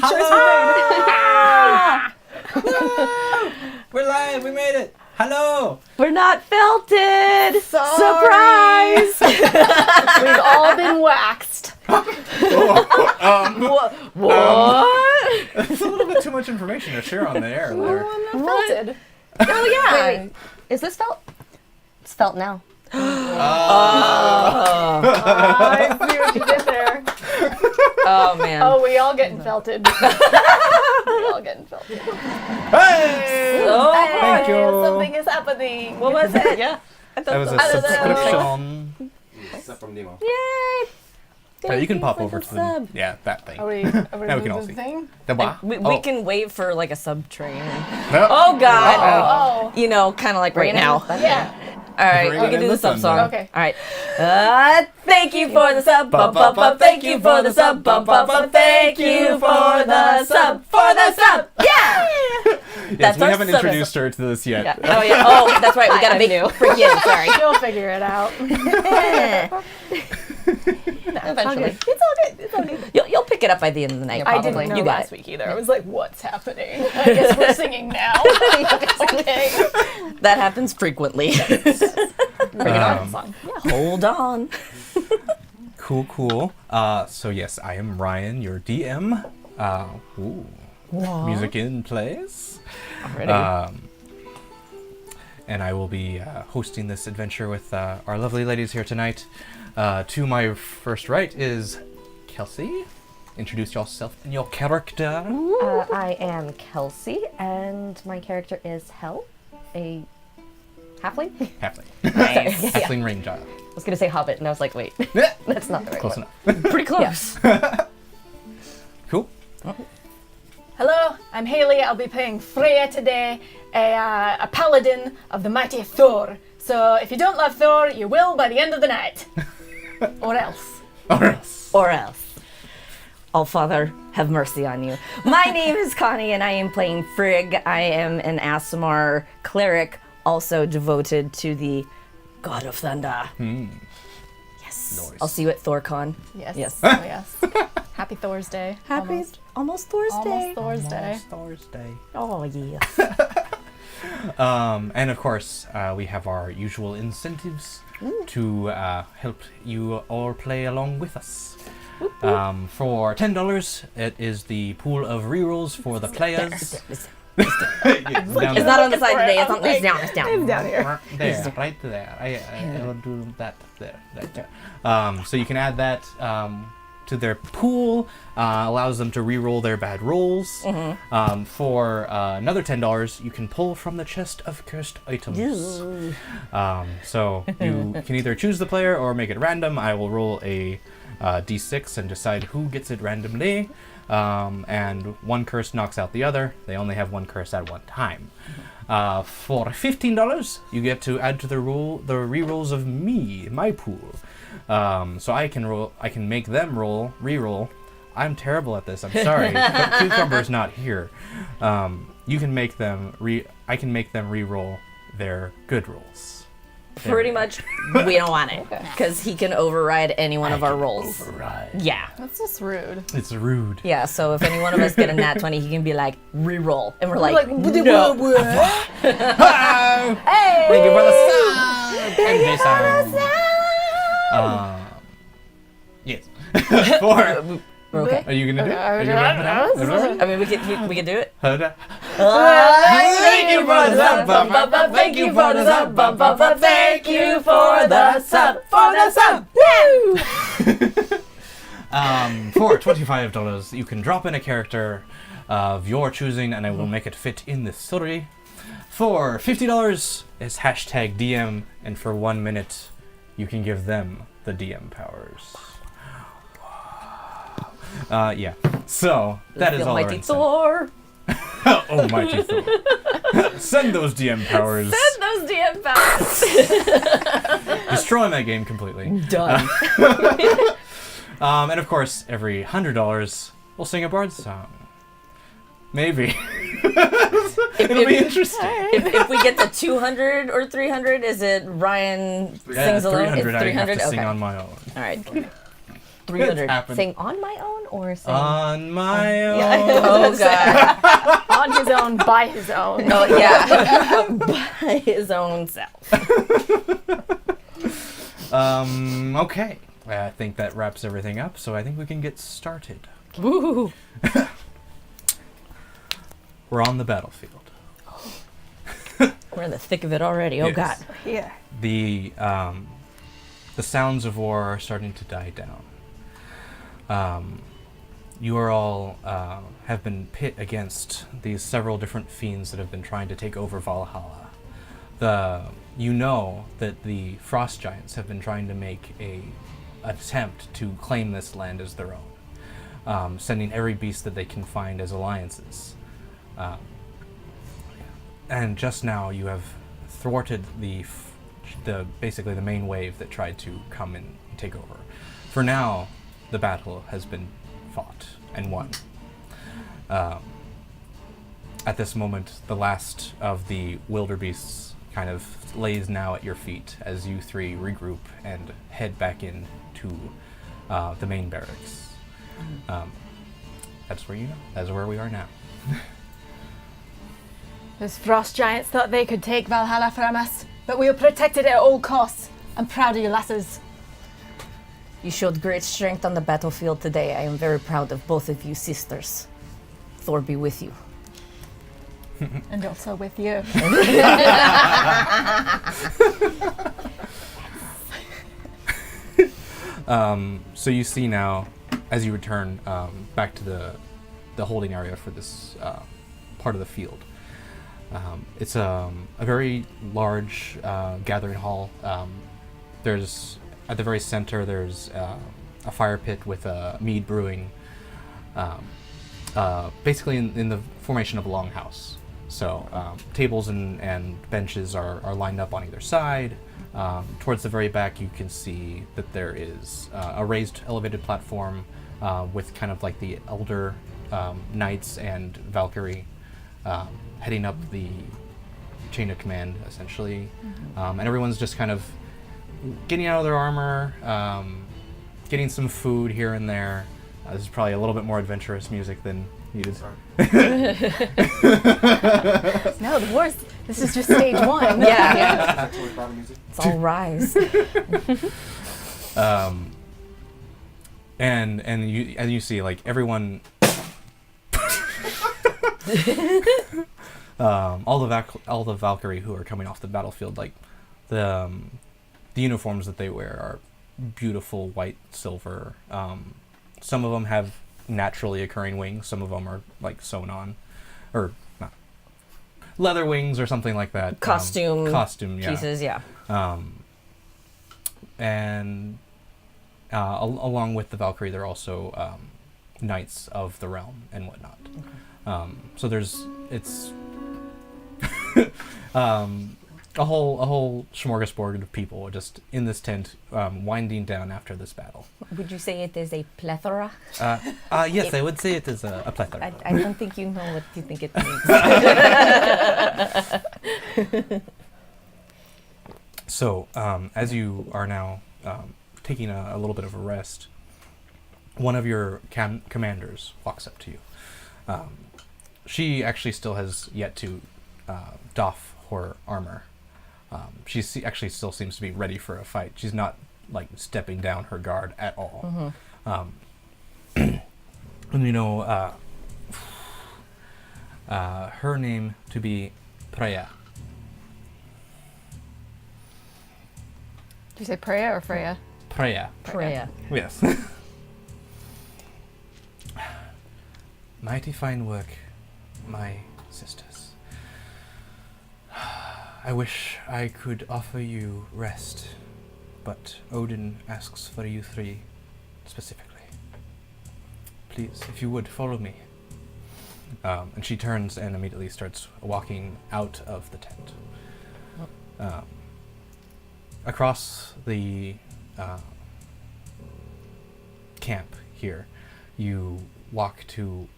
the choice we made. We're live. We made it. Hello. We're not felted. Sorry. Surprise. We've all been waxed. What? That's a little bit too much information to share on the air there. I'm not felted. Oh yeah. Wait. Is this felt? It's felt now. I see what you did there. Oh man. Oh, we all getting felted. We all getting felted. Hey! Oh, Thank you. Something is happening. what was it? Yeah. That was a I don't know. subscription. Except from Nemo. Yay. You can pop for over the to sub. that thing. Are we Now we can moving all the see. thing? The what? We can wait for like a sub train. No. Oh god. Oh. You know, kind of like right now. Yeah. All right, Bring we it can in do the the sub thunder. song. Okay. All right. Thank you for the sub. Thank you for the sub. Thank you for the sub. For the sub. Yeah. Yes, That's we our haven't sub- introduced her to this yet. Yeah. Oh yeah. Oh, that's right. We gotta make it freaking. Sorry. She'll figure it out. Eventually. It's all good. It's all good. You'll pick it up by the end of the night. I Probably. didn't know You got last it. week either. I was like, what's happening? I guess we're singing now. Okay. That happens frequently. Bring it on. Song. Hold on. Cool. So yes, I am Ryan, your DM. Music in place. Already. And I will be hosting this adventure with our lovely ladies here tonight. To my first right is Kelsey. Introduce yourself and your character. I am Kelsey, and my character is Hel, a halfling. Halfling. Nice. Halfling ranger. I was gonna say hobbit, and I was like, wait, that's not the right Close one. enough. Pretty close. Cool. Hello, I'm Haley. I'll be playing Freya today, a paladin of the mighty Thor. So if you don't love Thor, you will by the end of the night. Or else. Or else. Or else. Oh, Father, have mercy on you. My name is Connie, and I am playing Frigg. I am an Aasimar cleric, also devoted to the God of Thunder. Yes. Nice. I'll see you at ThorCon. Yes. Yes. Oh, yes. Happy Thor's Day. Almost Thursday. Almost Thor's Day. Thursday. Oh, yes. And of course, we have our usual incentives to help you all play along with us. For $10, it is the pool of rerolls for the players. It's not on the side today. It's on. It's down. It's down. It's down here. There, right there. I will do that there. So you can add that to their pool. Allows them to re-roll their bad rolls. For another $10, you can pull from the chest of cursed items. So you can either choose the player or make it random. I will roll a d6 and decide who gets it randomly. And one curse knocks out the other. They only have one curse at one time. For $15, you get to add to the re-rolls of my pool. So I can make them re-roll. I'm terrible at this. I'm sorry. But Cucumber's not here. You can make them I can make them re-roll their good rolls. Pretty much, we don't want it because he can override any one of our rolls. Override. Yeah. That's just rude. It's rude. Yeah, so if any one of us get a nat 20, he can be like, re-roll. And we're like, no. Thank you for the sub. And yes. We're okay. Are you gonna do it? Are you I gonna I mean, we can do it. Thank Thank you for the sub. Thank you for the sub. Thank you for the sub. For the sub. Woo! For $25, you can drop in a character of your choosing, and I will make it fit in the story. For $50, it's hashtag DM, and for 1 minute, you can give them the DM powers. Yeah. So that is all our Mighty incentive. Thor. Oh, mighty Thor. Send those DM powers. Send those DM powers. Destroy my game completely. Done. And of course, every $100, we'll sing a bard song. Maybe. It'll be interesting. If we get to 200 or 300, is it Ryan sings alone? It's 300, I have 300? to sing Okay. on my own. All right. 300. happened. Saying on my own or saying On my own. Oh god. On his own, by his own. Oh yeah. By his own self. Okay. I think that wraps everything up, so I think we can get started. Woo. We're on the battlefield. We're in the thick of it already. Oh Yes. god. Here. The sounds of war are starting to die down. You are all have been pit against these several different fiends that have been trying to take over Valhalla. You know that the frost giants have been trying to make an attempt to claim this land as their own, sending every beast that they can find as alliances. And just now you have thwarted the basically the main wave that tried to come and take over. For now, the battle has been fought and won. At this moment, the last of the wildebeests kind of lays now at your feet as you three regroup and head back into the main barracks. That's where we are now. Those frost giants thought they could take Valhalla from us, but we will protect it at all costs. I'm proud of you lasses. You showed great strength on the battlefield today. I am very proud of both of you sisters. Thor be with you. And also with you. So you see now, as you return back to the holding area for this part of the field. It's a very large gathering hall. There's at the very center. There's a fire pit with mead brewing. Basically in the formation of a longhouse. So tables and benches are lined up on either side. Towards the very back, you can see that there is a raised elevated platform with kind of like the elder knights and Valkyrie heading up the chain of command, essentially. And everyone's just kind of getting out of their armor, getting some food here and there. This is probably a little bit more adventurous music than needed. No, the worst. This is just stage one. Yeah. It's all rise. And you see, like, everyone all the Valkyrie who are coming off the battlefield, like the uniforms that they wear are beautiful white silver. Some of them have naturally occurring wings. Some of them are like sewn on, or not, leather wings or something like that. Costume yeah. pieces, yeah. And along with the Valkyrie, they're also knights of the realm and whatnot. Okay. So it's a whole smorgasbord of people just in this tent, winding down after this battle. Would you say it is a plethora? Yes, I would say it is a plethora. I don't think you know what you think it means. So, as you are now taking a little bit of a rest, one of your commanders walks up to you. She actually still has yet to doff her armor. She actually still seems to be ready for a fight. She's not like stepping down her guard at all. And you know, her name to be Preya. Did you say Freya or Freya? Preya. Freya. Yes. Mighty fine work, my sisters. I wish I could offer you rest, but Odin asks for you three specifically. Please, if you would, follow me. And she turns and immediately starts walking out of the tent. Across the camp here, you walk to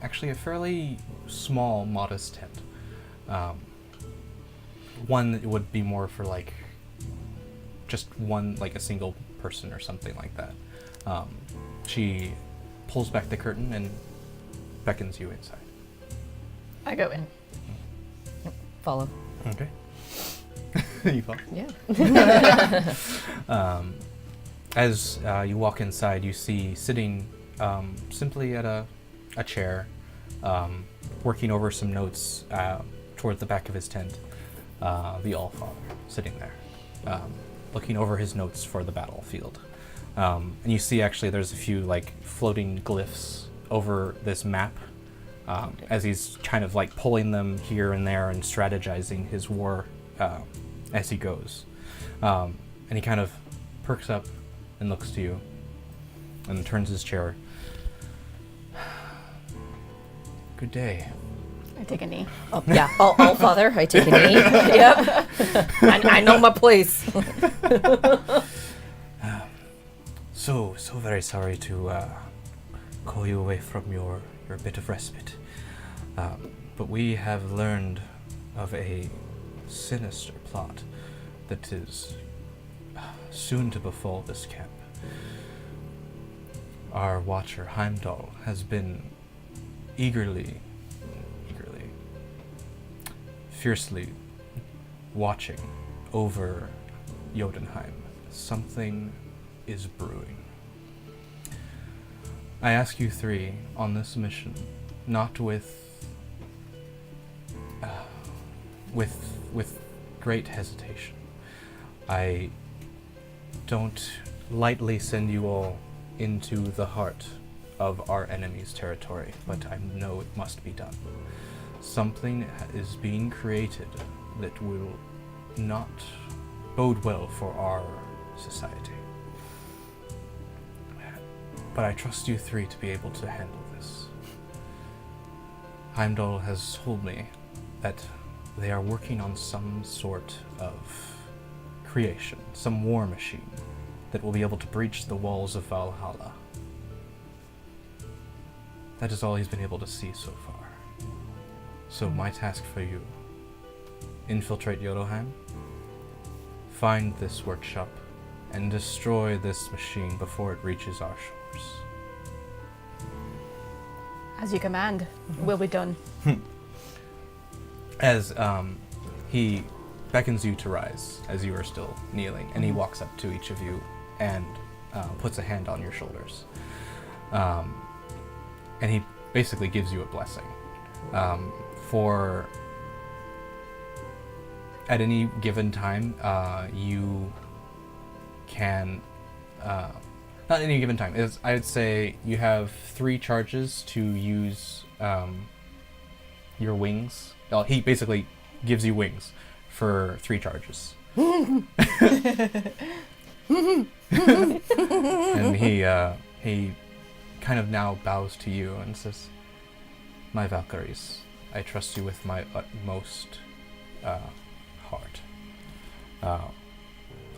actually a fairly small, modest tent. One that would be more for like just one, like a single person or something like that. She pulls back the curtain and beckons you inside. I go in. Follow. Okay. You follow? Yeah. As you walk inside, you see sitting simply at a chair, working over some notes toward the back of his tent, the Allfather sitting there, looking over his notes for the battlefield. And you see actually there's a few like floating glyphs over this map as he's kind of like pulling them here and there and strategizing his war as he goes. And he kind of perks up and looks to you and turns his chair. Good day. I take a knee. Oh, yeah. All Father, I take a knee. Yep. I know my place. So very sorry to call you away from your bit of respite. But we have learned of a sinister plot that is soon to befall this camp. Our watcher, Heimdall, has been fiercely watching over Jotunheim. Something is brewing. I ask you three on this mission, not with great hesitation. I don't lightly send you all into the heart of our enemy's territory, but I know it must be done. Something is being created that will not bode well for our society. But I trust you three to be able to handle this. Heimdall has told me that they are working on some sort of creation, some war machine that will be able to breach the walls of Valhalla. That is all he's been able to see so far. So my task for you, infiltrate Jotunheim, find this workshop, and destroy this machine before it reaches our shores. As you command, will be done. As he beckons you to rise, as you are still kneeling, and he walks up to each of you and puts a hand on your shoulders. And he basically gives you a blessing. For at any given time, you can, not any given time, I would say you have 3 charges to use your wings. Well, he basically gives you wings for 3 charges. And he kind of now bows to you and says, "My Valkyries, I trust you with my utmost heart.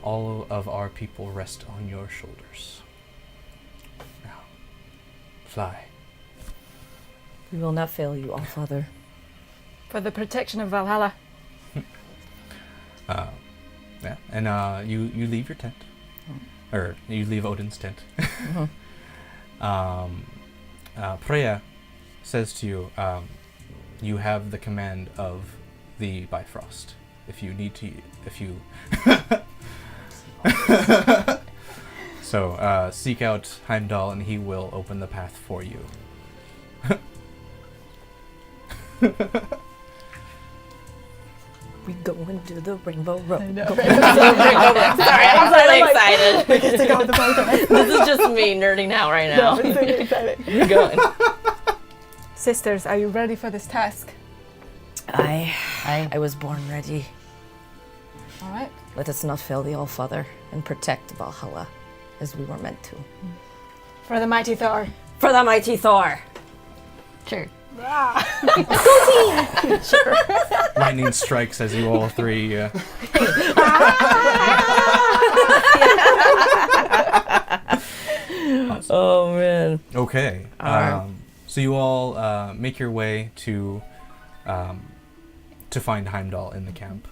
All of our people rest on your shoulders. Now, fly." We will not fail you, All Father. For the protection of Valhalla. Yeah, and you leave your tent, or you leave Odin's tent. Freya says to you, you have the command of the Bifrost. If you need to, so seek out Heimdall, and he will open the path for you. We go into the Rainbow Road. I know. Sorry, I'm really excited. We get to go with the both of us. This is just me nerding out right now. No, it's really exciting. We're going. Sisters, are you ready for this task? I was born ready. All right. Let us not fail the All-Father and protect Valhalla as we were meant to. For the mighty Thor. For the mighty Thor! Sure. Lightning strikes as you all three. Oh, man. Okay. So you all make your way to find Heimdall in the camp.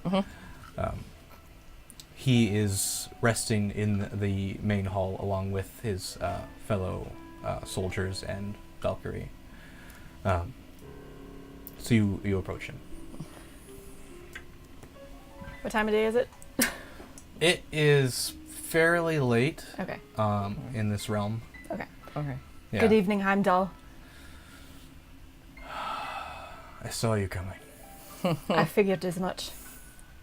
he is resting in the main hall along with his fellow soldiers and Valkyrie. So you approach him. What time of day is it? It is fairly late Okay. in this realm. Okay. Okay. Yeah. Good evening, Heimdall. I saw you coming. I figured as much.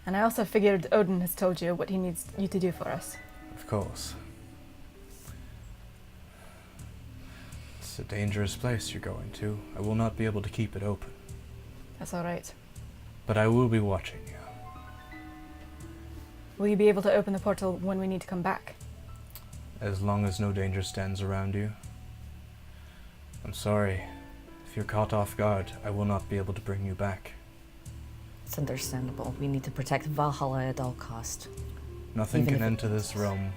And I also figured Odin has told you what he needs you to do for us. Of course. It's a dangerous place you're going to. I will not be able to keep it open. That's all right. But I will be watching you. Will you be able to open the portal when we need to come back? As long as no danger stands around you. I'm sorry. If you're caught off guard, I will not be able to bring you back. It's understandable. We need to protect Valhalla at all cost. Nothing Even can if it enter this means- realm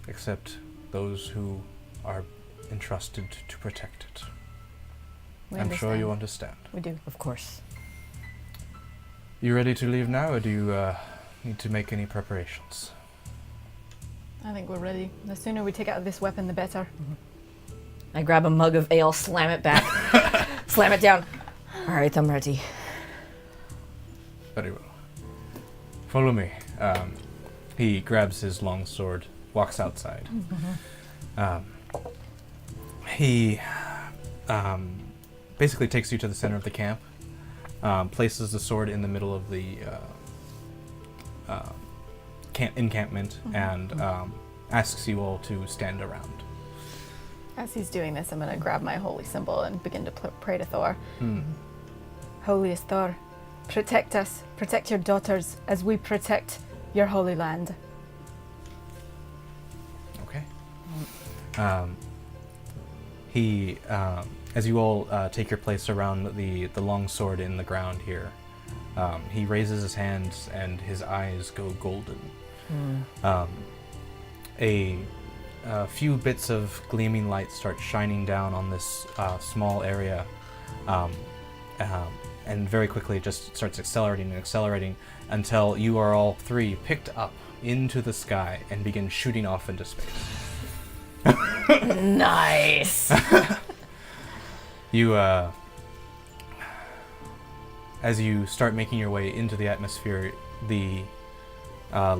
except those who are entrusted to protect it. We I'm sure you understand. understand. We do. Of course. You ready to leave now, or do you need to make any preparations? I think we're ready. The sooner we take out this weapon, the better. I grab a mug of ale, slam it back, slam it down. All right, I'm ready. Very well. Follow me. He grabs his long sword, walks outside. He basically takes you to the center of the camp, places the sword in the middle of the encampment, and asks you all to stand around. As he's doing this, I'm going to grab my holy symbol and begin to pray to Thor. Holiest Thor, protect us, protect your daughters as we protect your holy land. Okay. He, as you all take your place around the long sword in the ground here, he raises his hands and his eyes go golden. A few bits of gleaming light start shining down on this small area, and very quickly it just starts accelerating and accelerating until you are all three picked up into the sky and begin shooting off into space. Nice. You, as you start making your way into the atmosphere, the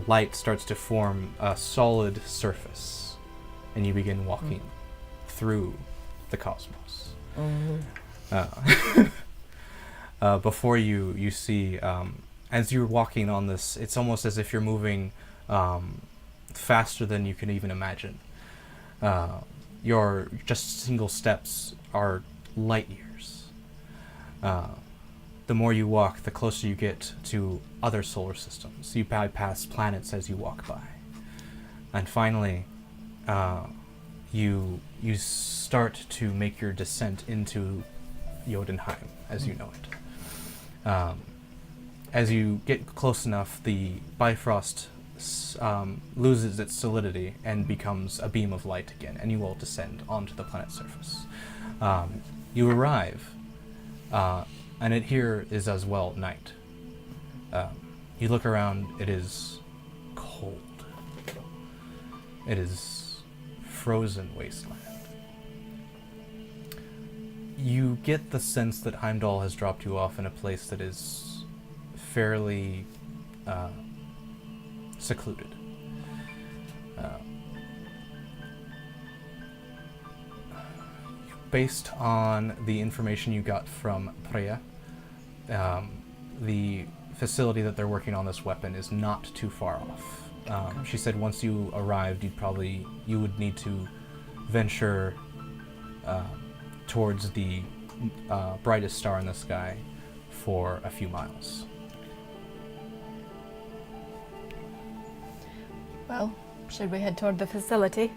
light starts to form a solid surface, and you begin walking through the cosmos. Before you see, as you're walking on this, it's almost as if you're moving faster than you can even imagine. Your just single steps are light years. The more you walk, the closer you get to other solar systems. You bypass planets as you walk by. And finally, you start to make your descent into Jotunheim, as you know it. As you get close enough, the Bifrost loses its solidity and becomes a beam of light again, and you all descend onto the planet's surface. You arrive, and it here is as well night. You look around, it is cold. It is frozen wasteland. You get the sense that Heimdall has dropped you off in a place that is fairly secluded. Based on the information you got from Preya, the facility that they're working on this weapon is not too far off. She said once you arrived, you would need to venture towards the brightest star in the sky for a few miles. Well, should we head toward the facility?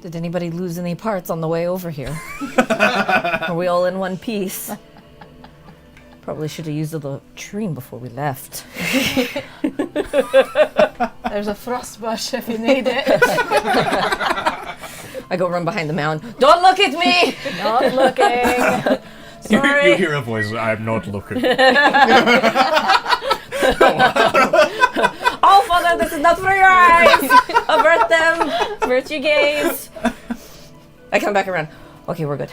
Did anybody lose any parts on the way over here? Are we all in one piece? Probably should have used the latrine before we left. There's a frost bush if you need it. I go run behind the mound. Don't look at me! Not looking. You Sorry. hear a voice, I'm not looking. All Father, this is not for your eyes. Avert them. Avert your gaze. I come back around. Okay, we're good.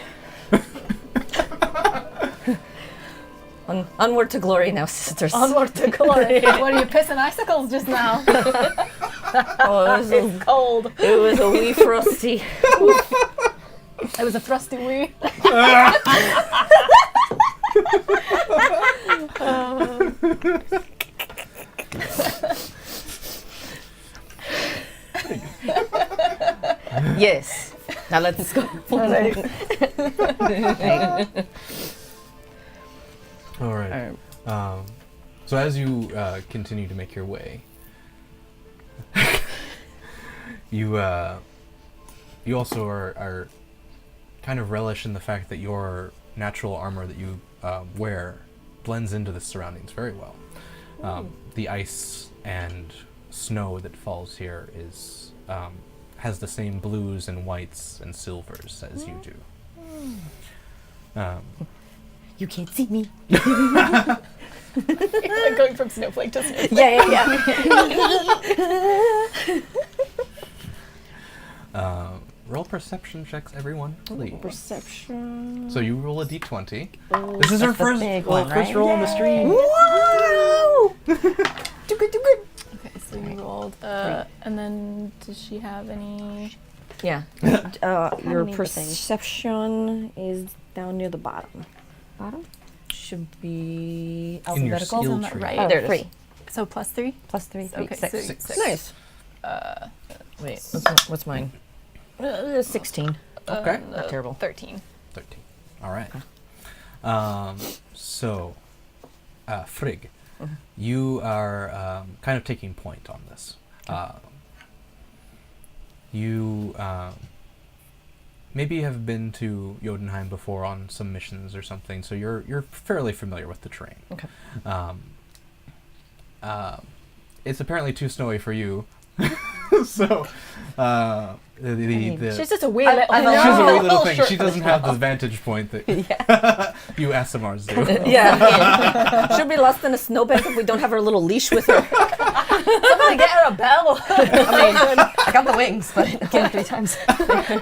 Onward to glory now, sisters. Onward to glory. What are you pissing icicles just now? Oh, It's cold. it was a wee frosty. It was a thrusty wee. Yes. Now let's go. All right. So as you continue to make your way, you also are kind of relish in the fact that your natural armor that you wear blends into the surroundings very well. The ice and snow that falls here is has the same blues and whites and silvers as you do. You can't see me. Like going from snowflake to snowflake. Yeah. Roll perception checks, everyone, please. Perception. So you roll a d20. This is our first big one, first right? roll on the stream. Whoa! Do good. Okay, so you rolled. And then does she have any? Yeah. Your need the thing. perception is down near the bottom. Bottom? Should be In your alphabetical. skill on that tree. right. Oh, There it is. 3. So +3. Plus 3, 3, Okay, 6. so Six. Nice. Wait, what's mine? 16. Okay. Not terrible. 13. 13. All right. So, Frigg, you are kind of taking point on this. You maybe have been to Jotunheim before on some missions or something, so you're fairly familiar with the terrain. Okay. It's apparently too snowy for you, so She's just a wee little. I know. she's a wee little Oh, thing. sure. She doesn't have the vantage point that you Asimars do. Yeah. She'll be lost in a snowbank if we don't have our little leash with her. Somebody get her a bell. I got the wings, but Again, 3 times.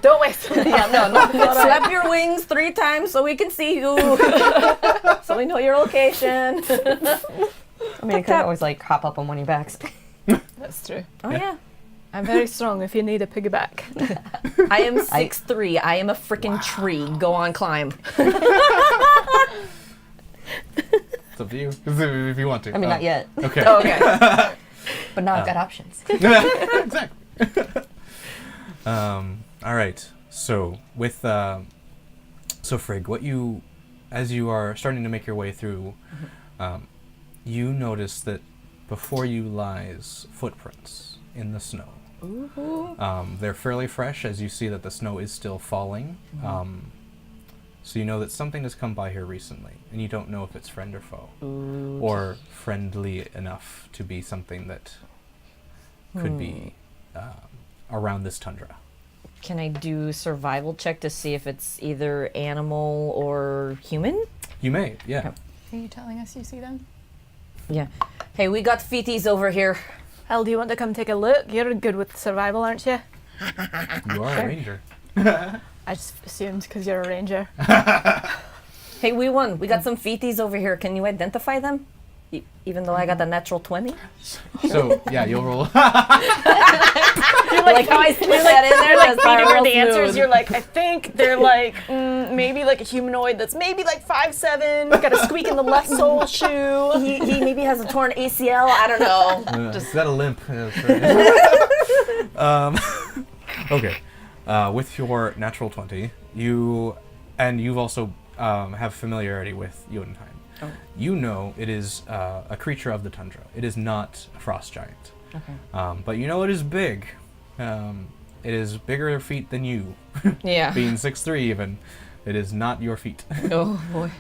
Don't waste. slap your wings 3 times so we can see you. So we know your location. I mean, it could always like hop up on one of your backs. That's true. Oh yeah. I'm very strong if you need a piggyback. I am 6'3". I am a freaking tree. Go on, climb. It's up to you if you want to. I mean, not yet, Okay. Oh, okay. but now I've got options. Exactly. All right. So with so Frigg, as you are starting to make your way through, you notice that before you lies footprints in the snow. They're fairly fresh, as you see that the snow is still falling. So you know that something has come by here recently, and you don't know if it's friend or foe, or friendly enough to be something that could be around this tundra. Can I do survival check to see if it's either animal or human? You may, yeah. Are you telling us you see them? Yeah. Hey, we got feeties over here. Hell, do you want to come take a look? You're good with survival, aren't you? You are a ranger. I just assumed because you're a ranger. Hey, we won. We got some feeties over here. Can you identify them? Even though I got a natural 20? So yeah, you'll roll. You're like how I slid that in there. Like feeding her the answers. You're like, I think they're like maybe like a humanoid that's maybe like 5'7", got a squeak in the left sole shoe. He maybe has a torn ACL. I don't know. Just got a limp. Okay. With your natural 20, you've also have familiarity with Jotunheim. Oh. You know it is a creature of the tundra. It is not a frost giant. Okay. But you know it is big. It is bigger feet than you. Yeah. Being 6'3" even. It is not your feet. Oh boy.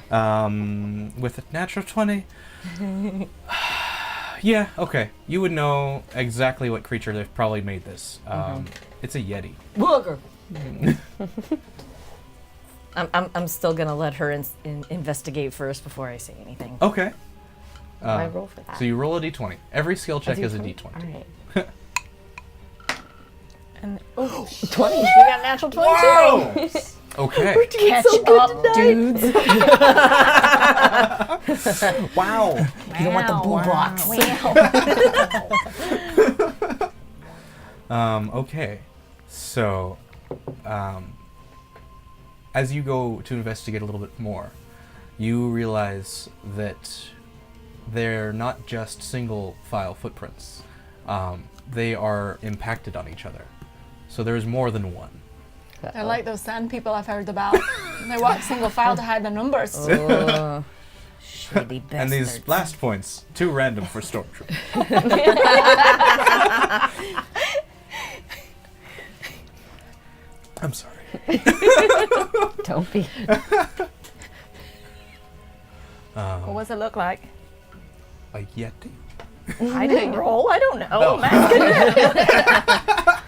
With a natural 20. Yeah, okay. You would know exactly what creature they've probably made this. It's a yeti. Booger. I'm still gonna let her investigate first before I say anything. Okay. What do I roll for that? So you roll a d20. Every skill check is a D20? d20. All right. And oh, 20. you got a natural 22. Whoa! Okay. Catch up, dudes. Wow. You don't want the blue box. Okay. So, as you go to investigate a little bit more, you realize that they're not just single file footprints. They are impacted on each other. So there's more than one. They're like those sand people I've heard about. They walk single file to hide their numbers. Oh, shitty bastards. And these blast points, too random for Stormtrooper. I'm sorry. Don't be. What does it look like? A Yeti? I didn't roll. I don't know. Oh. Mask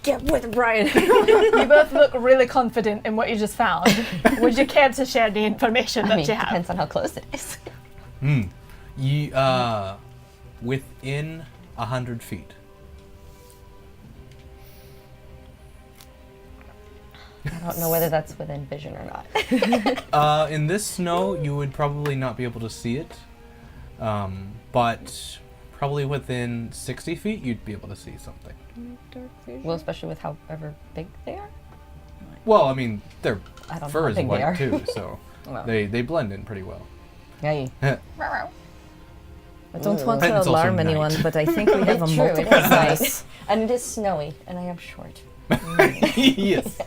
Get with Brian. You both look really confident in what you just found. Would you care to share the information I that mean, you have? depends on how close it is. You, within 100 feet. I don't know whether that's within vision or not. In this snow, you would probably not be able to see it. But probably within 60 feet, you'd be able to see something. Well, especially with however big they are. Well, I mean, their I don't know fur how is big they white are. too, so Well. they blend in pretty well. Yay. I don't want And to it's also alarm night. anyone, but I think we have a True, it multiple is nice. size. And it is snowy, and I am short. Yes.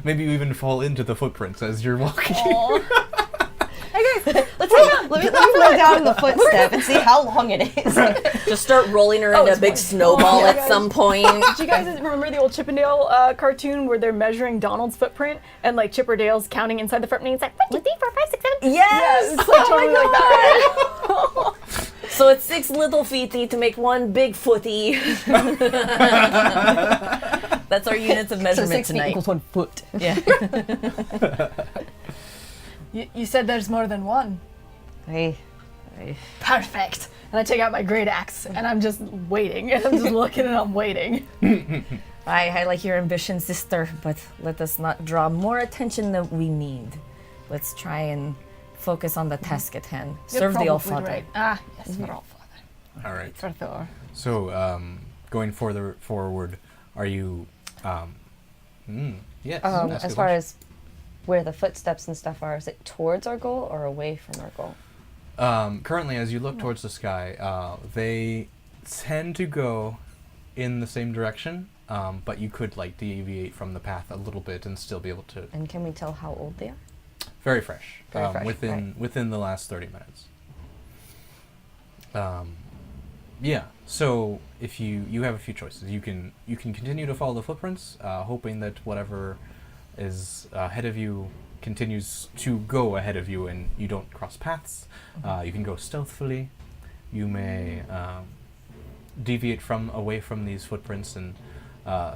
Maybe you even fall into the footprints as you're walking. Let's let me look down in the footstep and see how long it is. Just start rolling her into a it's big fine. snowball Yeah, at guys. some point. Do you guys remember the old Chippendale cartoon where they're measuring Donald's footprint and like Chipper Dale's counting inside the footprint? He's like 1, 2, 3, 4, 5, 6, 7. Yes! It's like totally like that. So it's 6 little feety to make one big footy. That's our units of So measurement 6 feet tonight. equals 1 foot. Yeah. You said there's more than one. Hey. Perfect. And I take out my great axe and I'm just waiting. And I'm just looking and I'm waiting. I like your ambition, sister, but let us not draw more attention than we need. Let's try and focus on the task at hand. You're Serve the probably All-Father. right. Ah, yes, for All-Father. All right. For Thor. So, going forward, are you? Yes. ask As a far question. as where the footsteps and stuff are, is it towards our goal or away from our goal? Currently, as you look towards the sky, they tend to go in the same direction, but you could like deviate from the path a little bit and still be able to. And can we tell how old they are? Very fresh. Very fresh, Within the last 30 minutes. Yeah. So if you have a few choices, you can continue to follow the footprints, hoping that whatever is ahead of you continues to go ahead of you and you don't cross paths. You can go stealthily. You may deviate away from these footprints and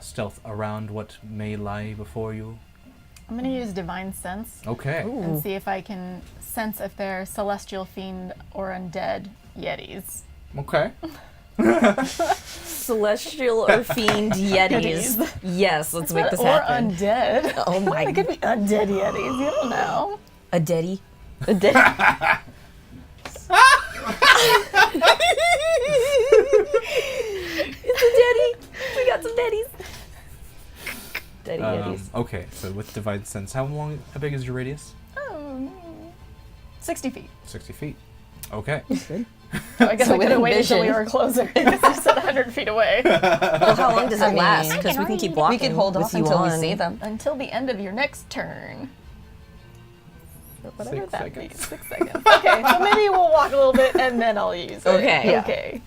stealth around what may lie before you. I'm going to use Divine Sense Okay. and see if I can sense if they're celestial fiend or undead yetis. Okay. Celestial or fiend yetis. Yes, let's make this or happen. undead. Oh my It could be undead yetis. You don't know. A daddy. It's a daddy. We got some daddies. Daddy yetis. Okay, so with Divine Sense, how big is your radius? 60 feet. 60 feet. Okay. So I guess So I could have within waited until we vision. were closer. Because you said 100 feet away. Well, how long does it I mean, last? Because we can keep walking. We could hold with off you until we on. see them. Until the end of your next turn. Whatever 6 that seconds. means. 6 seconds. Okay, so maybe we'll walk a little bit and then I'll use it. Okay. Yeah. Okay.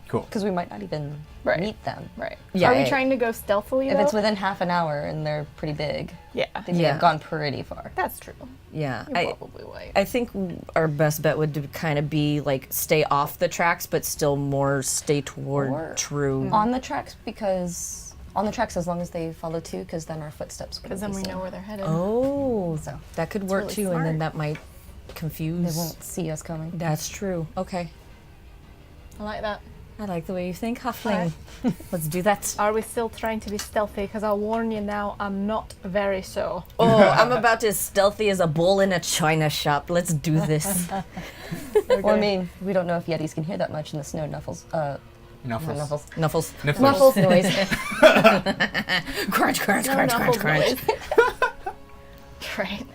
Cool. Because we might not even Right. meet them. Right. Yeah, Are we yeah. trying to go stealthily If though? it's within half an hour and they're pretty big, Yeah. they may Yeah. have gone pretty far. That's true. Yeah. You're probably right. I think our best bet would kind of be like stay off the tracks, but still more stay toward Or- true. On the tracks, because on the tracks as long as they follow too, because then our footsteps would Because then be we seen. know where they're headed. Oh, So that could work really too, and then smart. that might confuse. They won't see us coming. That's true. Okay. I like that. I like the way you think, Halfling. Let's do that. Are we still trying to be stealthy? Because I'll warn you now, I'm not very so. Oh, I'm about as stealthy as a bull in a china shop. Let's do this. Well, I mean, we don't know if Yetis can hear that much in the snow. Nuffles. Nuffles. Muffles noise. Crunch, crunch, No crunch, crunch, knuckles crunch. noise. Right.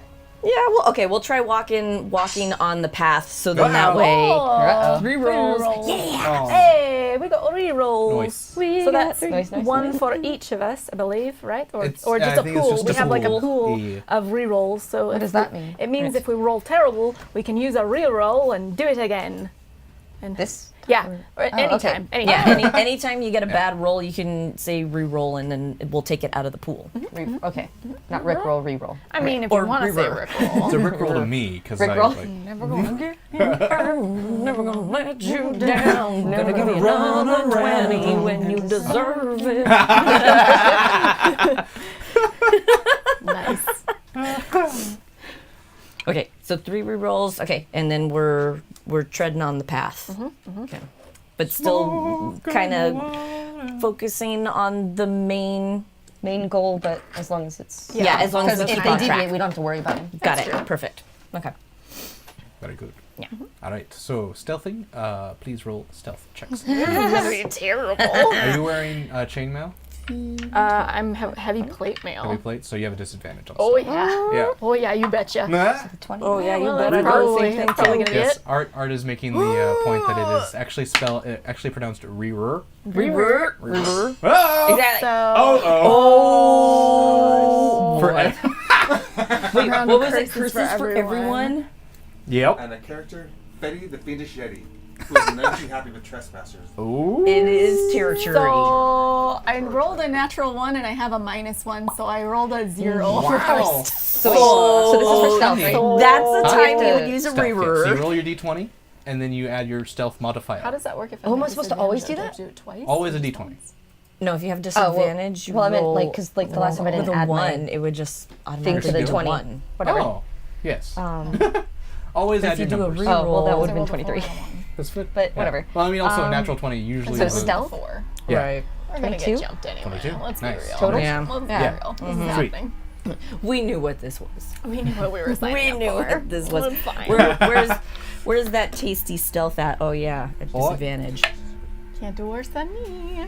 Yeah, well, okay, we'll try walking on the path, so then that way. Uh-oh. 3 rolls. Yeah. Oh. Hey, we got re-rolls. Nice. So that's Nice. one for each of us, I believe, right? Or It's- or just I a think it's pool. just We a have like a pool. pool Yeah. of re-rolls. So What if does that we- mean? It means if we roll terrible, we can use a re-roll and do it again. And This? yeah, or okay. anytime. Yeah, anytime you get a bad roll, you can say re-roll, and then we'll take it out of the pool. Okay. Not Rick roll, re-roll. I mean, if Or you want to say re-roll. Rickroll. It's a Rickroll to me because I Rickroll? like. Never gonna get I'm never gonna let you down. Gonna give you another 20 when you deserve it. nice. Okay, so 3 re-rolls. Okay, and then we're treading on the path. Okay, but still kind of focusing on the main. Main goal, but as long as it's... Yeah, as long as Because we if keep they on track. deviate, we don't have to worry about them. Got it. Perfect. Okay. Very good. Yeah. All right. So stealthing. Please roll stealth checks. That'd be terrible. Are you wearing chainmail? I'm heavy plate Heavy mail. plate. So you have a disadvantage on Oh stealth. yeah. Yeah. Oh yeah, you betcha. 20. Oh yeah, you Well, better that's do the probably- same thing that's probably too. gonna be Yes. it. Art is making the point that it is actually pronounced re-rur. Re-roll. Oh! Exactly. So Oh. For Wait, Round what of was it? curses Curses for for everyone? Yep. And a character, Betty the Fiendish Yeti, who is never too happy with trespassers. Ooh. It is territory. So I rolled a natural 1 and I have a -1, so I rolled a 0 Wow. first. So this is for stealth, right? That's the Huh? time We you have would to use a Stealth, yeah. So you re-roll. roll your d20, and then you add your stealth modifier. How does that work if I Oh, am have I supposed to always disadvantage? do I have to do it twice? Always a d20. No, if you have Oh, disadvantage, you well, I meant, roll like, 'cause, like, the last time I with didn't a add my 1, it would just thing automatically to the do 20. 1. Whatever. Oh, yes. Um, Always But add if you your do a numbers. re- oh, well, that Roll. would have been I rolled a 23. 4 and a 1. That's good. But Yeah. whatever. Well, I mean, also a natural 20 usually. So was- stealth? 4. Yeah. Right. We're gonna 22? get jumped anyway. 22. Let's be Nice. real. Total? Yeah. Let's be Yeah. real. This is Sweet. happening. We knew what this was. We knew what we were signing We up knew for. what this was. It's fine. Where's that tasty stealth at? Oh yeah, at What? disadvantage. Can't do worse than me.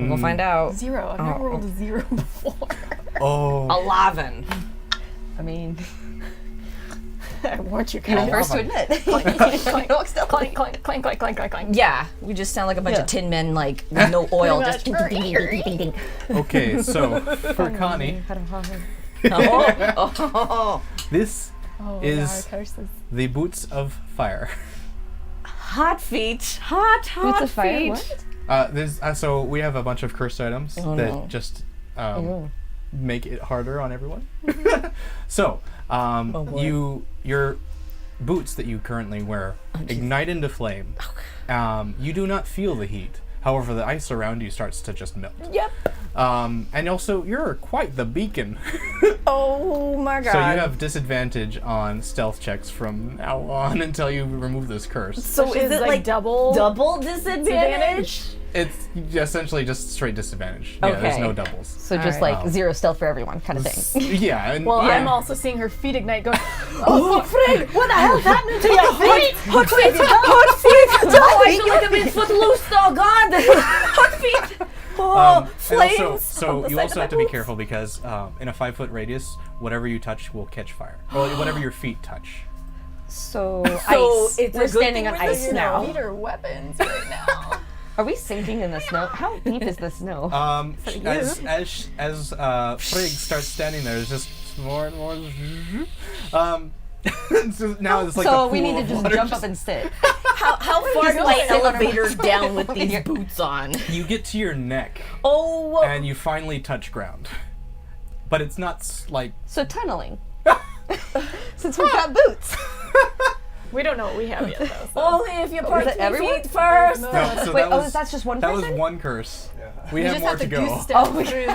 We'll find out. 0. I've never rolled a 0 before. Oh. 11. I mean, I warned you you're the guys. first to admit. Clank, clank, clank, clank, clank, clank, clank. Yeah, we just sound like a bunch Yeah. of tin men, like with no oil. Just Okay, so for Connie, oh. this Oh, Is- yeah, curses. the boots of fire. Hot feet, hot Boots of fire? feet. What? So we have a bunch of cursed items Oh, that no. just make it harder on everyone. So Oh, boy. your boots that you currently wear ignite into flame. You do not feel the heat. However, the ice around you starts to just melt. Yep. And also, you're quite the beacon. Oh my god. So you have disadvantage on stealth checks from now on until you remove this curse. So Which is it like double? double disadvantage? It's essentially just straight disadvantage. Yeah, there's Okay. no doubles. So just Alright. like 0 stealth for everyone kind of thing. Yeah. And Well, Yeah. I'm also seeing her feet ignite going, Oh, Frig! What the hell's happening to your feet? Hot feet! Hot feet! Oh, you look a bit footloose, though, God! Hot feet! Oh, and flames! also, on so the you side also of have to my be boots. careful because in a 5-foot radius, whatever you touch will catch fire. Or whatever your feet touch. So, So ice. it's a We're good standing thing on we're ice the now. feet are weapons right now. Are we sinking in the snow? How deep is the snow? As Frigg starts standing there, there's just more and more. So now it's like so a we pool need to of just water jump up and sit. How far do I elevator down with these Here. boots on? You get to your neck Oh, and you finally touch ground, but it's not like So tunneling. Since we've got boots. We don't know what we have yet, though. So. only if you part it your everyone? feet first. no. So Wait, that was that's just one that person? was one curse. We You have just more have to to go. goose step through the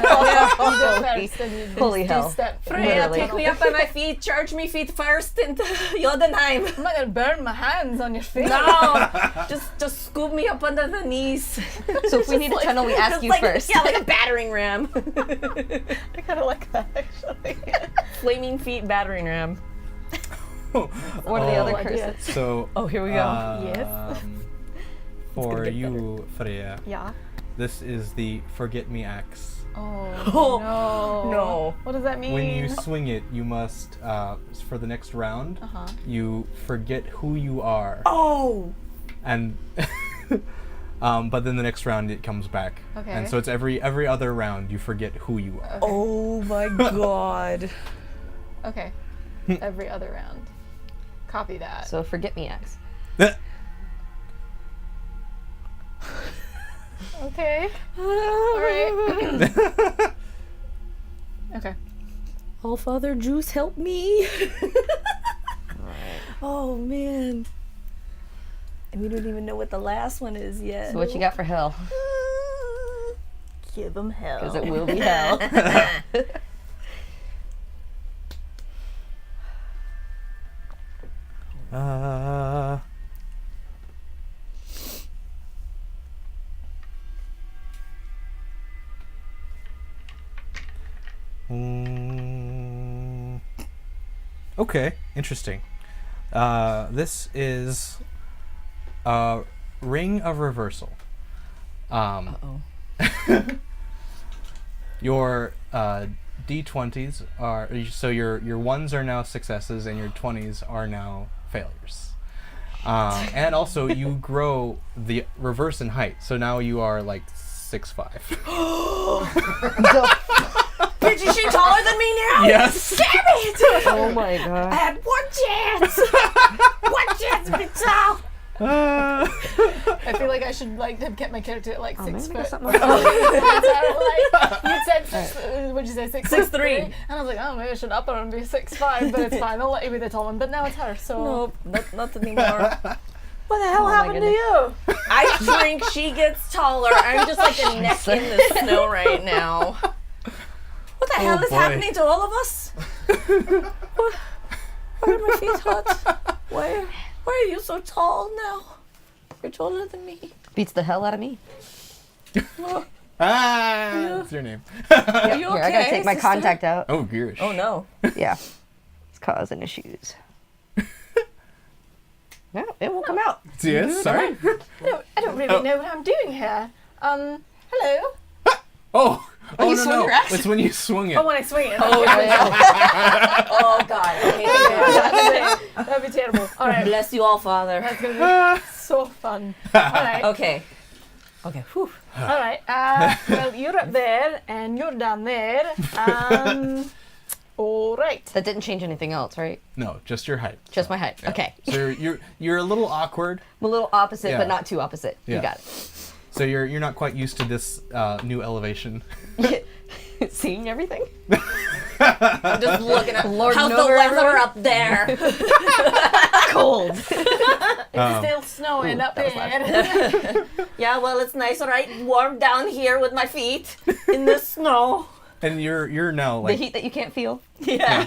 first, and you Holy hell. goose step through. Freya, the pick me up by my feet, charge me feet first into Jotunheim. I'm not gonna burn my hands on your face. No, just scoop me up under the knees. So if we need a tunnel, we ask you first. Yeah, like a battering ram. I kind of like that actually. Flaming feet battering ram. What are the other idea. curses? So. Oh, here we go. Yes. For get you, Freya, Yeah. this is the Forget Me Axe. Oh, no. No. What does that mean? When you swing it, you must, for the next round, you forget who you are. Oh. And, but then the next round it comes back. Okay. And so it's every other round you forget who you are. Oh my god. Okay. Every other round. Copy that. So forget me, X. Okay. Alright. Okay. All Father Juice, help me. Oh man. And we don't even know what the last one is yet. So what you got for hell? Give him hell. Because it will be hell. Okay, interesting. This is a Ring of Reversal. Your D20s are, so your ones are now successes and your 20s are now failures. And also you grow the reverse in height, so now you are like 6'5". Bitch, is she taller than me now? Yes. Damn it! Oh my I god. had one chance. One chance to be tall. I feel like I should like to get my character at like 6 maybe foot. there's something That's how, like, you said what'd you say, 6'3"? And I was like, oh, maybe I should up her and be 6'5", but it's fine. I'll let you be the tall one. But now it's her, so. Nope, not anymore. What the hell my happened to you? I shrink, she gets taller. I'm just like a neck in the snow right now. What the hell is boy. happening to all of us? Why are my feet hot? Why are you so tall now? You're taller than me. Beats the hell out of me. That's your name. Are you Here, okay, I gotta take my sister? contact out. Oh, Girish. Oh no. Yeah. It's causing issues. No, it won't come out. Yes, sorry. I don't really know what I'm doing here. Hello? Oh, you no, swing no. your axe? It's when you swing it. Oh, when I swing it. Oh god. Okay. That'd be terrible. All right. Bless you all, Father. That's gonna be so fun. All right. Okay. Whew. All right. Well, you're up there and you're down there. All right. That didn't change anything else, right? No, just your height. Just my height. Yeah. Okay. So you're a little awkward. I'm a little opposite, Yeah. but not too opposite. Yeah. You got So you're not quite used to this new elevation. it. Seeing everything? I'm just looking at Lording how's the over weather everyone? up there? Cold. It's still snowing up here. Yeah, well, it's nice, all right, warm down here with my feet in the snow. And you're now The like heat that you can't feel. Yeah.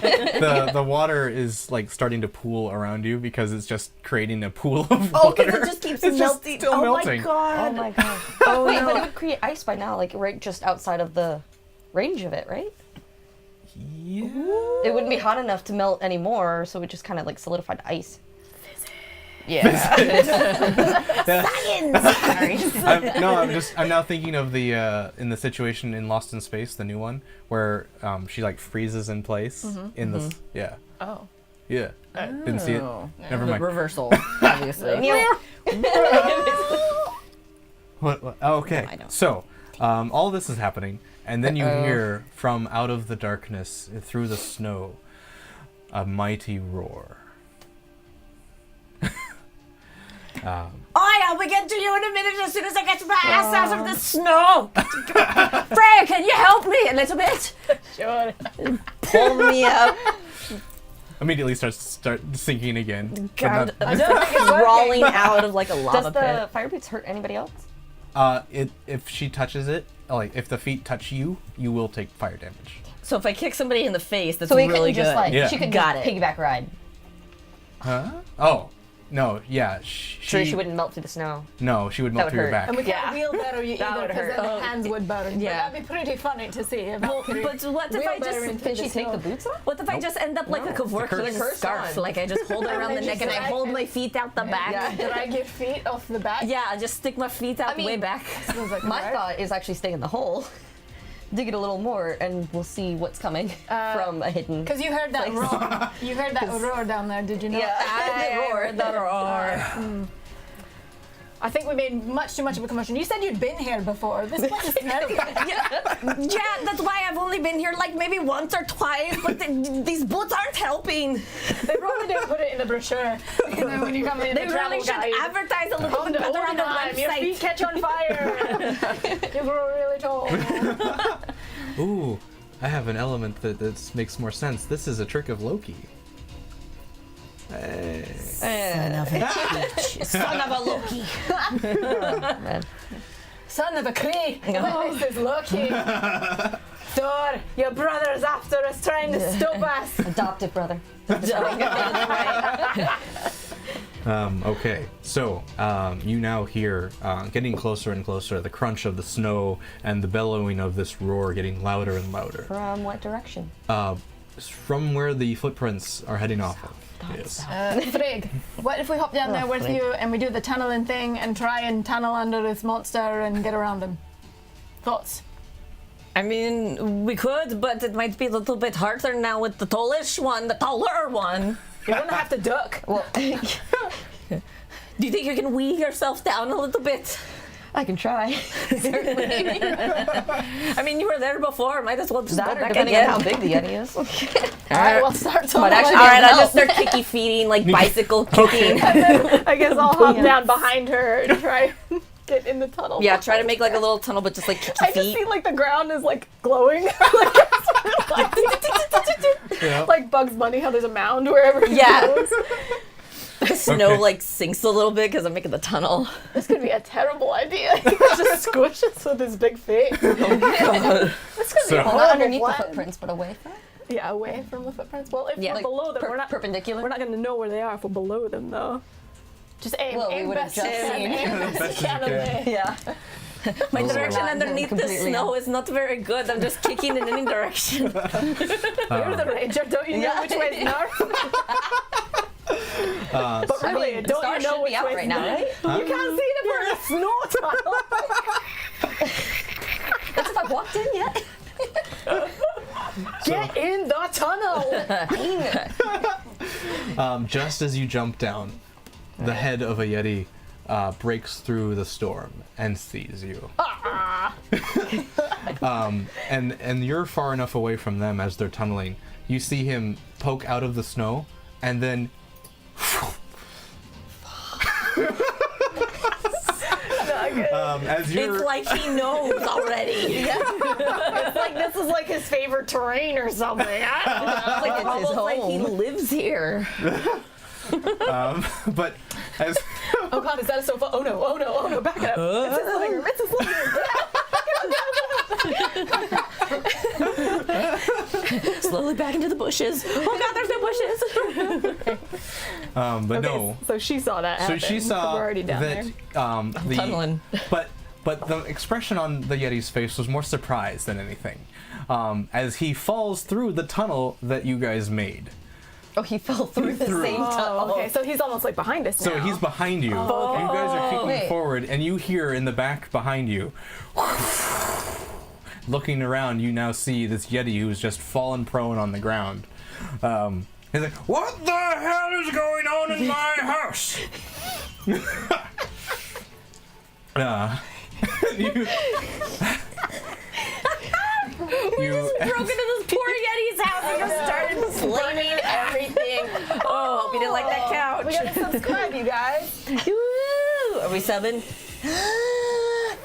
the water is like starting to pool around you because it's just creating a pool of Oh, water. because it just keeps It's just melting. still oh melting. my god. Oh my god. Oh wait, but it would create ice by now, like right just outside of the range of it, right? Yeah. It wouldn't be hot enough to melt anymore, so it just kind of like solidified ice. Yeah. I'm now thinking of the in the situation in Lost in Space, the new one, where she like freezes in place in this. Yeah. Oh. Yeah. Didn't see it. Never mind. Reversal, obviously. What? Oh, okay. No, I don't. So, all this is happening, and then you hear from out of the darkness, through the snow, a mighty roar. I'll be getting to you in a minute as soon as I get my ass out of the snow. Freya, can you help me a little bit? Sure. Pull me up. Immediately start sinking again. But God, not- I don't think it's working. Crawling out of like a lava Does the pit. fire boots hurt anybody else? If she touches it, like if the feet touch you, you will take fire damage. So if I kick somebody in the face, that's So we really couldn't good. just like Yeah. she could Got just it. piggyback ride. Huh? Oh, no, yeah. So she wouldn't melt through the snow. No, she would melt would through your hurt. back. And we can't Yeah. wheelbarrow you That either would because hurt. then the hands would burn. Yeah. But that'd be pretty funny to see. A Valkyrie But what if I wheelbarrow just... into Did she take snow. the boots off? What if I just end up like a Kevorkian curse. scarf? Like I just hold it around the then neck and just I drag hold it. my feet out the back. Yeah, drag your feet off the back. Yeah, just stick my feet out I mean, way back. Sounds like My right. thought is actually stay in the hole, dig it a little more, and we'll see what's coming from a hidden. Because you heard that roar. You heard that roar down there, did you know? I heard the roar. I think we made much too much of a commotion. You said you'd been here before. This place is terrible. Yeah, that's why I've only been here like maybe once or twice, but these boots aren't helping. They probably didn't put it in the brochure. You know, when you come in They the travel really should guide. advertise a little bit better on the Time, your feet website. catch on fire. You grow really tall. Ooh, I have an element that makes more sense. This is a trick of Loki. Hey. Son of a peach. Son of a Loki. Son of a Cree. This is Loki. Thor, your brother's after us, trying to stop us. Adopted brother. Okay, so you now hear, getting closer and closer, the crunch of the snow and the bellowing of this roar getting louder and louder. From what direction? From where the footprints are heading off of. Yes. Frigg, what if we hop down there with you and we do the tunneling thing and try and tunnel under this monster and get around him? Thoughts? I mean, we could, but it might be a little bit harder now with the tallish one, the taller one. You're gonna have to duck. Well, Do you think you can weave yourself down a little bit? I can try. I mean, you were there before. Might as well just That go or back depending again. on how big the Yeti is. Alright, we'll start tunneling. actually- All right, I'll help. just start kicky feeding, like bicycle kicking. I guess I'll hop down behind her and try and get in the tunnel. Yeah, try to make like a little tunnel, but just like kicky I just feet. see like the ground is like glowing. Yeah. Like Bugs Bunny, how there's a mound wherever he Yeah. goes. The snow Okay. like sinks a little bit because I'm making the tunnel. This could be a terrible idea. He could just squish us with his big feet. This could be a So- horrible Not underneath plan. the footprints, but away from. Yeah, away from the footprints. Well, if Yeah, we're like below them, we're not perpendicular. We're not going to know where they are if we're below them, though. Just aim. Well, we aim would've best just you can. seen. Aim best Best you as can you away. can. Yeah. My Oh. direction Not underneath the completely snow out. is not very good. I'm just kicking in any direction. You're the ranger. Don't you know Yeah. which way's north? But really, the don't stars you know should which be out way's right now, north? right? You can't see it for a snow tunnel. That's if I've walked in yet. Get in the tunnel. Just as you jump down, the head of a Yeti breaks through the storm and sees you. And you're far enough away from them as they're tunneling. You see him poke out of the snow, and then as you're It's like he knows already. It's like this is like his favorite terrain or something. I don't know. It's like It's almost his like he home. lives here. but as Oh god, is that a sofa? Oh no, oh no, oh no, back it up. It's his living room, it's his living room. Slowly back into the bushes. Oh god, there's no bushes. but no. So she saw that So happen. she saw We're already down that there. Tunneling. but the expression on the Yeti's face was more surprise than anything, as he falls through the tunnel that you guys made. Oh, he fell through the same tunnel. Oh, okay, so he's almost like behind us So now. he's behind you. okay. You guys are kicking Wait. forward, and you hear in the back behind you. Looking around, you now see this Yeti who's just fallen prone on the ground. He's like, "What the hell is going on in my house?" you Broke into this poor Yeti's house and just started flaming everything. Oh, hope you didn't like that couch. We gotta subscribe, you guys. Woo! Are we subbing?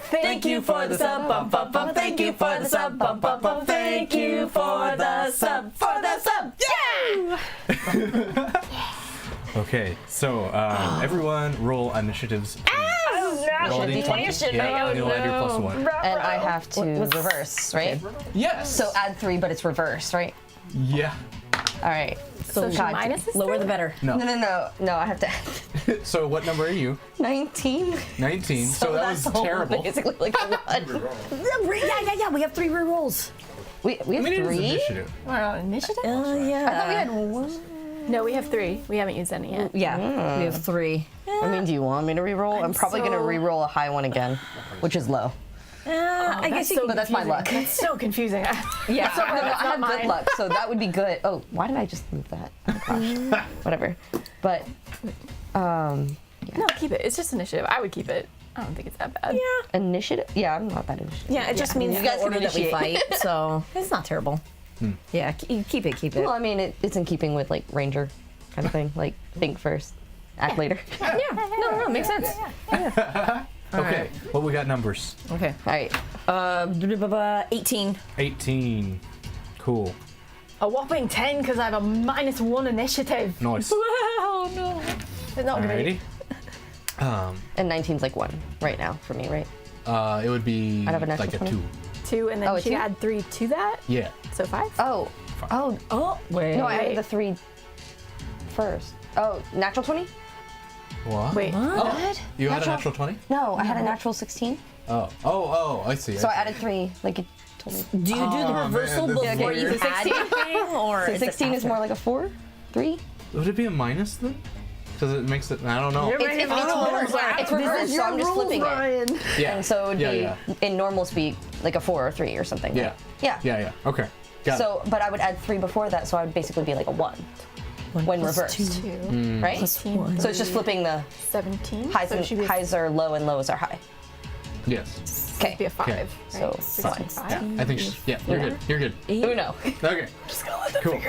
Thank you for the sub, bum, bum, bum. Thank you for the sub, bum, bum, bum. Thank you for the sub, Yeah! Okay, so everyone roll initiatives. Please. Oh Roll a Should be d20. 20. Yeah, you'll add your plus 1. And I have to reverse, right? Yes. So add 3, but it's reversed, right? yeah. All right. So God, Minus is lower the better. No, I have to add So what number are you? 19. 19. So that was that's all terrible. Basically, like a lot. Yeah. We have 3 rerolls. We I have mean, it is 3. initiative. We're on initiative? Yeah. I thought we had 1. No, we have 3. We haven't used any yet. Yeah, we have 3. I mean, do you want me to re-roll? I'm probably gonna so- re-roll a high one again, which is low. I guess you But that's my luck. That's so confusing. Yeah, So I that's have not good mine. luck, so that would be good. Oh, why did I just move that? Oh, gosh. Whatever. But No, keep it. It's just initiative. I would keep it. I don't think it's that bad. initiative? Yeah, I'm not that initiative. Yeah, it just means You you guys guys can order that we initiate. fight, so it's not terrible. Yeah, keep it. Well, I mean, it's in keeping with like Ranger kind of thing. Like, think first, act later. Yeah, no, makes sense. Okay. What we got numbers? Okay. All right. 18. 18. Cool. A whopping 10 because I have a -1 initiative. Nice. Oh no. It's not great. Alrighty. And 19's like 1 right now for me, right? It would be I'd have a natural like a 20. 2. 2, and then Oh, a she 2? add 3 to that. Yeah. So 5. Oh. Wait. No, I added the 3 first. Oh, natural 20? What? Wait. Oh, you had a Natural- natural 20? No, I had a natural 16. Oh, I see. So I added 3, like it told me. Do you do the reversal man, this before is you weird. add anything, or So is it 16 is after? more like a 4? 3? Would it be a minus then? Because it makes it. I don't know. You're It's reversed. It's reversed, so I'm just flipping it. Yeah. And so it would Yeah. be, in normal speed, like a 4 or 3 or something. Yeah. Yeah. Yeah. Okay. Got it. So, but I would add 3 before that, so I would basically be like a 1 when reversed, 2. right? Plus 1. So it's just flipping the 17. highs, so it and, should be highs are low and lows are high. Yes. Okay. be a 5. Okay. Right? So, 16, fine. 5. Yeah. I think. Yeah. You're good. You're good. Uno. Okay. Cool. I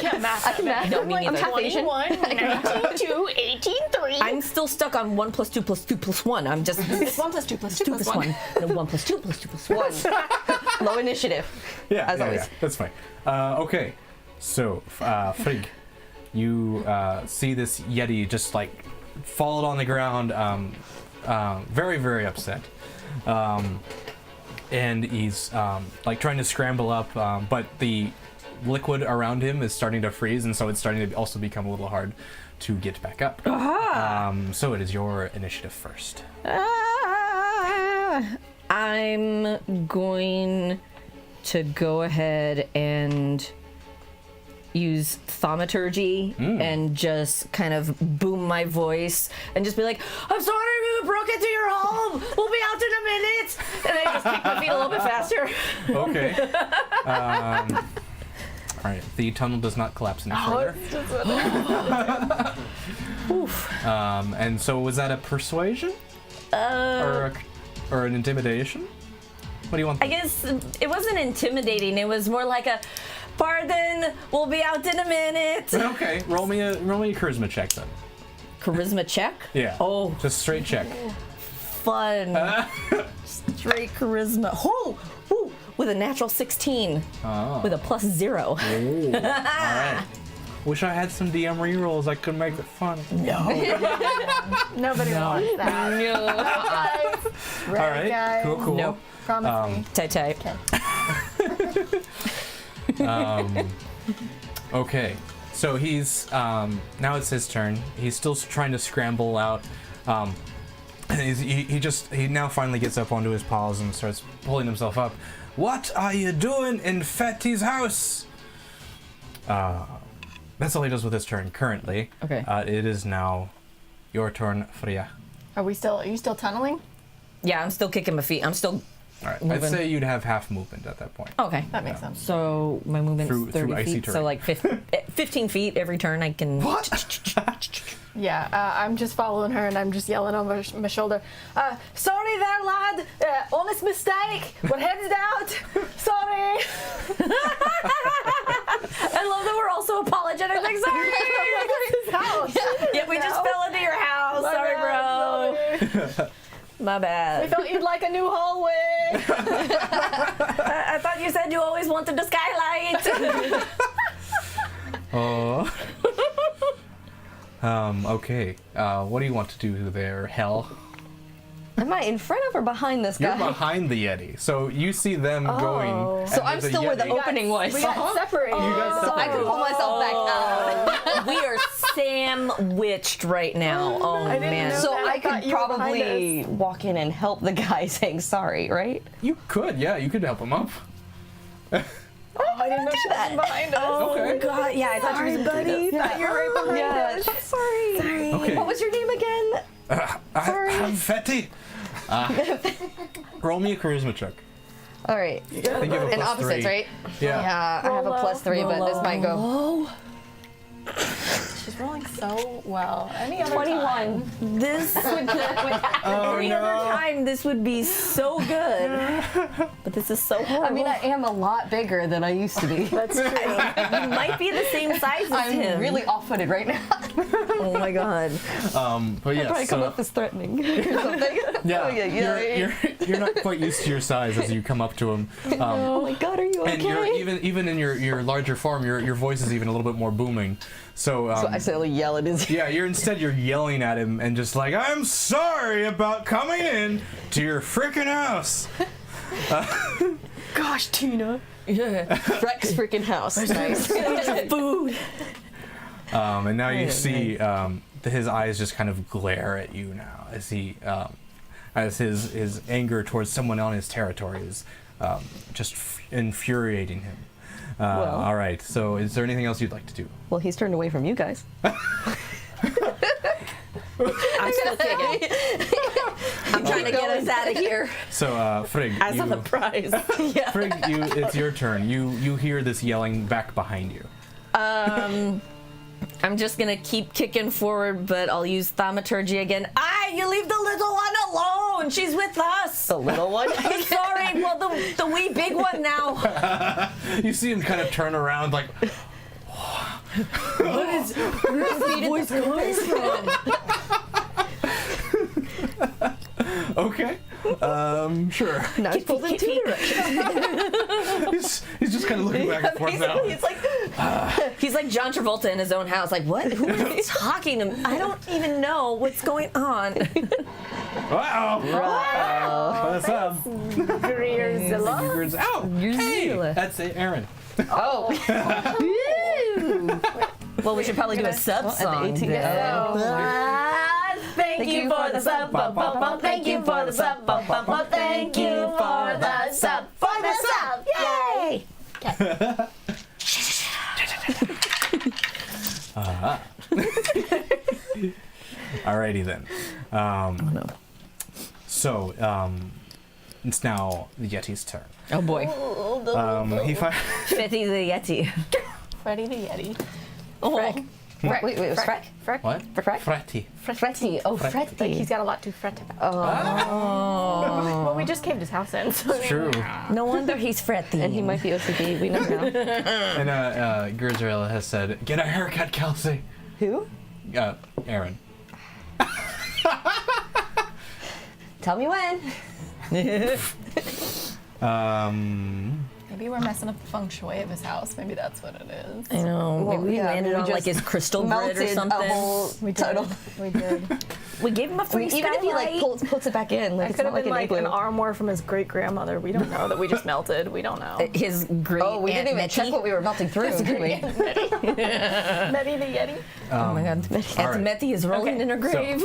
can't math. I can math. No, me neither. I'm half Asian. 21, 19, 2, 18, 3. I'm still stuck on 1 plus 2 plus 2 plus 1. I'm just It's 1 plus 2 plus 2 2 plus plus 1. 1. No, 1 plus 2 plus 2 plus 1. 1. Low initiative. Yeah. As yeah, always. yeah. That's fine. Okay. So, Frigg, you see this Yeti just like fall on the ground, very, very upset. And he's like trying to scramble up, but the liquid around him is starting to freeze, and so it's starting to also become a little hard to get back up. So it is your initiative first. I'm going to go ahead and use thaumaturgy and just kind of boom my voice and just be like, I'm sorry we broke into your home. We'll be out in a minute. And I just kick my feet a little bit faster. Okay. All right. The tunnel does not collapse any further. And so was that a persuasion or an intimidation? What do you want? I guess it wasn't intimidating. It was more like a, pardon, we'll be out in a minute. Okay. Roll me a charisma check then. Charisma check? Yeah. Oh, Just straight check. fun. Straight charisma. Oh, ooh, with a natural 16. Oh. With a plus 0. All right. Wish I had some DM rerolls. I could make it fun. Nobody wants that. All right. guys. Cool. Nope. Promise me. Tight, tight. Okay. So he's now it's his turn. He's still trying to scramble out. And he now finally gets up onto his paws and starts pulling himself up. What are you doing in Fetty's house? That's all he does with his turn currently. Okay. It is now your turn, Freya. Are you still tunneling? Yeah, I'm still kicking my feet. I'm still. All right. Moving. I'd say you'd have half movement at that point. Okay. That makes sense. So my movement's Through 30 icy feet. terrain. So like 15 feet every turn I can. Yeah, I'm just following her and I'm just yelling over my shoulder. Sorry there, lad. Honest mistake. We're headed out. Sorry. I love that we're also apologetic. Like, sorry. Yeah, we just fell into your house. Sorry, bro. My We bad. thought you'd like a new hallway. I thought you said you always wanted the skylight. Oh. Okay. What do you want to do there, Hell? Am I in front of or behind this You're guy? behind the Yeti, so you see them going. So and I'm there's a still where the Yeti. opening was. We got separated. You got So I can pull myself back out. We are sandwiched right now. Oh didn't man. know So that. I I thought could you were behind probably walk in and help the guy saying sorry, right? You could, yeah, you could help him up. Oh, I didn't know she was behind us. Okay. God, yeah, I thought you were buddy. Thought you were right behind Yeah. us. Sorry. Okay. What was your name again? Sorry. I'm Fetty. Roll me a charisma check. All right. I think you have a And plus opposites, 3. right? Yeah. Yeah, I have a Roll +3, but this might go. She's rolling so well. Any other 21. This would any other time this would be so good. But this is so horrible. I mean, I am a lot bigger than I used to be. That's true. you might be the same size as I'm him. really off-footed right now. Oh my god. But yeah, Probably come so off as threatening or something. yeah, Oh, you're not quite used to your size as you come up to him. Oh my god, are you okay? And you're even in your larger form, your voice is even a little bit more booming. So, So I accidentally yell at his. yeah, you're yelling at him and just like, I'm sorry about coming in to your freaking house. Gosh, Tina. Rex freaking house. Nice. Food. And now you see his eyes just kind of glare at you now as he as his anger towards someone on his territory is just infuriating him. All right. So, is there anything else you'd like to do? Well, he's turned away from you guys. I'm still kicking. I'm trying to get us out of here. So, Frigg, As a surprise. Frigg, it's your turn. You hear this yelling back behind you. I'm just gonna keep kicking forward, but I'll use thaumaturgy again. You leave the little one alone. She's with us. The little one. I'm sorry. Well, the wee big one now. You see him kind of turn around like, Where's the voice coming from? okay, sure. Now he's pulled in two directions. He's just kind of looking back and forth now. He's like John Travolta in his own house. Like, what? Who is talking to me? I don't even know what's going on. What's up? Greerzilla. Ow! Hey, that's it, Aaron. Oh. Well, we should probably do a sub song. Thank you for the sub, thank you for the sub, thank you for the sub, Yay! Alrighty then. So, it's now the Yeti's turn. Oh boy. He finds. Fetty the Yeti. Freddy the Yeti. Oh. Wait, it was Freck? Freck. What? Freck? Fretty. Fretty. Oh, Fretty. Like Fretty. he's got a lot to fret about. Oh. Well, we just caved his house in. So True. No wonder he's fretty. And he might be OCD. We know now. And Gerzerella has said, "Get a haircut, Kelsey." Who? Aaron. Tell me when. maybe we're messing up the feng shui of his house. Maybe that's what it is. I know. Well, Maybe we yeah, landed we on like just his crystal grid or Melted something. a whole tunnel. We did. We gave him a free Even if he like puts it back in, like It it's could not have like been an like an igloo. armoire from his great grandmother. We don't know that we just melted. We don't know. his great Oh, we didn't even Aunt check Metty. what we were melting through, did we? Betty the Yeti. Oh my god. Aunt all right. Metty is rolling Okay. in her grave.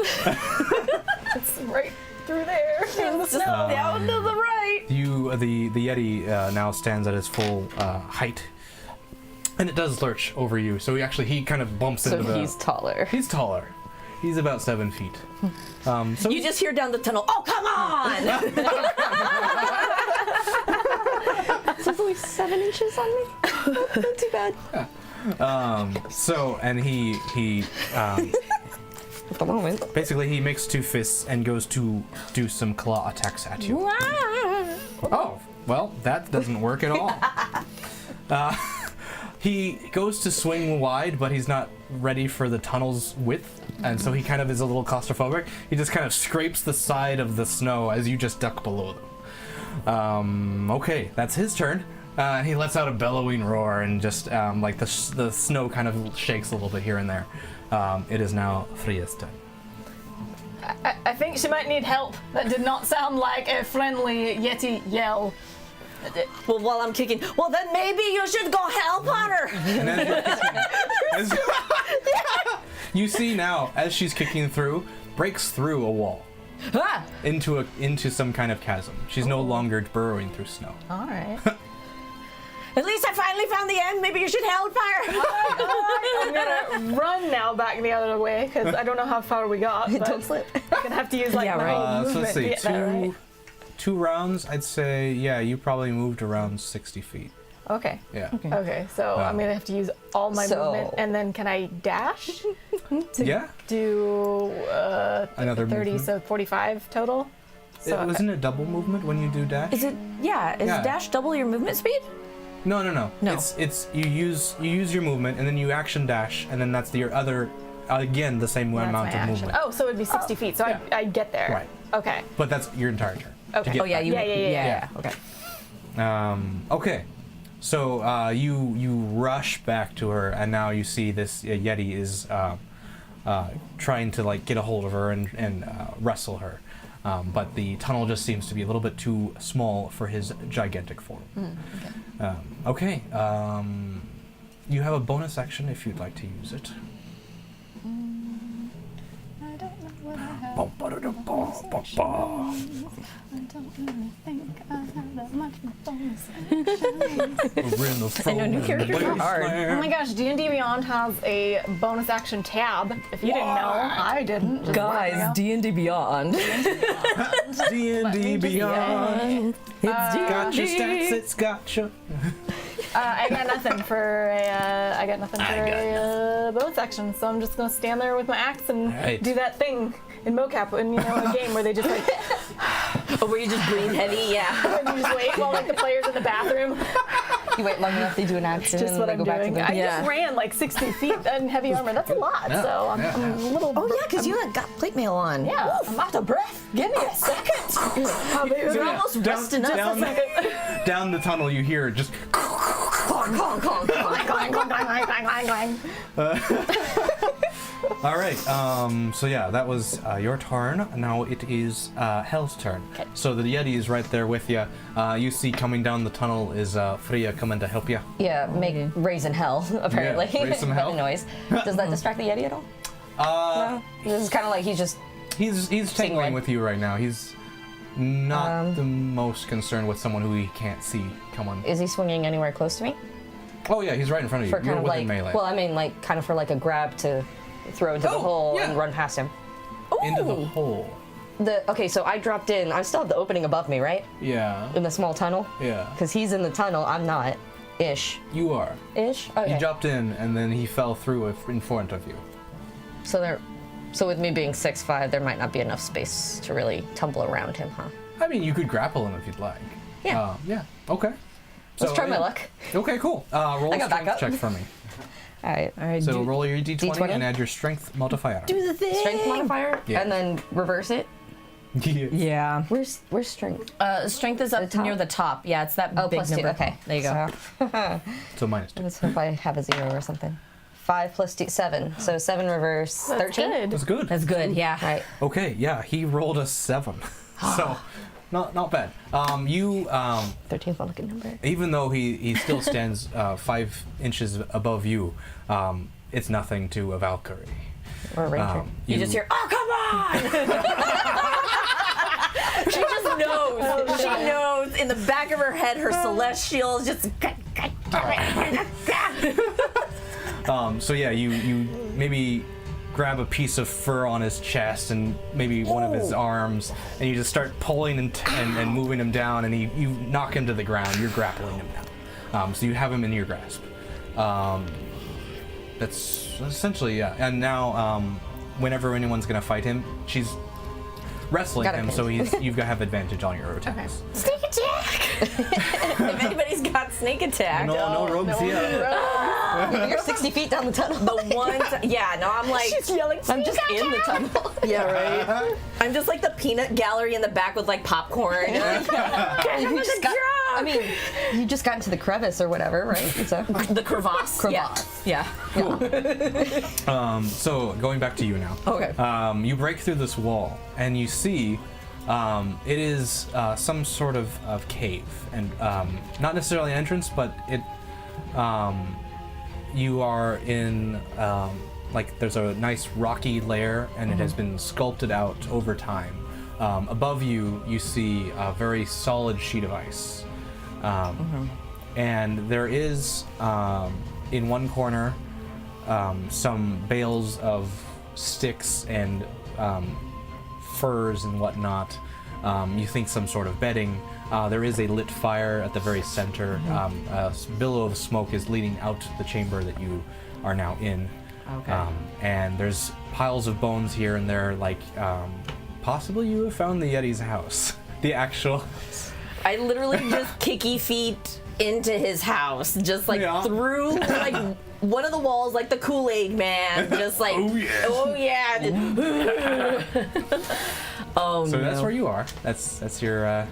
It's right through there. In the snow. Down to the right. The Yeti now stands at his full height, and it does lurch over you. So he kind of bumps So into the. he's taller. He's taller. He's about 7 feet. So You just hear down the tunnel, oh, come on! So it's only 7 inches on me. Not too bad. and he At the moment. basically he makes 2 fists and goes to do some claw attacks at you. Oh, well, that doesn't work at all. He goes to swing wide, but he's not ready for the tunnel's width, and so he kind of is a little claustrophobic. He just kind of scrapes the side of the snow as you just duck below them. Okay, that's his turn. He lets out a bellowing roar, and just like the snow kind of shakes a little bit here and there. It is now Freya's turn. I think she might need help. That did not sound like a friendly Yeti yell. Well, while I'm kicking, well, then maybe you should go help her. And as you see now, as she's kicking through, breaks through a wall Ah, into some kind of chasm. She's no longer burrowing through snow. All right. at least I finally found the end. Maybe you should help her. I'm gonna run now back the other way because I don't know how far we got. But Don't slip. I'm gonna have to use like Yeah, my right. movement So let's to see, get that right. two rounds. I'd say, yeah, you probably moved around 60 feet. Okay. Yeah. Okay, so I'm gonna have to use all my So- movement, and then can I dash to Yeah. do Another 30, movement. so 45 total? So Wasn't it double movement when you do dash? Is it? Yeah. Is Yeah. dash double your movement speed? No. No. It's you use your movement and then you action dash and then that's your other again the same that's amount my of action. movement. Oh, so it'd be 60 feet, so Yeah. I'd get there. Right. Okay. But that's your entire turn. to Okay. get Oh yeah. back. You. Yeah. Okay. Okay. So you rush back to her, and now you see this Yeti is trying to like get a hold of her and wrestle her, but the tunnel just seems to be a little bit too small for his gigantic form. Okay. You have a bonus action if you'd like to use it. I don't know what I have. I don't really think I have that much bonus. I know new characters are hard. Oh my gosh, D&D Beyond has a bonus action tab. If you didn't know, I didn't. Just Guys, D&D Beyond. D&D Beyond. It's D&D. Got your stats. It's got your. I got nothing for a bonus action, so I'm just gonna stand there with my axe and Right. do that thing in mocap in a game where they just like Oh, where you just breathe heavy? Yeah. and you just wait while like the players in the bathroom. You wait long enough, they do an action, Just and what they I'm go back to doing. the. I Yeah. just ran like 60 feet in heavy armor. That's a lot. Yeah, So I'm a little. Oh yeah, because you had got plate mail on. Yeah, I'm out of breath. Give me a second. You're almost resting up. Down the tunnel, you hear just. Clong, clong, clong, clong. Clang, clang, clang, clang, clang, clang. All right. So yeah, that was your turn. Now it is Hell's turn. So the Yeti is right there with you. You see coming down the tunnel is Freya coming to help you. Yeah, make raise in hell apparently. Yeah, raise some By hell. the noise. Does that distract the Yeti at all? No. This is kind of like he's just. He's tangling wood. with you right now. He's not the most concerned with someone who he can't see coming. Is he swinging anywhere close to me? Oh yeah, he's right in front of you. For You're kind of within like. melee. Well, I mean, like kind of for like a grab to throw into the Oh, hole yeah. and run past him. Into the hole. Okay, so I dropped in. I still have the opening above me, right? Yeah. In the small tunnel. Yeah. Because he's in the tunnel, I'm not. Ish. You are. Ish? Okay. He dropped in and then he fell through it in front of you. So with me being 6'5", there might not be enough space to really tumble around him, huh? I mean, you could grapple him if you'd like. Yeah. Yeah. Okay. Let's try my yeah. luck. Okay, cool. Roll a I got strength backup. check for me. All right. So roll your D20, D20? and add your strength modifier. Do the thing. Strength modifier, Yeah. and then reverse it. Yeah. Where's strength? Strength is up top? near the top. Yeah, it's that Oh, big plus 2. number. Okay, There you go. So minus 2. Let's hope I have a 0 or something. 5 plus 2, 7. So 7 reverse 13. Good. That's good. That's good. Yeah. Right. Okay, yeah, he rolled a 7. So, not bad. You 13's one good number. even though he still stands 5 inches above you, it's nothing to a Valkyrie. Or a ranger. You just hear, oh, come on! She just knows. She knows in the back of her head, her celestial is just. So yeah, you maybe grab a piece of fur on his chest and maybe one of his arms, and you just start pulling and moving him down, and you knock him to the ground. You're grappling him now. So you have him in your grasp. That's essentially, yeah. And now, whenever anyone's gonna fight him, she's wrestling Got it him, pinned. so you've got to have advantage on your attacks. Snake attack! If anybody's got snake attack. No rogues yet. You're 60 feet down the tunnel. The one, I'm like, She's yelling. I'm just in the tunnel. yeah, right. I'm just like the peanut gallery in the back with like popcorn. You just got, I mean, you just got into the crevice or whatever, right? So. The crevasse. Yeah. So going back to you now. Okay. You break through this wall and you see it is some sort of cave, and not necessarily an entrance, but it you are in like there's a nice rocky layer, and it has been sculpted out over time. Above you, you see a very solid sheet of ice, and there is in one corner some bales of sticks and furs and whatnot. You think some sort of bedding. There is a lit fire at the very center. A billow of smoke is leading out the chamber that you are now in. Okay. And there's piles of bones here and there, like possibly you have found the Yeti's house. The actual. I literally just kicky feet into his house, just like through like one of the walls, like the Kool-Aid man, just like oh yeah. Oh So no. that's where you are. That's your.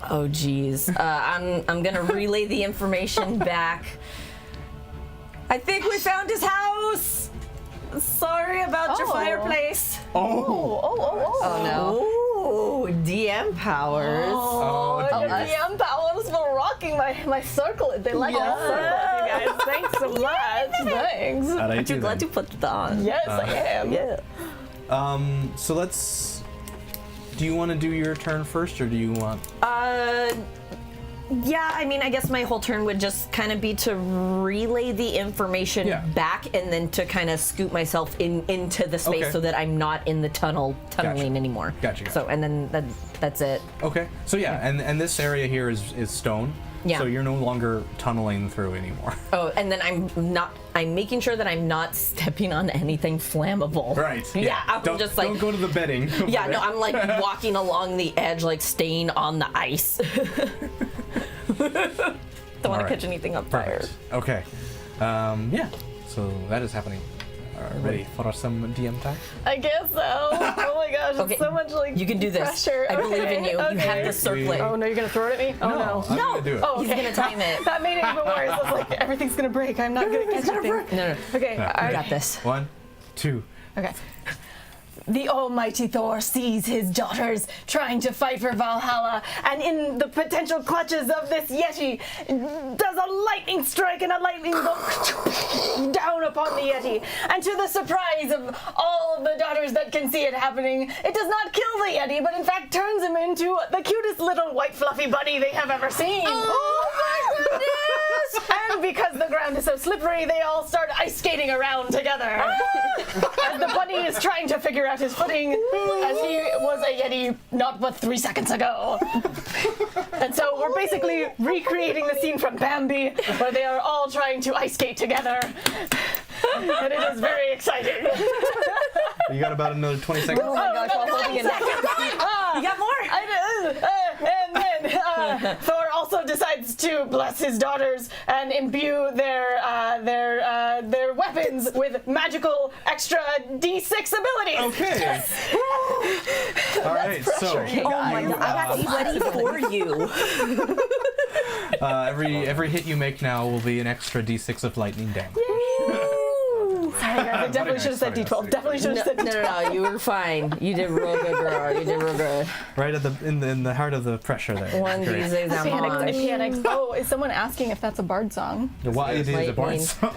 Oh geez. I'm gonna relay the information back. I think we found his house. Sorry about your fireplace. Oh no. Oh, DM powers. Oh, The dear. DM powers for rocking my circle. They like that circle, you guys. Thanks so much. Thanks. How'd I Aren't you do glad then? to put it on? Yes, I am. Yeah. So let's. Do you want to do your turn first, or do you want? Yeah, I mean, I guess my whole turn would just kind of be to relay the information back, and then to kind of scoot myself into the space so that I'm not in the tunneling anymore. Gotcha. So, and then that's it. Okay. So and this area here is stone. Yeah. So you're no longer tunneling through anymore. Oh, and then I'm making sure that I'm not stepping on anything flammable. Right. Yeah, I'm don't, just like. don't go to the bedding. Yeah, no, I'm like walking along the edge, like staying on the ice. Don't want to catch anything on fire. Perfect. Okay. Yeah. So that is happening. Ready for some DM time? I guess so. Oh my gosh, Okay, it's so much like you can do this. pressure. I believe in you. You Okay. have the circlet. Oh no, you're gonna throw it at me? Oh no. I'm gonna do it. Oh, He's okay. gonna time it. That made it even worse. I was like, everything's gonna break. I'm not gonna catch anything. No. Okay, Yeah. I alright. got this. 1, 2. Okay. The almighty Thor sees his daughters trying to fight for Valhalla, and in the potential clutches of this Yeti, does a lightning strike and a lightning bolt down upon the Yeti. And to the surprise of all of the daughters that can see it happening, it does not kill the Yeti, but in fact turns him into the cutest little white fluffy bunny they have ever seen. Oh my goodness! And because the ground is so slippery, they all start ice skating around together. As the bunny is trying to figure out his footing, as he was a Yeti not but 3 seconds ago. And so we're basically recreating the scene from Bambi, where they are all trying to ice skate together. And it is very exciting. You got about another 20 seconds. Oh my gosh, while holding it. You got more? And then Thor also decides to bless his daughters and imbue their weapons with magical extra D6 abilities. Okay. All right. So Oh my god, I got to be ready for you. every hit you make now will be an extra D6 of lightning damage. Sorry, guys, I definitely should have said D12. Definitely should have said D12. No, you were fine. You did real good, girl. You did real good. Right at the in the heart of the pressure there. One Great. D6 I damage. panicked. Oh, is someone asking if that's a bard song? Why it is a Lightning. bard song.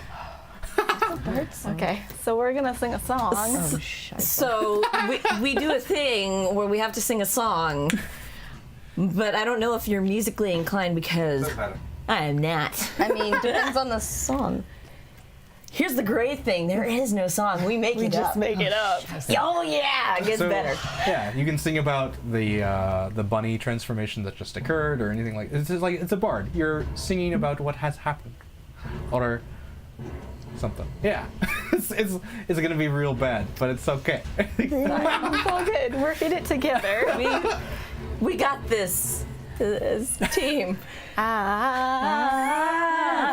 Okay, so we're gonna sing a song. Oh, shit. So we do a thing where we have to sing a song, but I don't know if you're musically inclined because Doesn't matter. I am not. I mean, depends on the song. Here's the great thing: there is no song. We make We it just up. make it up. Oh yeah, it gets So, better. yeah, you can sing about the bunny transformation that just occurred, or anything like. It's just like it's a bard. You're singing about what has happened, or something. Yeah, it's gonna be real bad, but it's okay. It's all good. We're in it together. We got this. This team.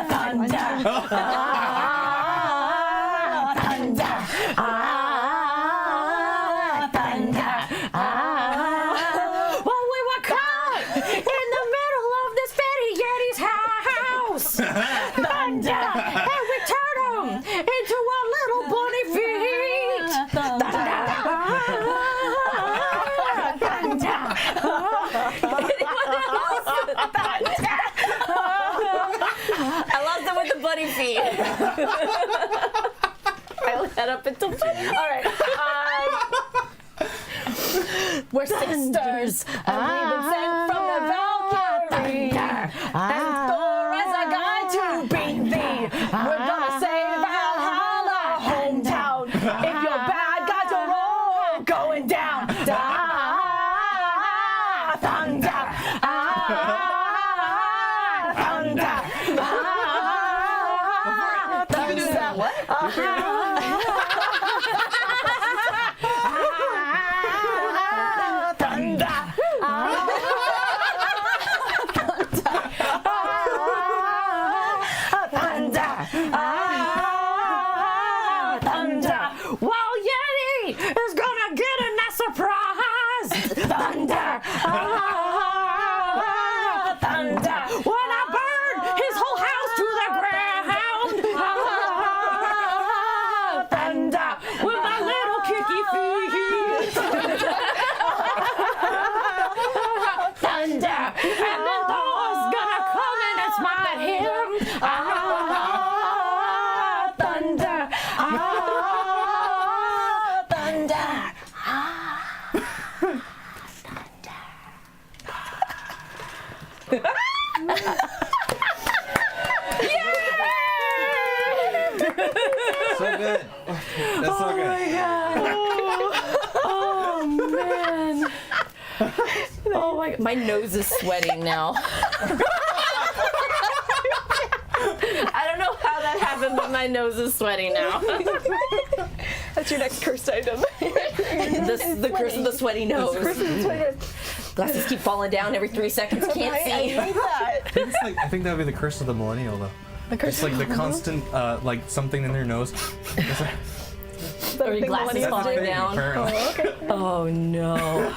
Thunder Well, we were caught in the middle of this Betty Yeti's house. Thunder, and we turned him into a little bunny feet. I lost it with the bunny feet. I led up until bunny. All right. We're sisters, and we've been sent from the Valkyrie. And Thor is a guy to beat thee. We're gonna save Valhalla, hometown. If you're bad, guys are all going down. Thunder. Thunder. Thunder. What? Well, Yeti is gonna get a nice surprise. Thunder. Thunder. When I burn his whole house to the ground. Thunder. With my little kicky feet. Thunder. And then Thor's gonna come in and smite him. Thunder. Thunder. So good. That's so good. Oh man. Oh my god. My nose is sweating now. I don't know how that happened, but my nose is sweating now. That's your next cursed item. The curse of the sweaty nose. Glasses keep falling down every 3 seconds. Can't I see. hate that. I think that would be the curse of the millennial, though. It's like the constant, like something in their nose. Or your glasses millennials falling do. down. Apparently. Oh no.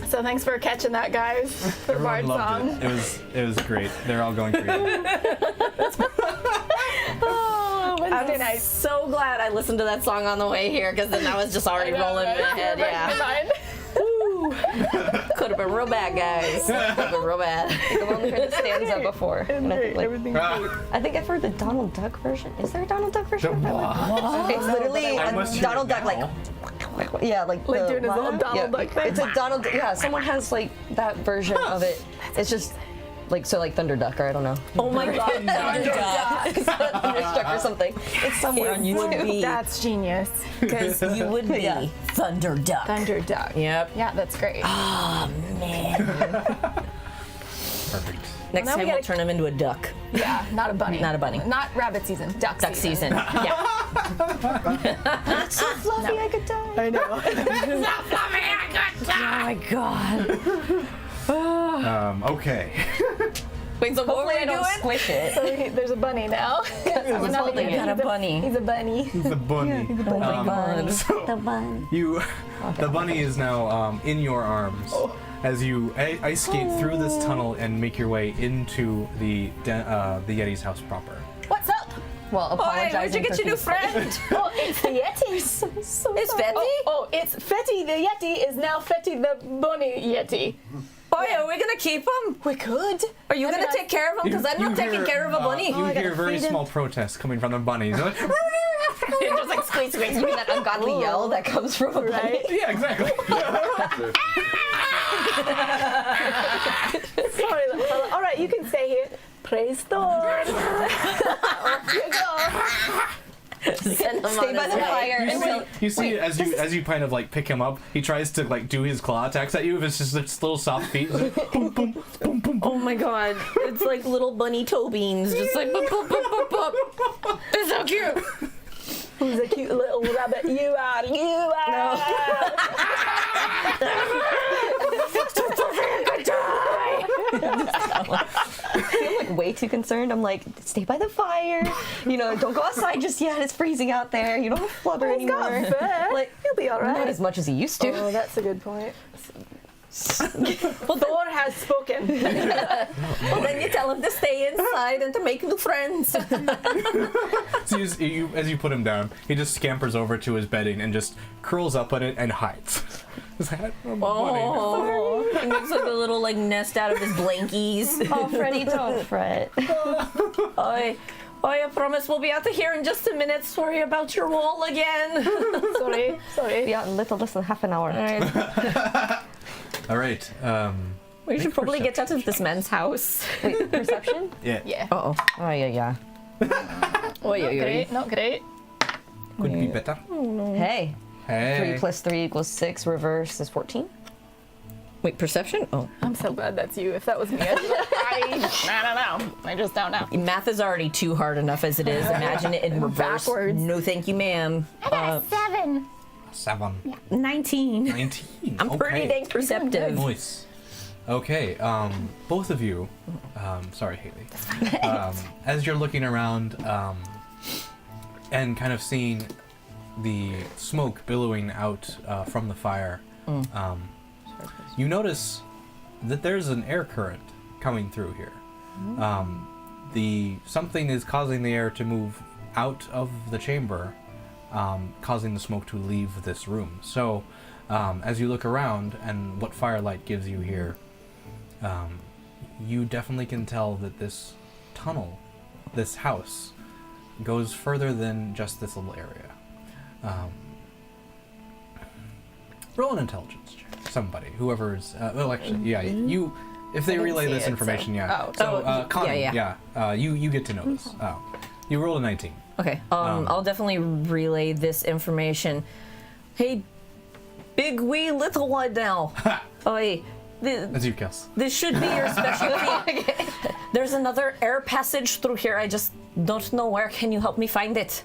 So thanks for catching that, guys. The Bard Everyone song. loved it. It was great. They're all going crazy. Wednesday I'm night. so glad I listened to that song on the way here, because then I was just already rolling in my head. Yeah. Could have been real bad, guys. Could have been real bad. I think I've only heard the stanza before. And I think, like, Everything's I think I've heard the Donald Duck version. Is there a Donald Duck version of that one? It's literally I a must hear Donald it Duck, now. yeah, like the, doing his little Donald Duck thing. It's a Donald. Yeah, someone has like that version of it. It's just like like Thunder Duck, or I don't know. Oh my god, Thunderduck. Thunderstruck or something. It's somewhere on It would YouTube. be, That's genius. because you would be Yeah. Thunderduck. Thunder Duck. Yep. Yeah, that's great. Man. Perfect. Next Now we time we'll gotta- turn him into a duck. Yeah, not a bunny. Not a bunny. Not rabbit season. Duck Season. Yeah. It's so fluffy, I could die. I know. Oh my god. Okay. Wait, so what were Hopefully I we don't doing? squish it. So there's a bunny now. I was holding it. Got a bunny. He's a bunny. The bunny. Oh my god. So The bun. the bunny is now in your arms as you ice skate through this tunnel and make your way into the Yeti's house proper. What's up? Well, Hey, apologizing where'd you get your new friend? Oh, it's the Yeti. It's Betty? Oh, it's Fetty the Yeti is now Fetty the bunny Yeti. Boy, are we gonna keep him? We could. Are you gonna take care of him? Because I'm not taking hear, care of a bunny. You I hear gotta very feed him. small protests coming from the bunnies. They're like, Just like squeeze. You mean that ungodly yell that comes from a bunny? Right? yeah, exactly. Sorry, little fella. All right, you can stay here. Praise the Lord. Off you go. Send him Stay on by his the way. fire until. You see, as you kind of like pick him up, he tries to like do his claw attacks at you. If it's just its little soft feet, it's like, boom, boom, boom, boom, Oh my god, it's like little bunny toe beans, just like boop, boop, boop, boop, boop. It's so cute. Who's a cute little rabbit? You are. You are. I feel like way too concerned. I'm like, stay by the fire. You know, don't go outside just yet. It's freezing out there. You don't have flubber anymore. Like, He'll be all not right. as much as he used to. Oh, that's a good point. Well, Thor has spoken. Well, then you tell him to stay inside and to make new friends. So as you put him down, he just scampers over to his bedding and just curls up on it and hides. His head, Oh, he makes like a little like nest out of his blankies. Oh, Freddie, don't fret. I promise we'll be out of here in just a minute. Sorry about your wall again. Sorry. Be out in little less than half an hour. All right. We should probably get out of this man's house. Wait, perception? Yeah. Yeah. Uh-oh. Oh, yeah. Not great. Could be better. Hey. 3 Hey. plus 3 equals 6. Reverse is 14. Wait, perception? Oh. I'm so glad that's you. If that was me, I don't know. I just don't know. Math is already too hard enough as it is. Imagine it in reverse. Backwards. No, thank you, ma'am. 7. 7. 19. 19. I'm pretty dang perceptive. Nice. Okay, both of you, sorry, Haley. As you're looking around and kind of seeing the smoke billowing out from the fire, you notice that there's an air current coming through here. Something is causing the air to move out of the chamber, causing the smoke to leave this room. So, as you look around and what firelight gives you here, you definitely can tell that this tunnel, this house, goes further than just this little area. Roll an intelligence check. Somebody, whoever's. Well, actually, yeah, you. If they didn't relay see this it, information, so- yeah. oh, So, Connie, yeah. you get to know this. You rolled a 19. Okay, I'll definitely relay this information. Hey, big wee little one now. Oi, That's you, Kels. this should be your specialty. There's another air passage through here. I just don't know where. Can you help me find it?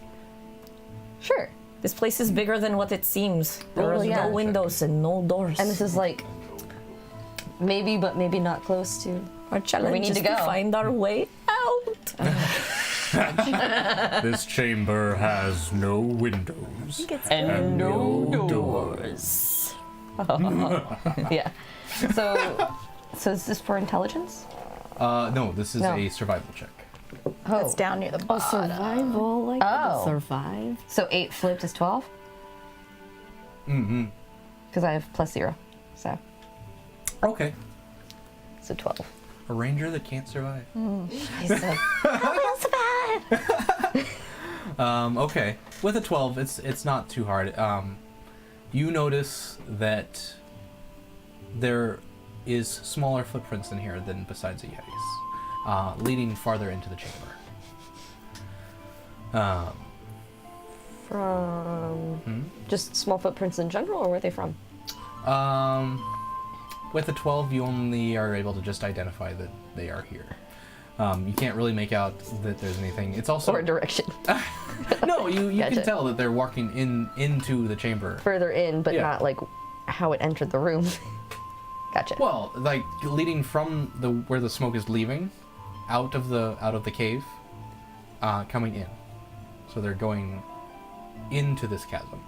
Sure. This place is bigger than what it seems. There Oh, is yeah. no windows and no doors. And this is like, maybe, but maybe not close to. our challenge we need is to go. find our way out. This chamber has no windows. And no doors. Yeah. So is this for intelligence? No, this is No. a survival check. Oh. It's down near the bottom. Survival, like Oh. survive. So 8 flipped is 12? Mm-hmm. Because I have +0. So, Okay. 12. A ranger that can't survive. Okay. With a 12, it's not too hard. You notice that there is smaller footprints in here than besides the Yetis, leading farther into the chamber. From just small footprints in general, or where are they from? With a 12, you only are able to just identify that they are here. You can't really make out that there's anything. It's also Or direction. no. You Gotcha. can tell that they're walking into the chamber. Further in, but Yeah. not like how it entered the room. Gotcha. Well, like leading from where the smoke is leaving, out of the cave, coming in. So they're going into this chasm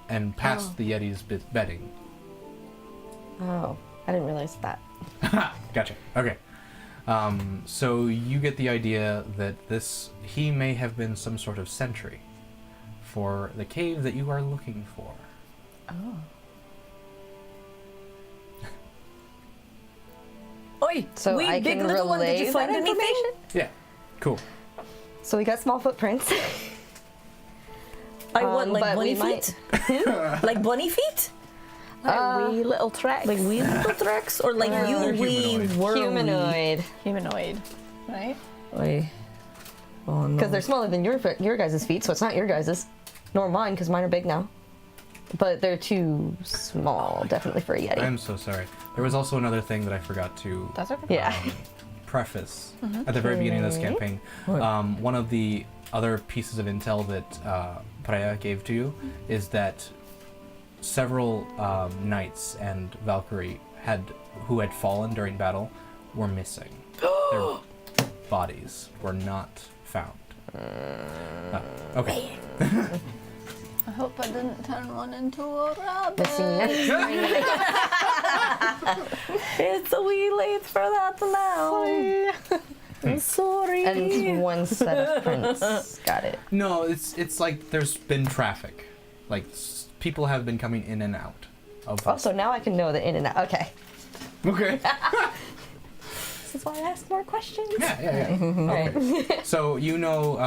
and past the Yeti's bedding. Oh, I didn't realize that. Gotcha. Okay. So you get the idea that he may have been some sort of sentry for the cave that you are looking for. Oi, So wee I big can little one, did relay you find that anything? information? Yeah. Cool. So we got small footprints. I want like but bunny we might- feet? Like bunny feet? Wee little tracks. Like wee little tracks? Or like you they're wee humanoid. worm? Humanoid. humanoid, right? Oi. Oh no. Because they're smaller than your guys' feet, so it's not your guys'. Nor mine, because mine are big now. But they're too small, definitely for a Yeti. I'm so sorry. There was also another thing that I forgot to That's okay. Yeah. preface at the very beginning of this campaign. One of the other pieces of intel that Preya gave to you is that several knights and Valkyrie who had fallen during battle were missing. their bodies were not found. Okay. I hope I didn't turn one into a rabbit. Missing next. It's a wee late for that now. I'm sorry. And one set of prints. Got it. No, it's like there's been traffic. Like people have been coming in and out of Oh, so now I can know the in and out. Okay. Okay. This is why I ask more questions. Yeah. Okay. So you know,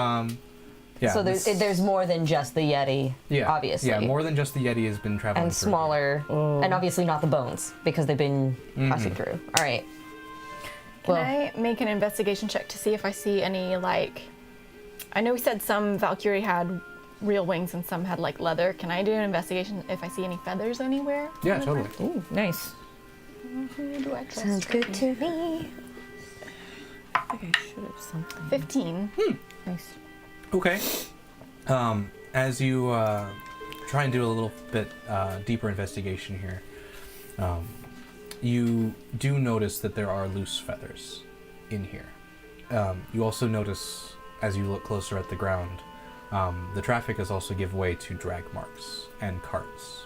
yeah. So there's more than just the Yeti, yeah, obviously. Yeah, more than just the Yeti has been traveling. And through smaller, and obviously not the bones, because they've been passing through. All right. Can I make an investigation check to see if I see any, like... I know we said some Valkyrie had real wings and some had, like, leather. Can I do an investigation if I see any feathers anywhere? Yeah, totally. Ooh, nice. Who do I trust? Sounds good to me. I think I should have something. 15. Nice. Okay. As you try and do a little bit deeper investigation here, you do notice that there are loose feathers in here. You also notice, as you look closer at the ground, the traffic has also give way to drag marks and carts.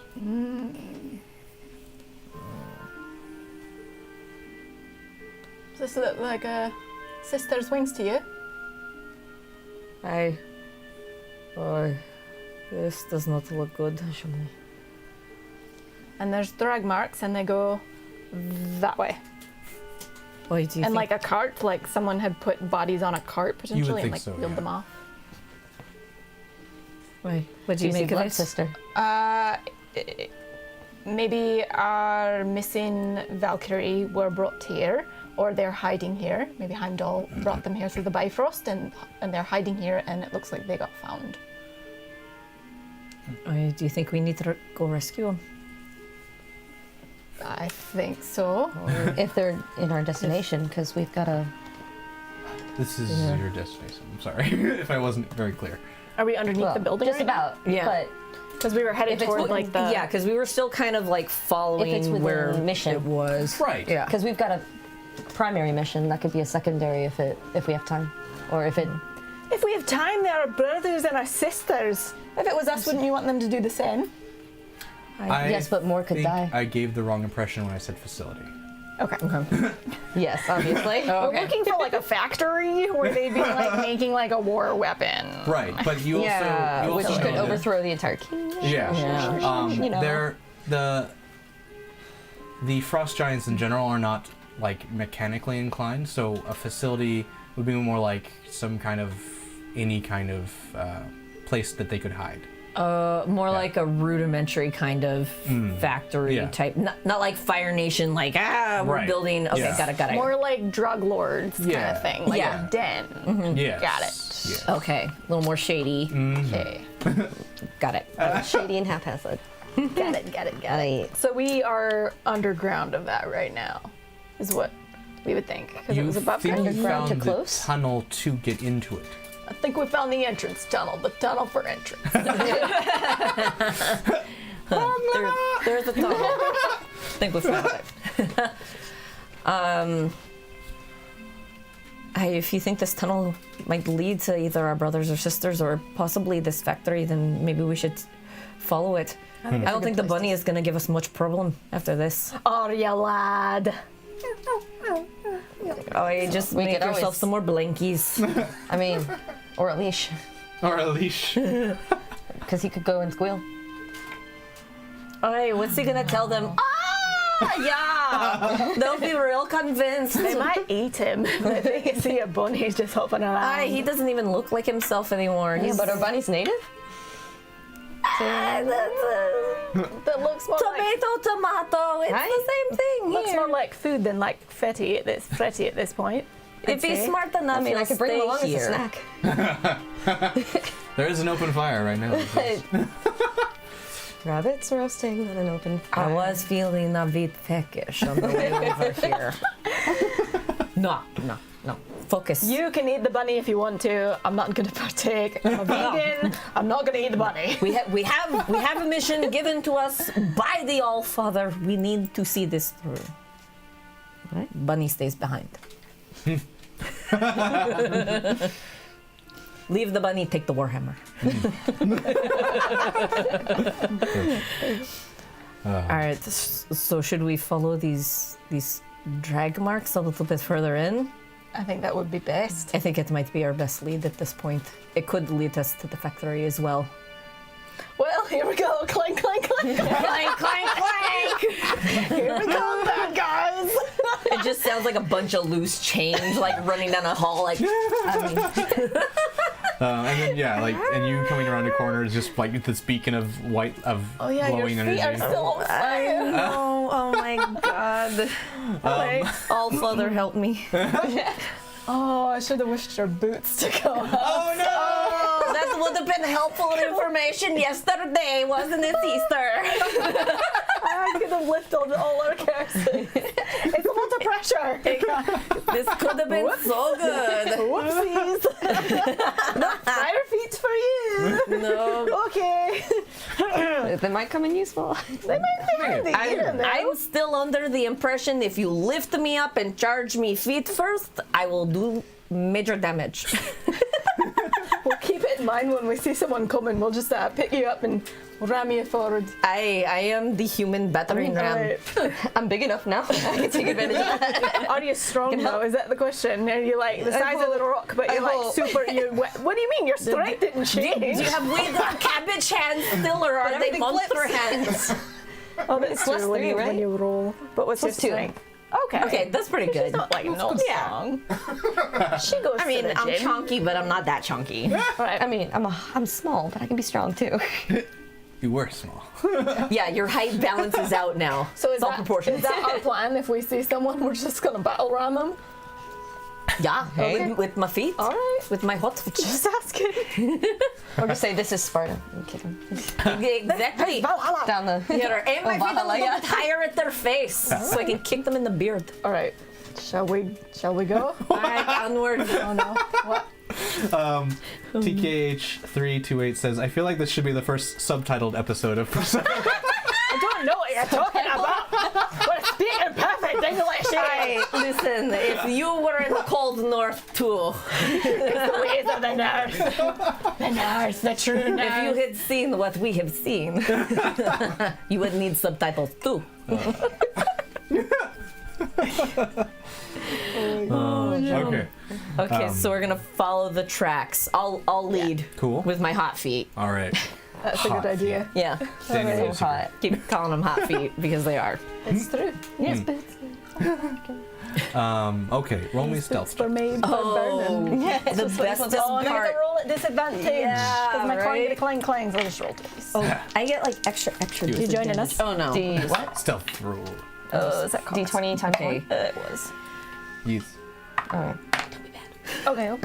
Does this look like a sister's wings to you? This does not look good. And there's drag marks and they go that way. Why do you And think? like a cart, like someone had put bodies on a cart potentially and think like so, peeled yeah. them off. Why? What do Do you you see make of blood, it? sister? Maybe our missing Valkyrie were brought here, or they're hiding here. Maybe Heimdall brought them here through the Bifrost, and they're hiding here, and it looks like they got found. Do you think we need to go rescue them? I think so. If they're in our destination, because we've got to... This is your destination. I'm sorry if I wasn't very clear. Are we underneath the building? Just about. Yeah. But Because we were headed If it's toward wi- like the. Yeah, because we were still kind of like following If it's within where the mission. it was. Right. Yeah. because we've got a primary mission, that could be a secondary if we have time. Or if it... If we have time, they are brothers and our sisters. If it was us, wouldn't you want them to do the same? Yes, but more could think die. I gave the wrong impression when I said facility. Okay. Yes, obviously. We're looking for like a factory where they'd be like making like a war weapon. Right, but you Yeah, also, you Which also could know that- overthrow the entire kingdom. Yeah. You know. The frost giants in general are not like mechanically inclined, so a facility would be more like any kind of place that they could hide. More like a rudimentary kind of factory Yeah. type. Not like Fire Nation, like, we're Right. building. Okay, Yeah. got it. More like drug lords kind Yeah. of thing. Like Yeah. a den. Yes. Got it. Yes. Okay, a little more shady. Okay. Got it. Shady and haphazard. Got it. So we are underground of that right now, is what we would think. Because it You was above think ground. you Underground found to the close? tunnel to get into it. I think we found the entrance tunnel, the tunnel for entrance. There's the tunnel. I think we found it. If you think this tunnel might lead to either our brothers or sisters or possibly this factory, then maybe we should follow it. I don't think the bunny is going to give us much problem after this. Oh, you lad. Just We make could yourself always- some more blankies. I mean, or a leash, Or a leash. because he could go and squeal. Hey, what's he gonna tell them? Yeah, they'll be real convinced. They might eat him. They can see a bunny just hopping around. He doesn't even look like himself anymore. Yeah, but our bunny's native? that looks more like, tomato. It's Right? the same thing looks here. more like food than like fetty at this point. If he's smart enough, I mean, I could bring him along as a snack. There is an open fire right now. Rabbits roasting on an open fire. I was feeling a bit peckish on the way over here. No. Focus. You can eat the bunny if you want to. I'm not going to partake. I'm a vegan. I'm not going to eat the bunny. We have a mission given to us by the All Father. We need to see this through. Right? Bunny stays behind. Leave the bunny, take the warhammer. All right. So should we follow these drag marks a little bit further in? I think that would be best. I think it might be our best lead at this point. It could lead us to the factory as well. Well, here we go. Clank, clank, clank. Clank, clank, clank! Here we go, bad guys. It just sounds like a bunch of loose change, like running down a hall, like. And then and you coming around the corner is just like this beacon of white of Oh yeah, your glowing feet energy. are still on I fire. know. Oh my god. All Father, help me. Oh, I should have wished your boots to go up. Oh no! That would have been helpful information yesterday, wasn't it, Easter? I could have lifted all our curses. It's a lot of pressure. This could have been so good. Whoopsies. No fire feet for you. No. Okay. They might come in useful. They might be handy. you know. I'm still under the impression if you lift me up and charge me feet first, I will do major damage. We'll keep it in mind when we see someone coming. We'll just pick you up and ram you forward. I am the human battering ram. Right. I'm big enough now. I can take advantage of that. Are you strong though? Is that the question? Are you like the size of the rock, but you're like super? What do you mean? Your strength didn't Do change. you have weird cabbage hands still, or are they everything monster flips. hands? Oh, that's It's true plus when 3, you, right? when you roll. But what's your Plus 2. strength? Okay. Okay, that's pretty good. She's not like not strong. She goes. I mean, to the I'm gym. chunky, but I'm not that chunky. Right. I mean, I'm small, but I can be strong too. You were small. Yeah, your height balances out now. So it's all proportional. Is that our plan? If we see someone, we're just gonna battle ram them. Yeah, with my feet. All right. With my hot feet. Just asking. Or just say this is Sparta and kick them Exactly. Valhalla. down the. Here, aim my feet a Valhalla, little yeah. bit higher at their face, so I can kick them in the beard. All right. Shall we go? All right, onward. Oh no. What? TKH328 says, I feel like this should be the first subtitled episode of I don't know what you're talking about. We're speaking perfect English here. Hey, listen, if you were in the cold north too, The ways of the North. The North, the true if you North. had seen what we have seen, you would need subtitles too. Okay. Okay, so we're gonna follow the tracks. I'll lead. Cool. With my hot feet. All right. That's a good idea. Yeah. Danny Alright. rolls super. Keep calling them hot feet because they are. It's true. Yes, Okay, roll me stealth. We're made for burning. the bestest Oh, I'm gonna part. roll at disadvantage. Yeah, Because my right? clang clangs. I'll just roll twice. Oh, I get like extra You joining us? Oh no. D what? Stealth roll. Oh, is that D20 times Okay. 1. It was. Yes. Oh. Okay.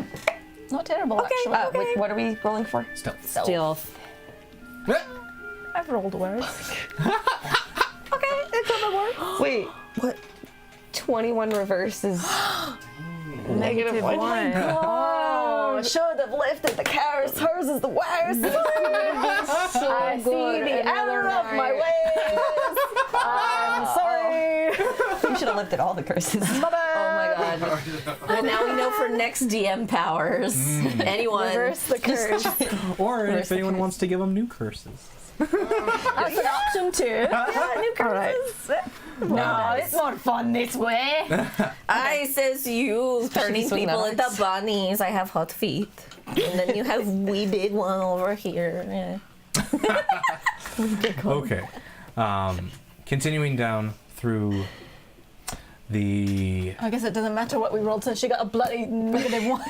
Not terrible, actually. Wait, what are we rolling for? Stealth. Stealth. I've rolled worse. Wait, what? 21 reverse is Negative one. Oh, should have lifted the curse. Hers is the worst. I see good. the Another error of my night. ways. I'm sorry. You should have lifted all the curses. Mother. Oh my god. Well, now we know for next DM powers. Anyone. Reverse the curse. Or if anyone wants to give them new curses. That's an option too. Yeah, new curses. No, it's more fun this way. I says you turning swing people that into axe. bunnies. I have hot feet. And then you have wee big one over here. Yeah. Okay. Continuing down through the. I guess it doesn't matter what we rolled since she got a bloody negative one.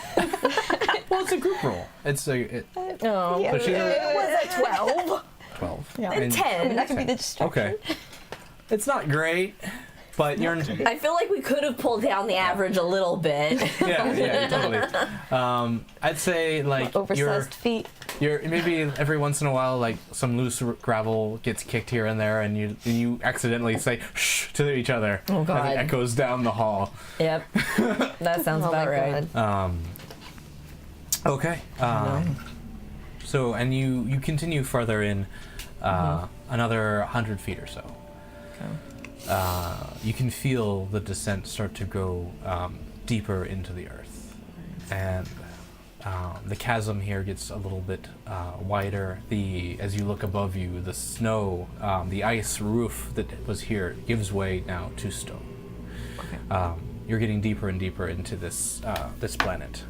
Well, it's a group roll. It's a Oh. Yeah, So she's a- it was a 12. 12. Yeah. And- 10. That could be the distraction. Okay. It's not great, but you're. I feel like we could have pulled down the average a little bit. Yeah, totally. I'd say like Oversized feet. you're maybe every once in a while like some loose gravel gets kicked here and there, and you accidentally say shh to each other. Oh, God. As it echoes down the hall. Yep. That sounds Oh about my right. God. Okay. So and you continue further in another 100 feet or so. You can feel the descent start to go deeper into the earth. and the chasm here gets a little bit wider. As you look above you, the snow, the ice roof that was here gives way now to stone. Okay. You're getting deeper and deeper into this planet.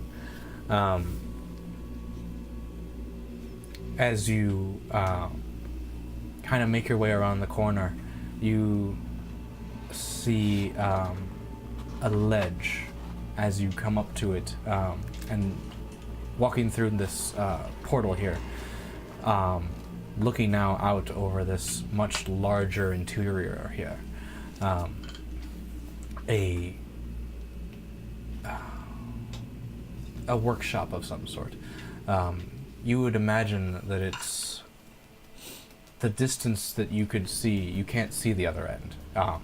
As you kind of make your way around the corner, you see a ledge as you come up to it, and walking through this portal here, looking now out over this much larger interior here, a workshop of some sort. You would imagine that it's the distance that you could see. You can't see the other end.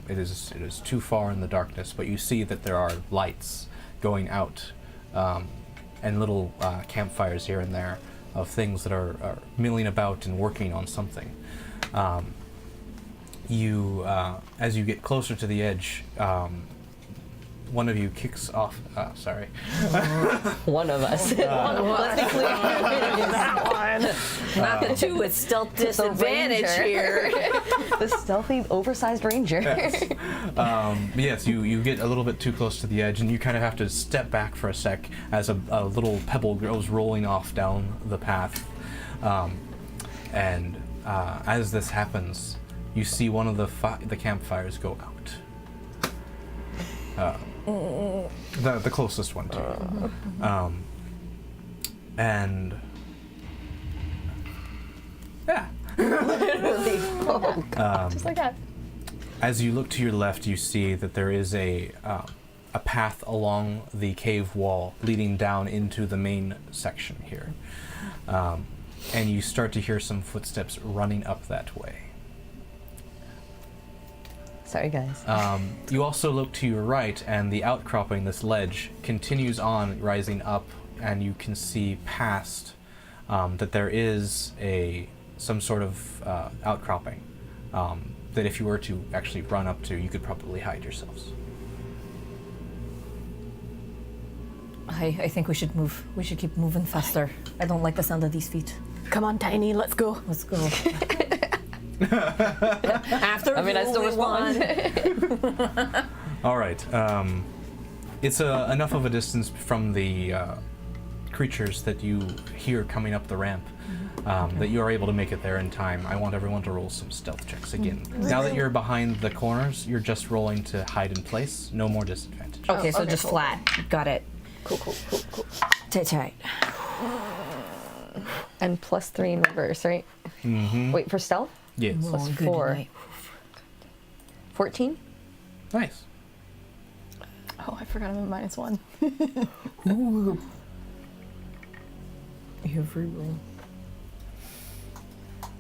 It is too far in the darkness, but you see that there are lights going out, and little campfires here and there of things that are milling about and working on something. As you get closer to the edge, one of you kicks off. Sorry. One of us. Let's be clear. That one. Not the two with stealth disadvantage ranger. here. The stealthy, oversized ranger. Yes, you get a little bit too close to the edge, and you kind of have to step back for a sec as a little pebble goes rolling off down the path. And as this happens, you see one of the campfires go out. The closest one to you. And yeah. Just like that. As you look to your left, you see that there is a path along the cave wall leading down into the main section here. And you start to hear some footsteps running up that way. Sorry, guys. You also look to your right, and the outcropping, this ledge, continues on rising up, and you can see past that there is some sort of outcropping that if you were to actually run up to, you could probably hide yourselves. I think we should move. We should keep moving faster. I don't like the sound of these feet. Come on, Tiny, let's go. Let's go. After I still respond. All right. It's enough of a distance from the creatures that you hear coming up the ramp that you are able to make it there in time. I want everyone to roll some stealth checks again. Now that you're behind the corners, you're just rolling to hide in place. No more disadvantage. Okay, so okay, just cool. flat. Got it. Cool. Tight. And +3 in reverse, right? Mm-hmm. Wait, for stealth? Yes. Plus Oh, good 4. night. 14? Nice. Oh, I forgot I'm at -1. You have reroll.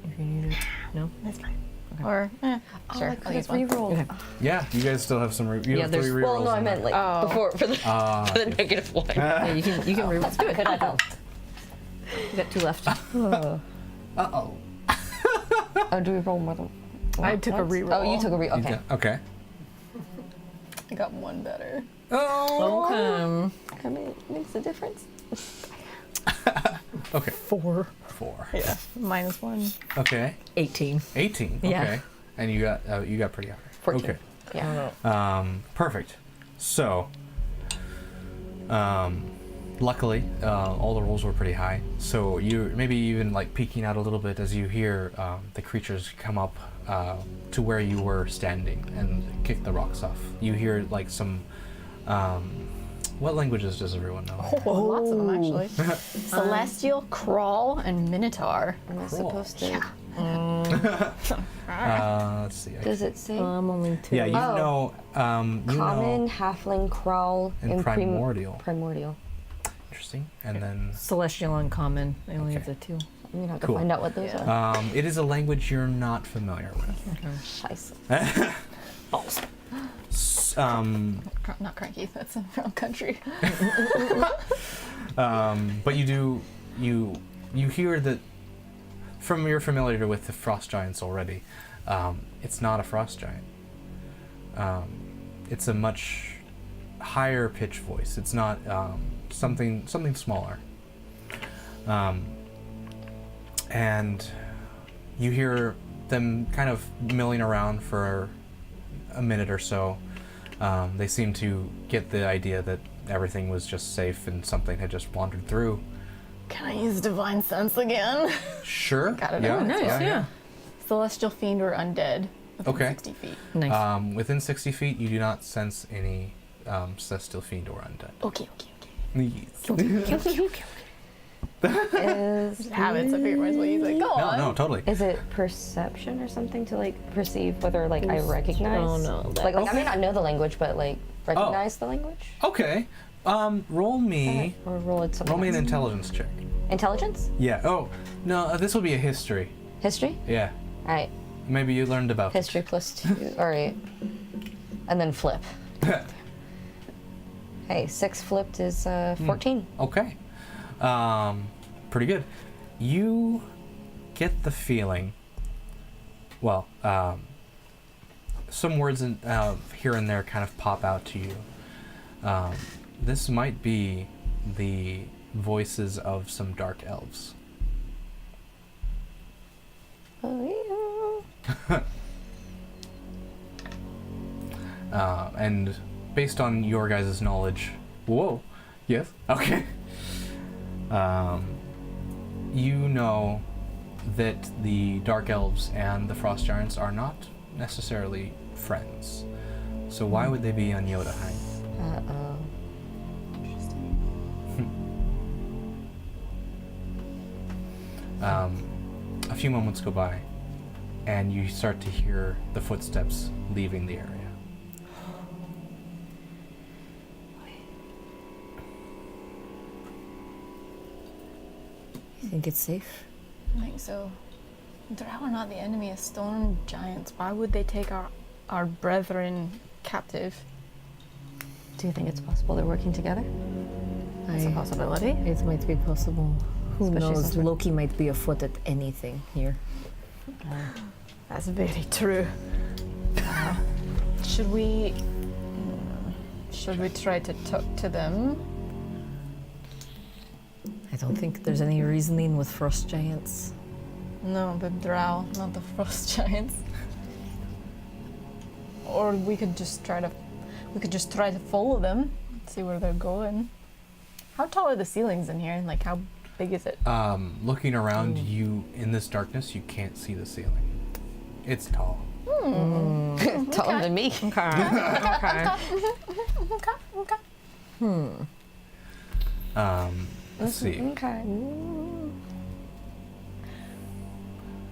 If you need it. No? That's fine. Or, sure, I'll use one. reroll. Okay. Yeah, you guys still have some. You have there's- 3 rerolls. Well, no, I in meant there. like before for the -1. Yeah, you can reroll. Let's do it. Good, I don't. You got 2 left. Uh-oh. Oh, do we roll more than? I took a once? reroll. Oh, you took a reroll. You Okay. got- Okay. I got one better. Oh. Okay. I mean, it makes a difference. Okay. 4. 4. Yeah, -1. Okay. 18. 18. Yeah. Okay. And you got pretty high. 14. Okay. Yeah. Perfect. So, luckily, all the rolls were pretty high. So you maybe even like peeking out a little bit as you hear the creatures come up to where you were standing and kick the rocks off. You hear like some. What languages does everyone know? Oh, lots of them actually. Celestial, Crawl, and Minotaur. Am I Cool. supposed to? Let's see. Does it say? I'm only 2. Yeah, you Oh. know. You Common, know. halfling, crawl, And primordial. Primordial. Interesting. And then. Celestial and common. I only have Okay. the 2. I'm gonna have to Cool. find out what those are. It is a language you're not familiar with. Scheiße. Balls. Not cranky, that's a wrong country. But you hear that from your familiarity with the frost giants already. It's not a frost giant. It's a much higher pitch voice. It's not something smaller. And you hear them kind of milling around for a minute or so. They seem to get the idea that everything was just safe and something had just wandered through. Can I use divine sense again? Sure. Got it. Yeah. Oh, nice, Yeah. Celestial fiend or undead within Okay. 60 feet. Nice. Within 60 feet, you do not sense any celestial fiend or undead. Okay. Is Habits, I figure might as well use it. Go on. No, totally. is it perception or something to like perceive whether like I recognize? Oh no. Like I may not know the language, but like recognize the language. Okay. Roll me Or roll it something. an else. intelligence check. Intelligence? Yeah. Oh, no, this will be a history. History? Yeah. All right. Maybe you learned about History plus 2. All right. And then flip. Hey, 6 flipped is 14. Okay. Pretty good. You get the feeling, well, some words here and there kind of pop out to you. This might be the voices of some dark elves. Oh, And based on your guys' knowledge, whoa, yes, okay. You know that the Dark Elves and the Frost Giants are not necessarily friends. So why would they be on Jotunheim? Uh-oh. A few moments go by, and you start to hear the footsteps leaving the area. You think it's safe? I think so. Drow are not the enemy of stone giants. Why would they take our brethren captive? Do you think it's possible they're working together? That's a possibility. It might be possible. Who Especially knows? since we're- Loki might be afoot at anything here. That's very true. Should we try to talk to them? I don't think there's any reasoning with frost giants. No, the Drow, not the frost giants. Or we could just try to follow them, see where they're going. How tall are the ceilings in here? Like, how big is it? Looking around you in this darkness, you can't see the ceiling. It's tall. Taller than me. Okay. Okay. Let's see. Okay.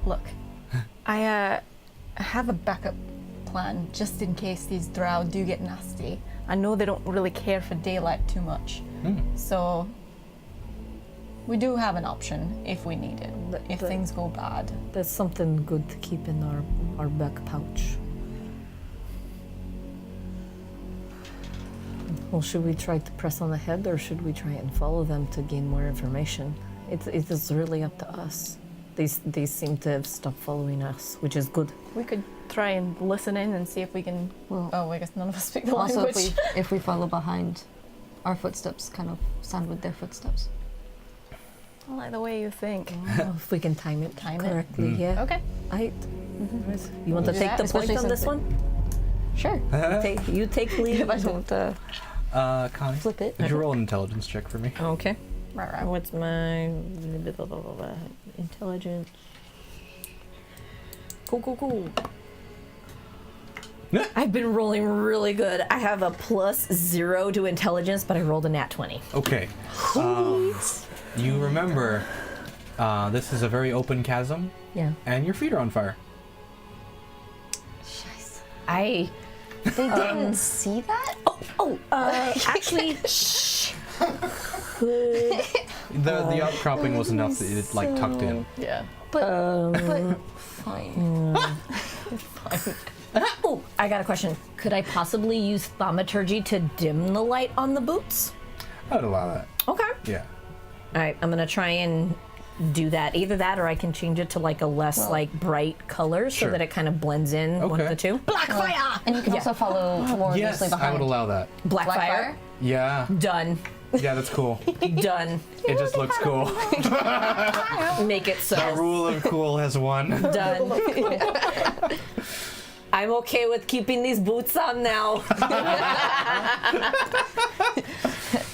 Look, I have a backup plan just in case these Drow do get nasty. I know they don't really care for daylight too much, so we do have an option if we need it, if things go bad. That's something good to keep in our back pouch. Well, should we try to press on ahead, or should we try and follow them to gain more information? It is really up to us. They seem to have stopped following us, which is good. We could try and listen in and see if we can. Well, Oh, I guess none of us speak the also, language. if we follow behind, our footsteps kind of sound with their footsteps. I like the way you think. Oh, if we can time it Time it. correctly, yeah. Okay. Aight. You want to Do take that, the especially point on this since one? Sure. You take lead. If I don't Connie, flip it. would you roll an intelligence check for me? Okay. Right. What's my intelligence? Cool. I've been rolling really good. I have a +0 to intelligence, but I rolled a nat 20. Okay. You remember, this is a very open chasm, Yeah. and your feet are on fire. I They didn't see that? actually could. The outcropping was enough that it like tucked in. Yeah. But fine. Oh, I got a question. Could I possibly use thaumaturgy to dim the light on the boots? I'd allow that. Okay. Yeah. All right, I'm gonna try and do that. Either that, or I can change it to like a less like bright color, so Sure. that it kind of blends in one of Okay. the two. Black fire. And you can also follow more Yes, loosely behind. I would allow that. Black fire. Yeah. Done. Yeah, that's cool. Done. It just looks cool. Make it so. The rule of cool has won. Done. I'm okay with keeping these boots on now.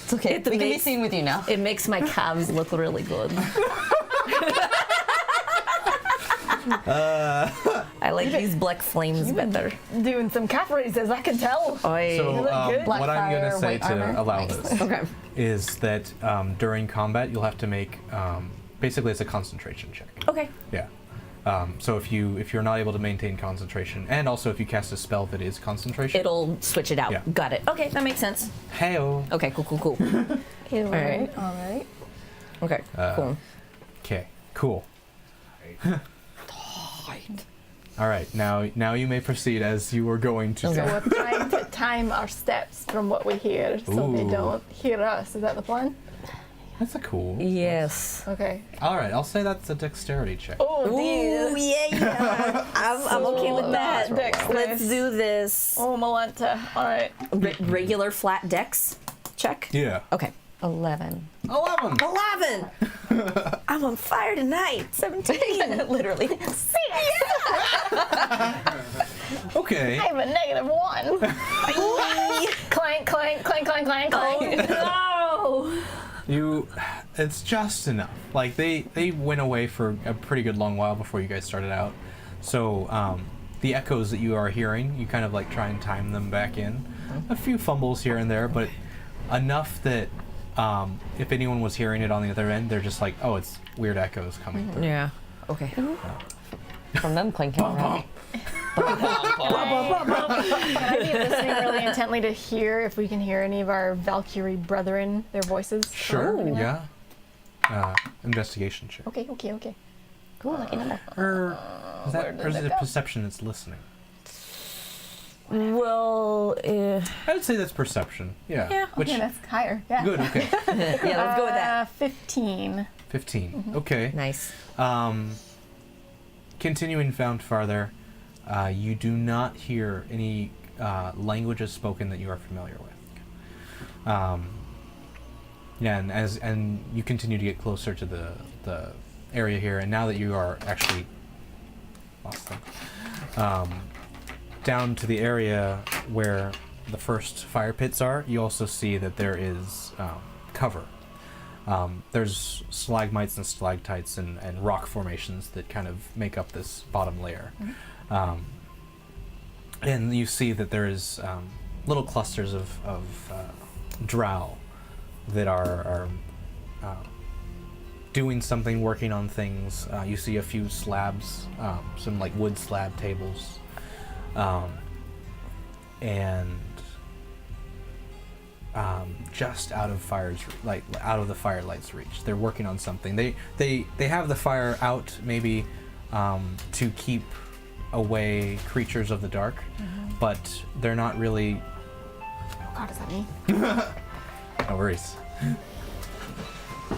It's okay. It We can be makes- seen with you now. It makes my calves look really good. I like these black flames better. Doing some calf raises, I can tell. Oi. So look good. what I'm going to Blackfire, say white to armor. allow Nice. this Okay. is that during combat you'll have to make basically it's a concentration check. Okay. Yeah. So if you're not able to maintain concentration, and also if you cast a spell that is concentration, It'll switch it out. Yeah. Got it. Okay, that makes sense. Heyo. Okay, cool. All right. All right. Okay, cool. Okay. Cool. All right. Now you may proceed as you were going to. So say. we're trying to time our steps from what we hear, so they Ooh. don't hear us. Is that the plan? That's a cool. Yes. Okay. All right. I'll say that's a dexterity check. Oh, Ooh, dear. yeah. I'm okay with that. Dex Let's this. do this. Oh, Malenta. All right. Regular flat dex check. Yeah. Okay. 11. 11. 11. I'm on fire tonight. 17. Literally. Okay. I have a -1. Clank, clank, clank, clank, clank, clank. No. It's just enough. Like they went away for a pretty good long while before you guys started out. So the echoes that you are hearing, you kind of like try and time them back in. A few fumbles here and there, but enough that if anyone was hearing it on the other end, they're just like, oh, it's weird echoes coming through. Yeah. Okay. From them clanking around. Can I be listening really intently to hear if we can hear any of our Valkyrie brethren, their voices? Sure. Anywhere? Yeah. Investigation check. Okay, okay, okay. Cool, lucky number. Or is Where did or is it it go? perception that's listening? Well, I would say that's perception. Yeah. Yeah, Which Okay, that's higher. Yeah. good. Okay. yeah, let's go with that. 15. 15. Okay. Nice. Continuing found farther, you do not hear any languages spoken that you are familiar with. Yeah, and you continue to get closer to the area here, and now that you are actually lost them, down to the area where the first fire pits are, you also see that there is cover. There's stalagmites and stalactites and rock formations that kind of make up this bottom layer. And you see that there is little clusters of drow that are doing something, working on things. You see a few slabs, some like wood slab tables, and just out of the firelight's reach. They're working on something. They have the fire out maybe to keep away creatures of the dark, but they're not really. Oh God, is that me? No worries.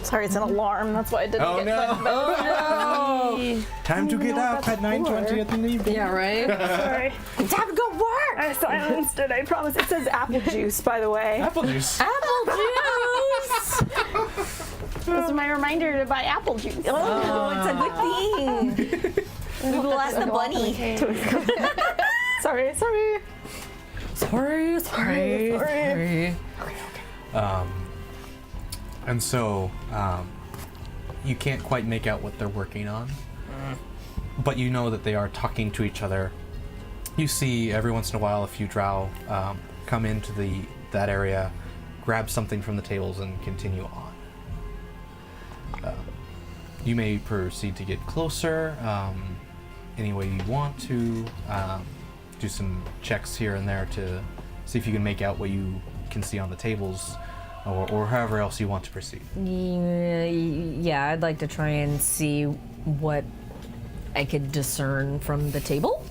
Sorry, it's an alarm. That's why I didn't Oh get no! Oh, Time to get up at that's 9:20 at the evening. yeah, right? Sorry. Time to go work! I silenced it, I promise. It says apple juice, by the way. Apple juice. Apple juice! This is my reminder to buy apple juice. Oh, it's a good thing. We will ask the bunny. Sorry. Sorry. And so, you can't quite make out what they're working on, but you know that they are talking to each other. You see every once in a while a few drow come into that area, grab something from the tables, and continue on. You may proceed to get closer any way you want to. Do some checks here and there to see if you can make out what you can see on the tables, or however else you want to proceed. Yeah, I'd like to try and see what I could discern from the table.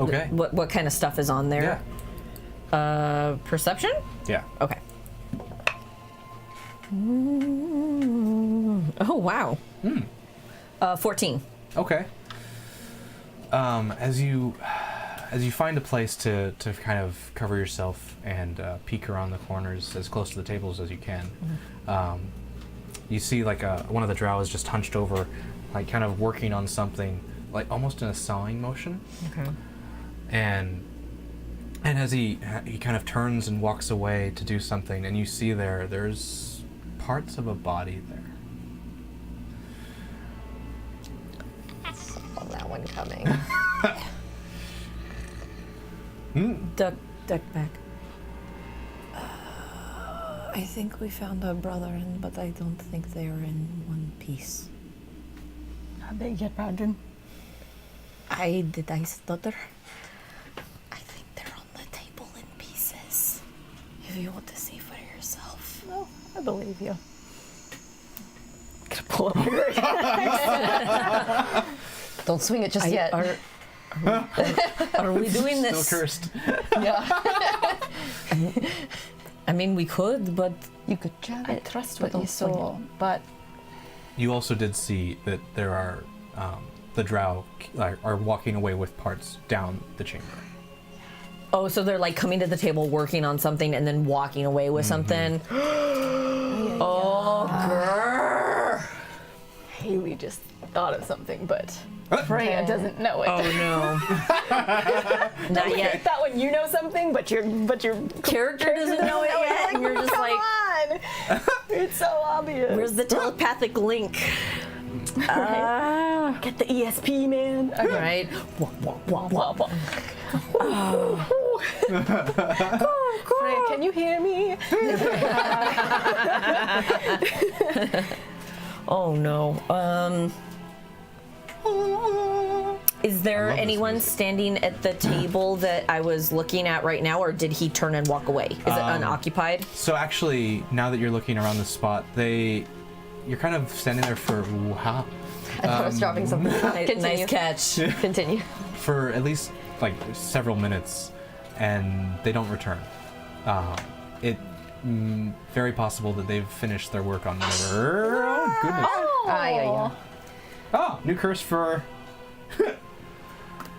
Okay. What kind of stuff is on there? Perception? Yeah. Okay. Oh, wow. 14. Okay. As you find a place to kind of cover yourself and peek around the corners as close to the tables as you can, you see like one of the drow is just hunched over, like kind of working on something, like almost in a sawing motion. Okay. And as he kind of turns and walks away to do something, and you see there's parts of a body there. Saw that one coming. Duck back. I think we found our brother, but I don't think they are in one piece. I beg your pardon. Did I stutter? I think they're on the table in pieces. If you want to see for yourself. No, I believe you. Gonna pull up your Don't swing it just yet. Are we doing Still this? cursed. I mean, we could, but You could jab I it. trust but what you don't swing saw, but You also did see that there are the drow are walking away with parts down the chamber. oh, so they're like coming to the table, working on something, and then walking away with something. Oh, grrr. Haley just thought of something, but Freya doesn't know it. Oh no. Not yet. That one, you know something, but your Character doesn't know it yet, and you're just come like, on! It's so obvious. where's the telepathic link? Get the ESP, man. Okay. Right? Freya, can you hear me? Oh no. Is there I love this anyone music. standing at the table that I was looking at right now, or did he turn and walk away? Is it unoccupied? So actually, now that you're looking around the spot, you're kind of standing there for wow, I thought I was dropping something. Continue. Nice catch. Continue. for at least like several minutes, and they don't return. Very possible that they've finished their work on whatever. Oh goodness! Yeah. Oh, new curse for.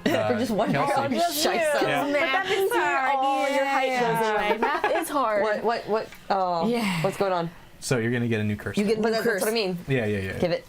For just one Kelsey. round. Just Scheiße. Yeah. But that means your height goes away. Math is hard. What? Oh. Yeah. What's going on? So you're gonna get a new curse. You get But new that's curse. what I mean. Yeah. Give it.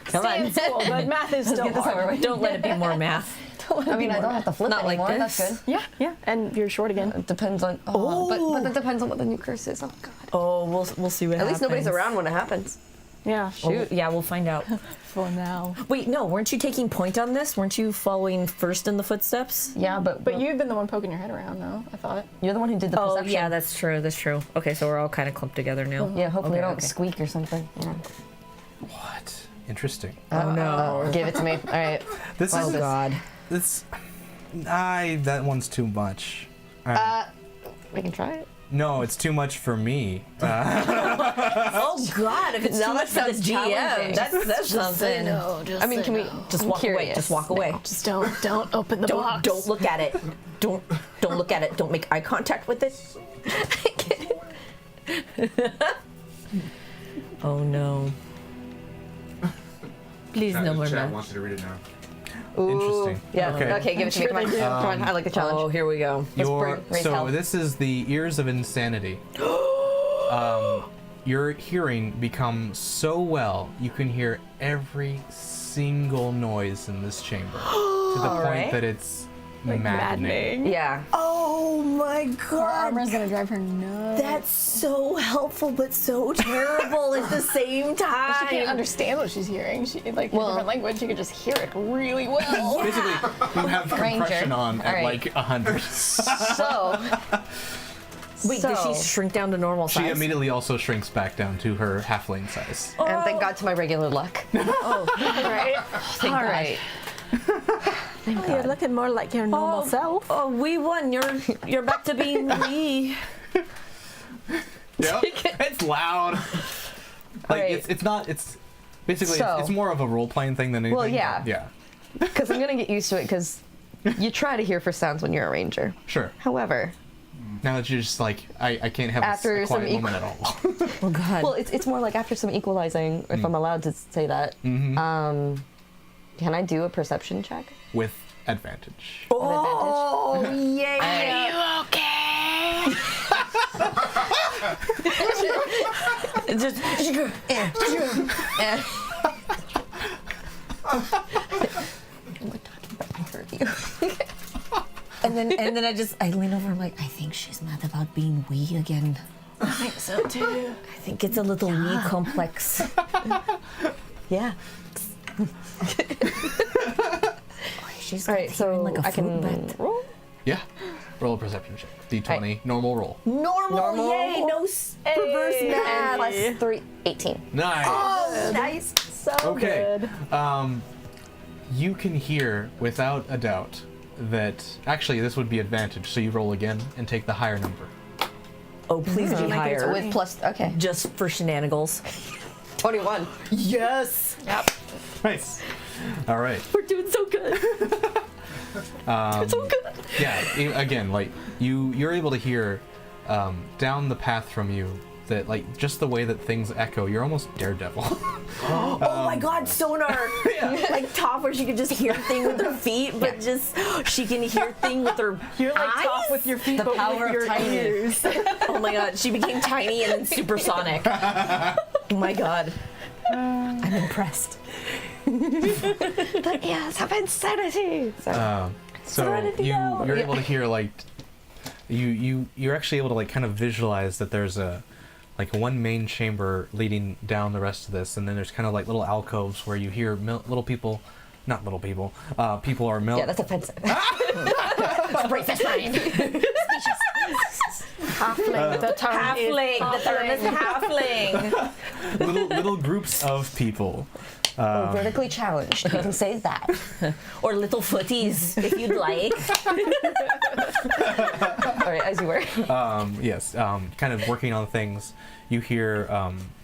Come Stay in on. school, but math is still hard. Don't let it be more math. I mean, I don't have to flip Not like anymore. this. That's good. Yeah, and you're short again. It depends on. But that depends on what the new curse is. Oh God. Oh, we'll see what At least nobody's around when it happens. Yeah, Shoot. Yeah, we'll find out. for now. Wait, no, weren't you taking point on this? Weren't you following first in the footsteps? Yeah, but But you've been the one poking your head around, though, I thought. you're the one who did the Oh, perception. yeah, that's true. That's true. Okay, so we're all kind of clumped together now. Yeah, hopefully Okay, I don't okay. squeak or something. Yeah. What? Interesting. Oh no. Give it to me. All right. This Oh is God. this. That one's too much. We can try it. No, it's too much for me. Oh God! If it's Now too that much for the sounds GM, challenging. that's something. I mean, can we Just I'm walk away. curious. Just walk away. Just don't open the box. Don't look at it. Don't look at it. Don't make eye contact with it. Oh no. Please no more Chat math. wants you to read it now. Ooh. Interesting. Yeah. Okay. Okay, give it to me. Come on. Come on. I like the challenge. Oh, here we go. raise hell. This is the ears of insanity. Your hearing becomes so well you can hear every single noise in this chamber to the point right. that it's maddening. Yeah. Oh my Her armor's gonna drive her nuts. That's so helpful, but so terrible at the same time. She can't understand what she's hearing. She like in a different language. She could just hear it really well. Basically, you have compression on at All right. like 100. So. Wait, does she shrink down to normal She size? immediately also shrinks back down to her halfling size. And thank God to my regular luck. Right? Thank God. You're looking more like your normal self. Oh, we won. You're back to being me. Yep. It's loud. Like Alright. it's not. It's basically So- it's more of a role playing thing than anything. Well, yeah. but yeah. Because I'm going to get used to it because you try to hear for sounds when you're a ranger. Sure. However, Now that you're just like, I can't have After a some quiet moment at all. Oh God. Well, it's more like after some equalizing, if I'm allowed to say that. Can I do a perception check? With advantage. oh yeah. Just and then I lean over. I'm like, I think she's mad about being wee again. I think so too. I think it's a little wee complex. Yeah. She's All right, so like a I can fruit bat. roll. Yeah. Roll a perception check. D20, normal roll. Normal. Yay! No perverse And math. plus 3, 18. Nice. Oh, nice. So Okay. good. You can hear without a doubt that actually this would be advantage. So you roll again and take the higher number. Oh, please be higher. With plus, okay. Just for shenanigans. 21. Yes. Yep. Nice. All right. We're doing so good. So good. Yeah. Again, like you're able to hear down the path from you that like just the way that things echo. You're almost Daredevil. Oh my God, sonar! Like Toph, where she could just hear thing with her feet, but just she can hear thing with her. You're like eyes? Toph with your feet, The but power with of your tiny. ears. Oh my God, she became tiny and then supersonic. Oh my God, I'm impressed. The ears of insanity. So you're able to hear like you're actually able to like kind of visualize that there's a like one main chamber leading down the rest of this, and then there's kind of like little alcoves where you hear little people, not little people, people are Yeah, that's offensive. Breakfast mine. Halfling. The term Halfling. The term is halfling. little groups of people. We're vertically challenged. You can say that. Or little footies, if you'd like. All right, as you were. Yes, kind of working on things. You hear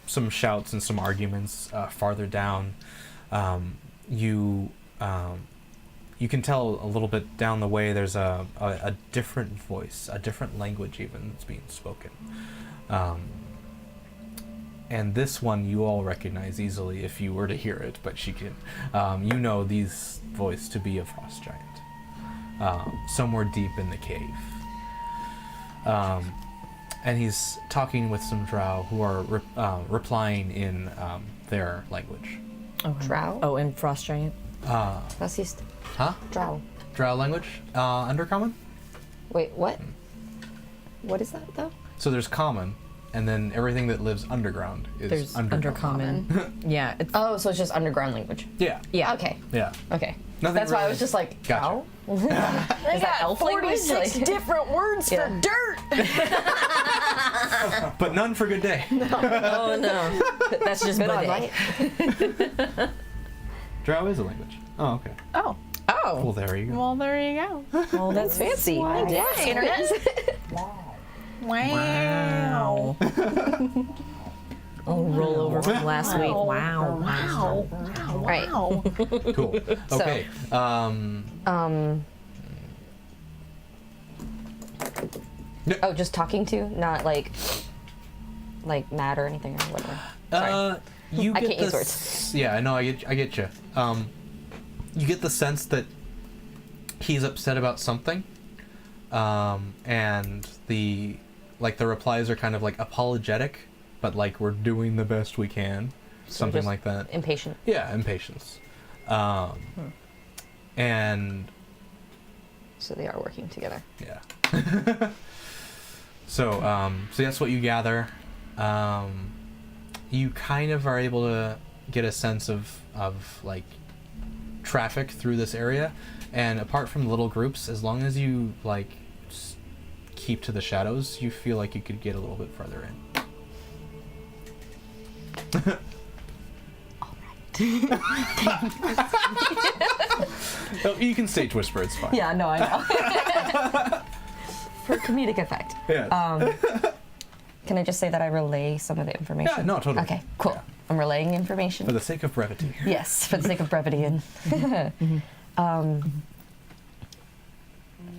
some shouts and some arguments farther down. You can tell a little bit down the way there's a different voice, a different language even that's being spoken. And this one you all recognize easily if you were to hear it, but she can. You know these voice to be a frost giant, somewhere deep in the cave. And he's talking with some drow who are replying in their language. Drow? Oh, and frost giant. Das ist Huh? drow. Drow language? Undercommon? Wait, what? What is that, though? So there's common, and then everything that lives underground is There's undercommon. undercommon. Yeah. It's, Oh, so it's just underground language. Yeah. yeah. Okay. Yeah. Okay. Nothing That's why I really- was just like, Gotcha. drow? They Is that got elf 46 language? different words Yeah. for dirt. But none for good day. Oh no. That's just Good on, buddy. right? Drow is a language. Oh, okay. Oh, Well, Oh. there you go. well, there you go. Oh, that's fancy. Yeah. Internet. Wow. Oh, roll over from last week. Wow. Wow. Right. Wow. Cool. Okay. Oh, just talking to? Not like mad or anything or whatever. Sorry. You I get can't use the words. Yeah, I know. I get you. You get the sense that he's upset about something, and the replies are kind of like apologetic, but like we're doing the best we can, something just like that. Impatient. Yeah, impatience. And So they are working together. yeah. So that's what you gather. You kind of are able to get a sense of like traffic through this area, and apart from little groups, as long as you like keep to the shadows, you feel like you could get a little bit further in. Oh, you can stage whisper, it's fine. Yeah, no, I know. For comedic effect. Yeah. Can I just say that I relay some of the information? Yeah, no, totally. Okay, cool. Yeah. I'm relaying information. For the sake of brevity. Yes, for the sake of brevity. And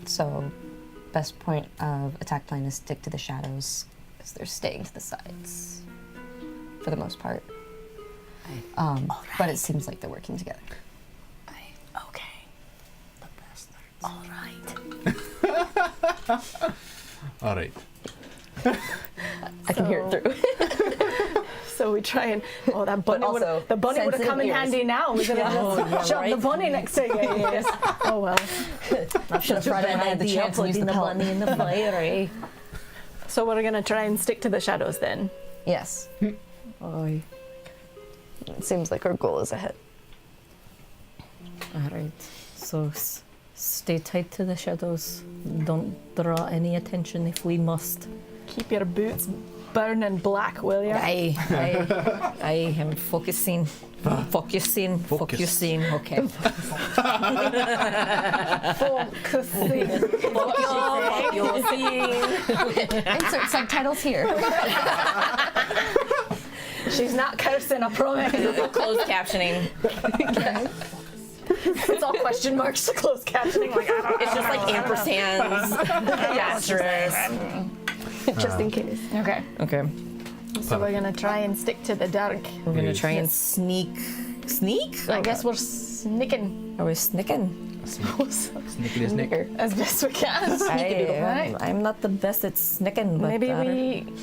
so best point of attack plan is stick to the shadows, because they're staying to the sides for the most part. But it seems like they're working together. Okay. The bastards. All right. I can hear it through. So we try and that bunny would also the bunny would have come in sensitive handy now. We could have just shoved the bunny next to you. Yes. Oh well. Should have tried to had the chance to use the bunny in the fire. So we're gonna try and stick to the shadows then. Yes. Aye. It seems like our goal is ahead. All right. So stay tight to the shadows. Don't draw any attention if we must. Keep your boots burning black, will you? I am focusing. Focusing. Focusing. Okay. Insert subtitles here. She's not cursing, I promise. Closed captioning. It's all question marks to closed captioning. Like, I don't It's just like ampersands. Asterisk. just in case. Okay. Okay. So we're gonna try and stick to the dark. We're gonna try and sneak. Sneak? I guess we're sneaking Are we sneaking? Snickety snick. as best we can. Right? I'm not the best at sneaking, but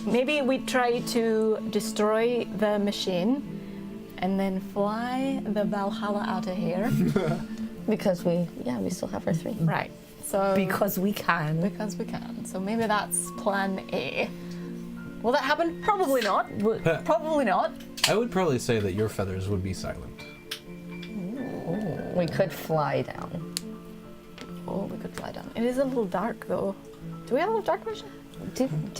Maybe we try to destroy the machine and then fly the Valhalla out of here. Because we still have our 3. Right. So because we can. because we can. So maybe that's plan A. Will that happen? Probably not. Probably not. I would probably say that your feathers would be silent. We could fly down. Oh, we could fly down. It is a little dark though. Do we have a little dark vision?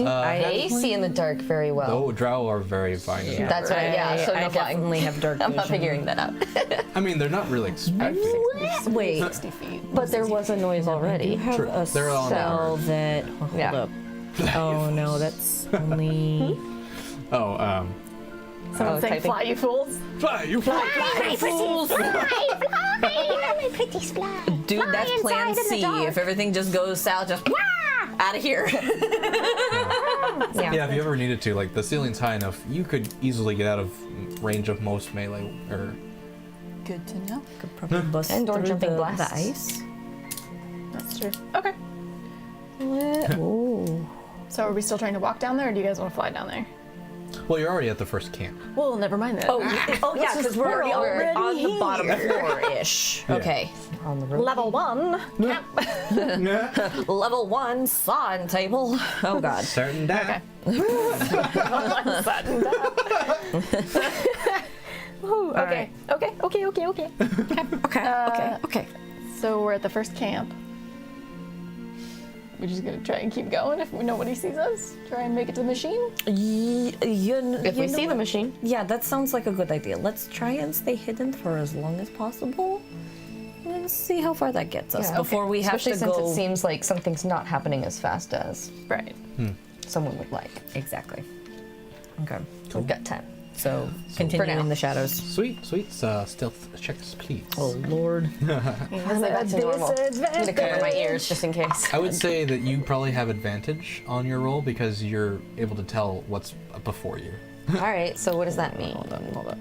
I see in the dark very well. Though drow are very fine. in the dark. That's right. Yeah, so I no flying. definitely have dark I'm vision. not figuring that out. I mean, they're not really expecting. Wait. 60 feet. But there was a noise You already. have True. a They're all spell that. Hold Yeah. up. Oh no, that's only. Oh, Someone saying, typing. fly, you fools. fly, you fly. Dude, that's plan C. If everything just goes south, just out of here. Yeah, if you ever needed to, like the ceiling's high enough, you could easily get out of range of most melee or Good to know. Could probably bust And door through jumping the blasts. ice. That's true. Okay. Oh. So are we still trying to walk down there, or do you guys want to fly down there? Well, you're already at the first camp. Well, never mind that. Oh yeah, because we're already on the bottom floor-ish. Yeah. Okay. On the roof. Level 1. Level 1 sawing table. Oh god. Certain that. Ooh, okay. Okay. Okay. So we're at the first camp. We're just gonna try and keep going if nobody sees us. Try and make it to the machine. If we see the machine. Yeah, that sounds like a good idea. Let's try and stay hidden for as long as possible. And see how far that gets us before we have Especially to since go. it seems like something's not happening as fast as Right. someone would like. Exactly. Okay. We've got 10. So continue now. in the shadows. Sweet. Stealth checks, please. Oh lord. That's normal. I'm gonna cover my ears just in case. I would say that you probably have advantage on your roll because you're able to tell what's before you. All right, so what does that mean? Hold up.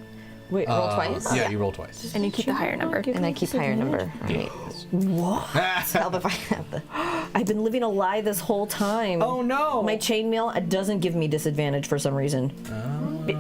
Wait. Roll twice? Yeah, you roll twice. And you keep the higher number. And I keep higher number. All right. What? Help if I have the. I've been living a lie this whole time. Oh no! My chainmail it doesn't give me disadvantage for some reason.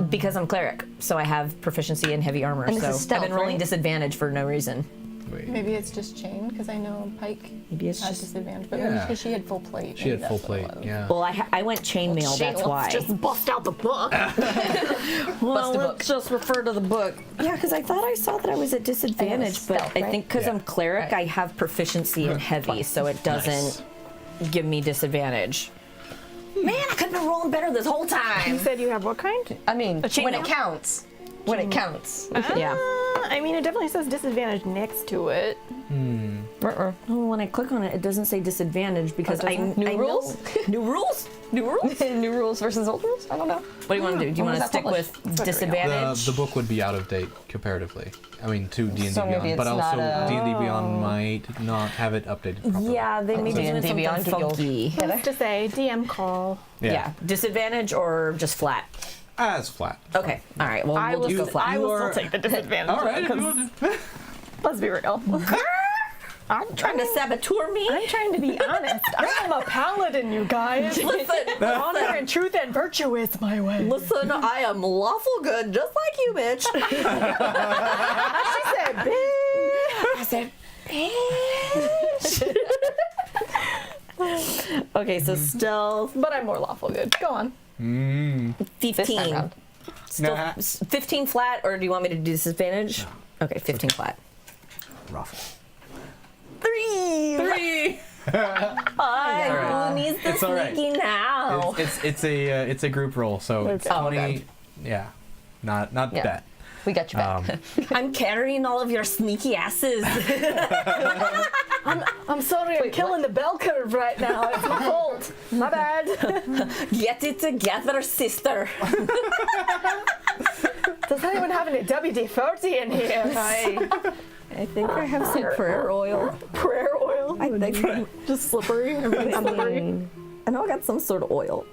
Because I'm cleric, so I have proficiency in heavy armor. And this So is stealth, I've been rolling right? disadvantage for no reason. Wait. Maybe it's just chain, because I know Pike Maybe it's has just. disadvantage, but Yeah. maybe because she had full plate. She maybe had full that's what it plate. was. Yeah. Well, I went chainmail. That's why. Just bust out the book. Well, Bust a book. let's just refer to the book. Yeah, because I thought I saw that I was at disadvantage, but stealth, I right? think because I'm cleric, I have proficiency in heavy, so it doesn't give me disadvantage. Man, I could have been rolling better this whole You time. said you have what kind? I mean, when chainmail? it counts. When it counts. Yeah. I mean, it definitely says disadvantage next to it. Right, When I click on it, it doesn't say disadvantage because New rules? New rules? New rules? New rules versus old rules? I don't know. What do you want to do? Do you When want was to that stick with published? disadvantage? The book would be out of date comparatively. I mean, to D&D So maybe Beyond, but it's also not D&D Beyond might not have it updated properly. Yeah, they may be doing D&D Beyond something could go funky. Who's to say DM call? Yeah. Disadvantage or just flat? It's flat. Okay. All right. Well, we'll just go flat. I will are- still take the disadvantage. All right. If you want Let's be real. I'm Trying to saboteur me? I'm trying to be honest. I'm a paladin, you guys. Honor and truth and virtue is my way. Listen, I am lawful good, just like you, bitch. She said, bitch. I said, bitch. Okay, so stealth But I'm more lawful good. Go on. 15. round. Still Nah. 15 flat, or do you want me to do disadvantage? Okay, 15 flat. Rough. 3. right. Who needs the It's all right. sneaky now? It's a group roll, so it's 20. okay. Yeah, not Yeah. bad. We got you back. I'm carrying all of your sneaky asses. I'm sorry, I'm killing the bell curve right now. It's my fault. My bad. Get it together, sister. Does anyone have any WD-40 in here? I think I have some prayer oil. Prayer oil? I think Just slippery. Everything's slippery. I know I got some sort of oil.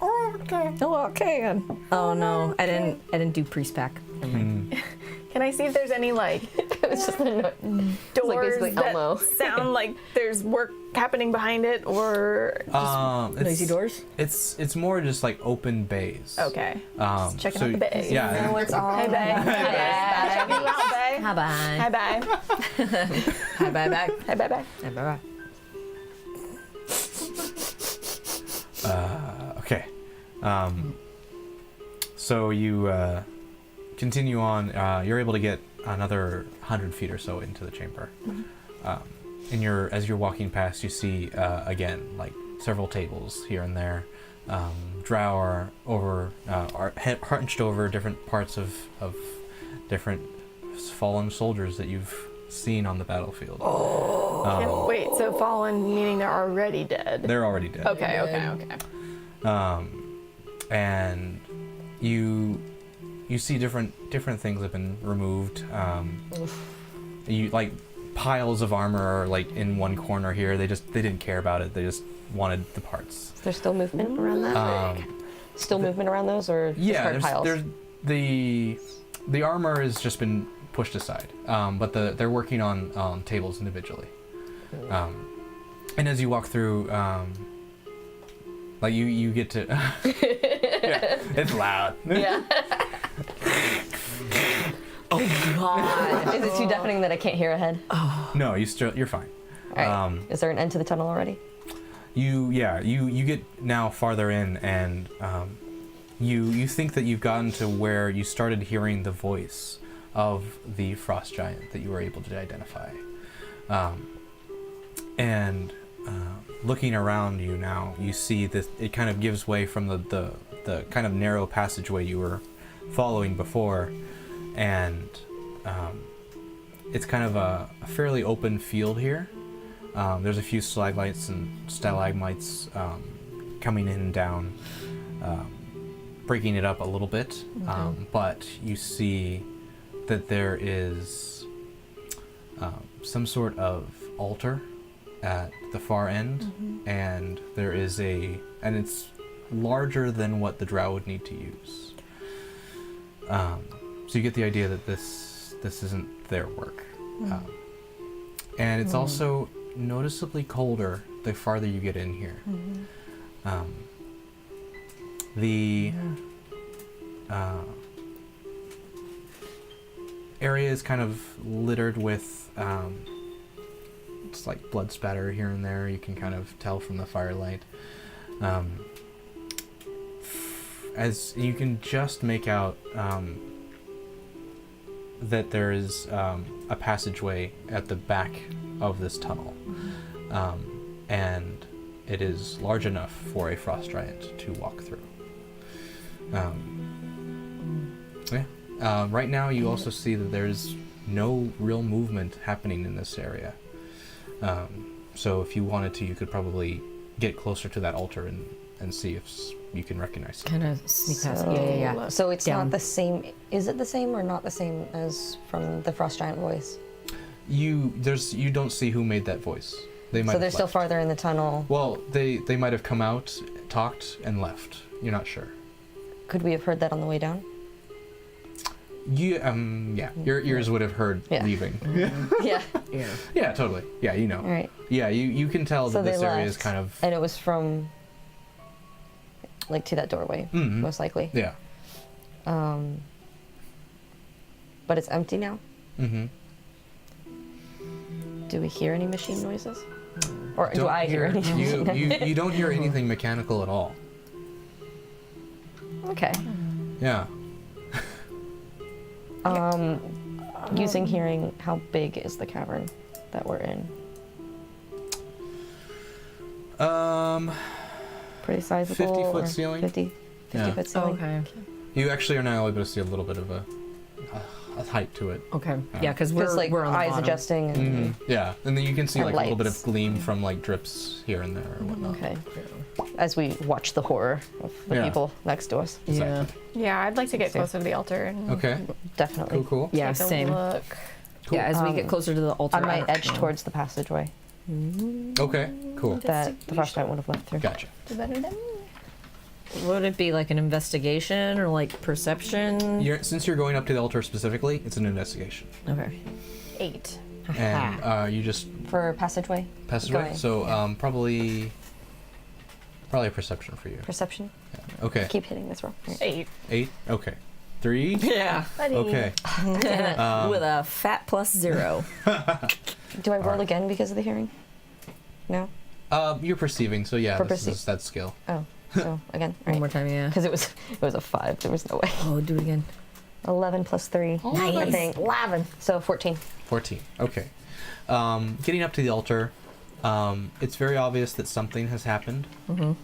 Okay. Oh, okay. Oh no, I didn't do priest pack. Can I see if there's any like It was just a doors basically that Elmo. sound like there's work happening behind it, or Noisy doors. It's more just like open bays. okay? Checking so, out the bay. Yeah. it's all. Hey, babe. Checking you out, babe. Hi bye. Hi, babe. Hi bye back. Hi, babe. Hi bye bye. Okay. So you continue on. You're able to get another 100 feet or so into the chamber. As you're walking past, you see again like several tables here and there. Drow are hunched over different parts of different fallen soldiers that you've seen on the battlefield. Wait, so fallen meaning they're already dead? They're already dead. Okay. And you see different things have been removed. You like piles of armor are like in one corner here. They didn't care about it. They just wanted the parts. Is there still movement around that? Still movement around those, or just hard piles? there's the armor has just been pushed aside, but they're working on tables individually. And as you walk through, like you get to, yeah, it's loud. Yeah. Oh God. Is it too deafening that I can't hear ahead? No, you're fine. All right. Is there an end to the tunnel already? You get now farther in, and you think that you've gotten to where you started hearing the voice of the frost giant that you were able to identify, and looking around you now, you see that it kind of gives way from the kind of narrow passageway you were following before, and it's kind of a fairly open field here. There's a few stalagmites and stalagmites coming in and down, breaking it up a little bit. But you see that there is some sort of altar at the far end, and there is and it's larger than what the drow would need to use. So you get the idea that this isn't their work. And it's also noticeably colder the farther you get in here. The area is kind of littered with it's like blood spatter here and there. You can kind of tell from the firelight. As you can just make out that there is a passageway at the back of this tunnel, and it is large enough for a frost giant to walk through. Right now you also see that there's no real movement happening in this area. So if you wanted to, you could probably get closer to that altar and see if you can recognize it. Kind of sneak past. Yeah. So it's Down. not the same. Is it the same or not the same as from the Frost Giant voice? You don't see who made that voice. They might So have they're still left. farther in the tunnel. Well, they might have come out, talked, and left. You're not sure. Could we have heard that on the way down? Yeah. Your ears would have heard Yeah. leaving. Yeah. Yeah, totally. Yeah, you know. All right. Yeah, you can tell So that they this area is left, kind of. and it was from, like, to that doorway, Mhm. most likely. Yeah. But it's empty now. Mm-hmm. Do we hear any machine noises? Or do I hear any machine you don't hear anything mechanical at all. Okay. Yeah. Using hearing, how big is the cavern that we're in? Pretty sizable. 50-foot or ceiling? 50 Yeah. foot ceiling. Okay. You actually are now able to see a little bit of a height to it. Okay. Yeah, because we're Just like we're on the eyes bottom. adjusting. And, Yeah, and then you can see And like a little bit of lights. gleam from like drips here and there or whatnot. Okay. As we watch the horror of the Yeah. people next to us. Yeah. Yeah, I'd like to get So- closer to the altar and Okay. Definitely. Cool. Yeah. take a Same. look. Cool. Yeah. As we get closer to the altar, I might edge don't know. towards the passageway Okay. Cool. that the flashlight would have left through. Gotcha. Do better than me. Would it be like an investigation or like perception? Since you're going up to the altar specifically, it's an investigation, Okay. 8. and you just For passageway? passageway. Going, So yeah. probably a perception for you. Perception? Okay. Keep hitting this roll. 8. 8. Okay. 3. Yeah. Okay. With a fat +0. Do I roll Alright. again because of the hearing? No? You're perceiving, so yeah, For that's skill. Oh, so again. One Right. more time, yeah. Because it was a 5. There was no way. Oh, do it again. 11 plus 3. I think. 11. So 14. 14. Okay. Getting up to the altar, it's very obvious that something has happened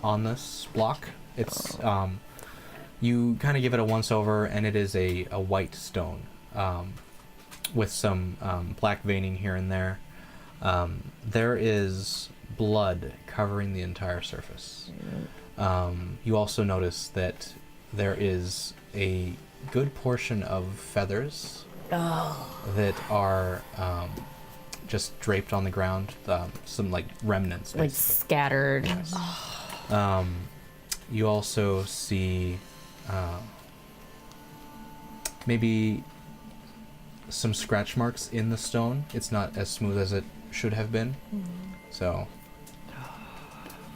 on this block. It's you kind of give it a once over, and it is a white stone with some black veining here and there. There is blood covering the entire surface. You also notice that there is a good portion of feathers that are just draped on the ground. Some like remnants, Like basically. scattered. You also see maybe some scratch marks in the stone. It's not as smooth as it should have been. So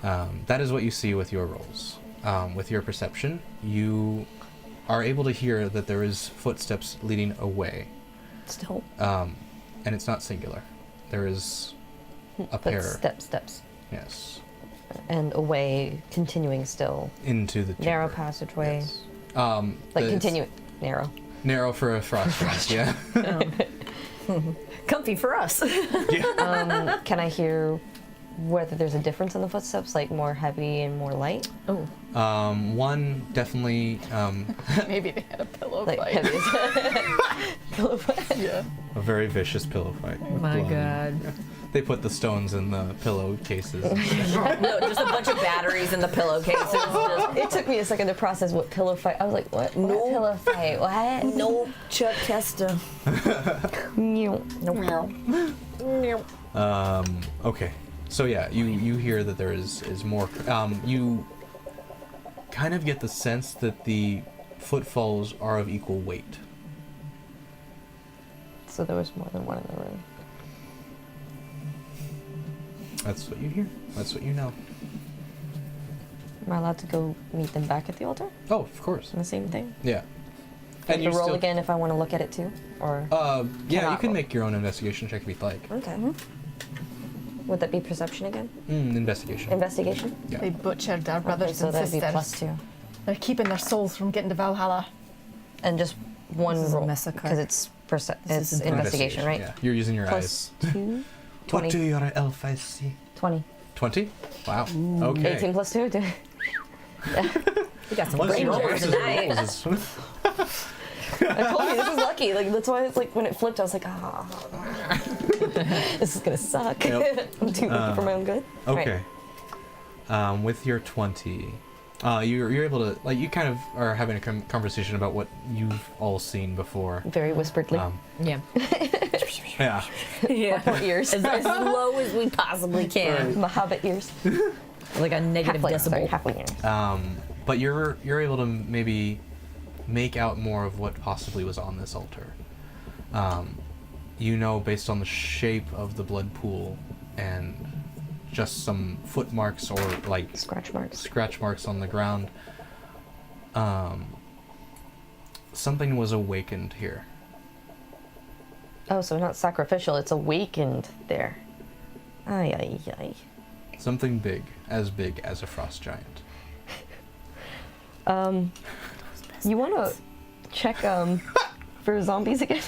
that is what you see with your rolls. With your perception, you are able to hear that there is footsteps leading away. Still. And it's not singular. There is a But pair. steps. Yes. And away, continuing still. Into the Narrow chamber. passageway. Yes. Like it's continue. Narrow. Narrow for a frost giant, yeah. Comfy for us. Can I hear whether there's a difference in the footsteps, like more heavy and more light? Oh. One definitely Maybe they had a pillow Like fight. heavy. a very vicious pillow fight. with My blood. God. They put the stones in the pillowcases. No, just a bunch of batteries in the pillowcases. Just, It took me a second to process what pillow fight. I was like, what? No. What pillow fight? What? no, Chuck Testa. Okay. So yeah, you hear that there is more. You kind of get the sense that the footfalls are of equal weight. So there was more than one in the room. That's what you hear. That's what you know. Am I allowed to go meet them back at the altar? Oh, of course. And the same thing? Yeah. And you to roll still- again if I want to look at it too? Or Yeah, you Cannot can roll. make your own investigation check if you'd like. okay. Would that be perception again? Investigation. Investigation? Yeah. They butchered our Okay, brothers so and that'd be sisters. +2. They're keeping their souls from getting to Valhalla. And just one This is a roll. massacre. Because it's This is it's investigation, right? Yeah, you're using your Plus eyes. 2? What 20. do your elf eyes see? 20. 20? Wow. Okay. 18 plus 2? We got some Plus brain your rollers versus tonight. rolls is- I told you, this is lucky. Like, that's why it's like when it flipped, I was like, ah. This is gonna suck. Yep. I'm doing it for my own good. Okay. With your 20, you're able to, like, you kind of are having a conversation about what you've all seen before. Very whisperedly. Yeah. Yeah. Yeah. Poor ears. As low as we possibly can. My hobbit ears. Like a negative Halfling, decibel. sorry, halfling ears. But you're able to maybe make out more of what possibly was on this altar. You know, based on the shape of the blood pool and just some footmarks or like Scratch marks on the ground, something was awakened here. Oh, so not sacrificial, it's awakened there. Ay, ay, ay. Something big as a frost giant. You wanna check, for zombies again?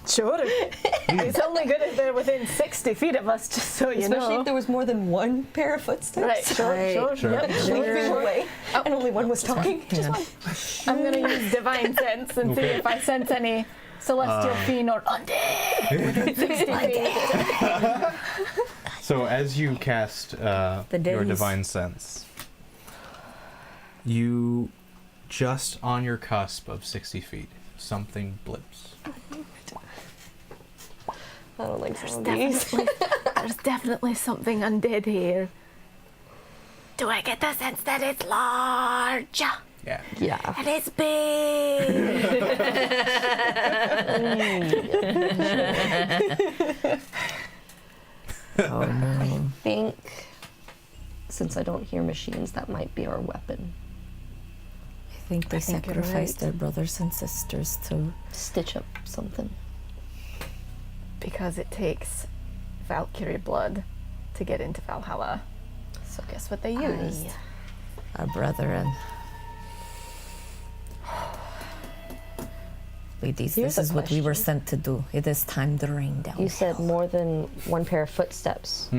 Sure. It's only good if they're within 60 feet of us, just so you Especially know. if there was more than one pair of footsteps. Right, sure. Sure. Yep, Leaving away, and only one was talking. Just one. I'm gonna use divine sense and see if I sense any celestial fiend or undead within 60 feet. So as you cast your days. divine sense, you just on your cusp of 60 feet, something blips. I don't like zombies. There's definitely something undead here. Do I get the sense that it's large? Yeah. Yeah. And it's big. Oh no. I think, since I don't hear machines, that might be our weapon. I think they think you're sacrificed right. their brothers and sisters to. Stitch up something. Because it takes Valkyrie blood to get into Valhalla. So guess what they used? Our brethren. Ladies, Here's this a is what we were question. sent to do. It is time to rain down. You said more than one pair of footsteps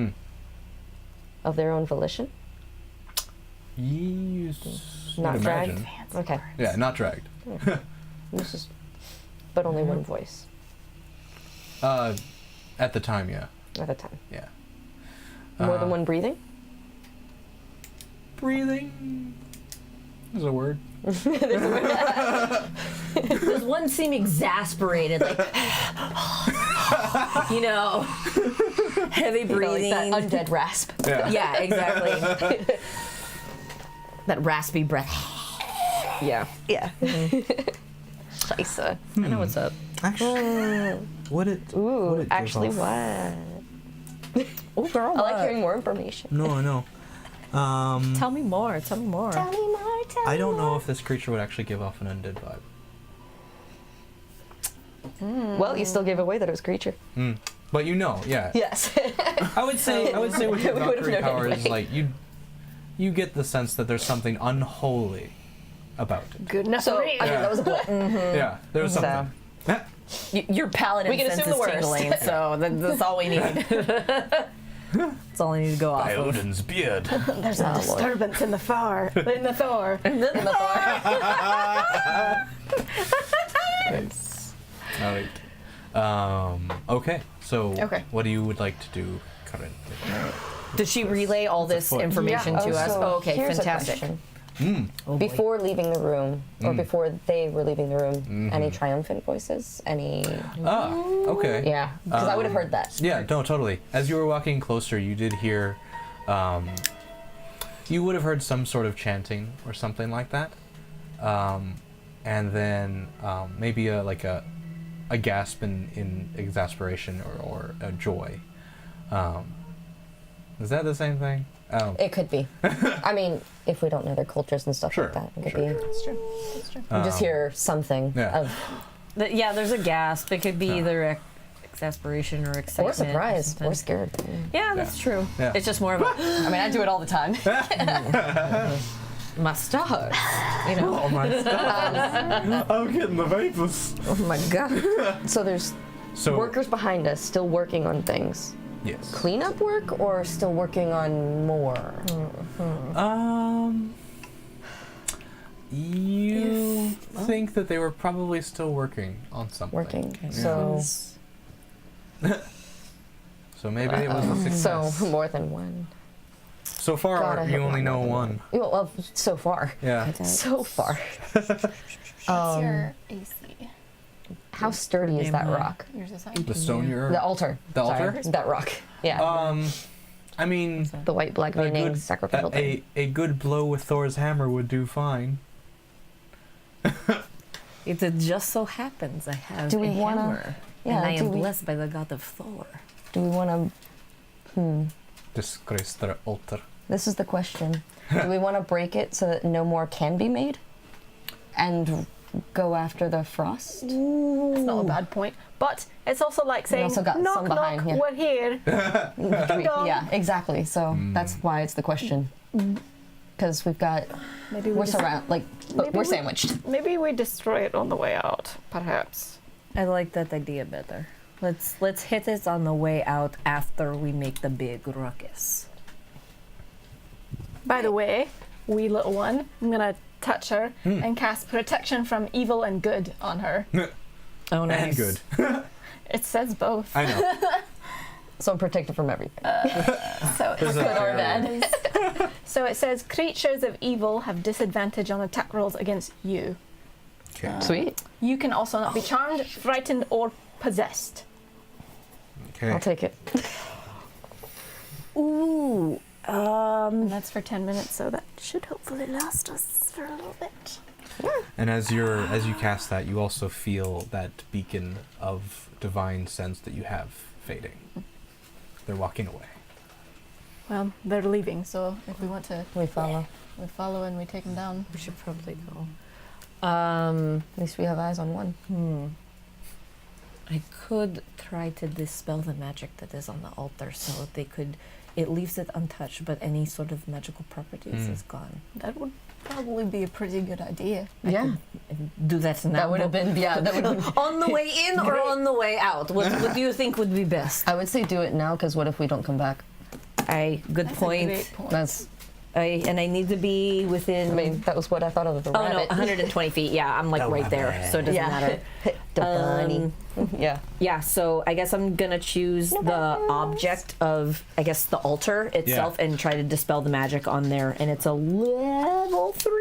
of their own volition? You Not would dragged? imagine. Okay. Yeah, not dragged. This is, but only one voice At the time, yeah. at a time. Yeah. More than one breathing? Breathing is a word. Does one seem exasperated, like you know, heavy You know, breathing? like that undead rasp. Yeah. Yeah, exactly. That raspy breath. Yeah. Yeah. Scheisse. I know what's up. Actually, would it? Ooh, actually what? Oh, girl, I like hearing more information. No, I know. Tell me more. Tell me more. Tell me more, tell I me don't know more. if this creature would actually give off an undead vibe. Well, you still gave away that it was creature. But you know, yeah. Yes. I would say with your We would've Valkyrie known powers, anyway. like you get the sense that there's something unholy about it. Good enough So, for I me. mean, that was a blip. Yeah, there's So- something. Your paladin We can sense assume is the worst. tingling, so that's all we need. That's all I need to go off By of. Odin's beard. There's a disturbance in the Thor. In the Thor. Nice. All right. Okay. So, Okay. what do you would like to do currently? Did she relay all this foot. information to us? so Oh, okay, here's a fantastic. question. Oh, boy. Before leaving the room, or before they were leaving the room, any triumphant voices? Any? Ah, okay. Yeah, because I would have heard that. Yeah, no, totally. As you were walking closer, you did hear, you would have heard some sort of chanting or something like that, and then maybe a gasp in exasperation or a joy. Is that the same thing? Oh, It could be. I mean, if we don't know their cultures and stuff Sure, like that, it could sure. be. That's true. That's true. You just hear something yeah. of, Yeah, there's a gasp. It could be either exasperation or excitement. or surprise, something. or scared. Yeah, that's true. Yeah. It's just more of a I mean, I do it all the time. my stars, you know. Oh my god! I'm getting the vapors. Oh my god. So there's So workers behind us still working on things. yes. Cleanup work, or still working on more? You think that they were probably still working on something? Working. Yeah. So So maybe it was a success. So more than one. So far, God, I you hope only not know more than one. Well, so far. Yeah. So far. What's your AC? How sturdy is that rock? Yours is The stone you're... The altar. The Sorry, altar? that rock. Yeah. I mean, the white black meaning sacrificial thing. a good blow with Thor's hammer would do fine. It just so happens I have Do we a wanna- hammer, yeah, and I do am we- blessed by the god of Thor. Do we want to... Disgrace their altar. This is the question. Do we want to break it so that no more can be made? And go after the frost? That's not a bad point. But it's also like saying, also got knock, some knock, behind here." we're here. Yeah, exactly. So that's why it's the question. Because we've got... Maybe We're just- surrounded, like, maybe we're we- sandwiched. Maybe we destroy it on the way out, perhaps. I like that idea better. Let's hit it on the way out after we make the big ruckus. By the way, wee little one, I'm gonna touch her and cast protection from evil and good on her. Oh, nice. And good. It says both. I know. So I'm protected from everything. So There's a Good or barrier. bad. So it says creatures of evil have disadvantage on attack rolls against you. Okay. Sweet. You can also not be charmed, frightened, or possessed. Okay. I'll take it. Ooh. And that's for 10 minutes, so that should hopefully last us for a little bit. And as you cast that, you also feel that beacon of divine sense that you have fading. They're walking away. Well, they're leaving, so if we want to, We follow. we follow and we take them down. We should probably go. At least we have eyes on one. I could try to dispel the magic that is on the altar, so they could. It leaves it untouched, but any sort of magical properties is gone. That would probably be a pretty good idea. Yeah. Do that now. That would have been, yeah, that would have been. on the way in or on the way out. What do you think would be best? I would say do it now, because what if we don't come back? Good That's point. a great point. That's, And I need to be within. I mean, that was what I thought of the oh no, rabbit. 120 feet. Yeah, I'm like right there, so it doesn't matter. The bunny. Yeah. Yeah, so I guess I'm gonna choose the object of, I guess, the altar itself and try to dispel the magic on there. And it's a level 3?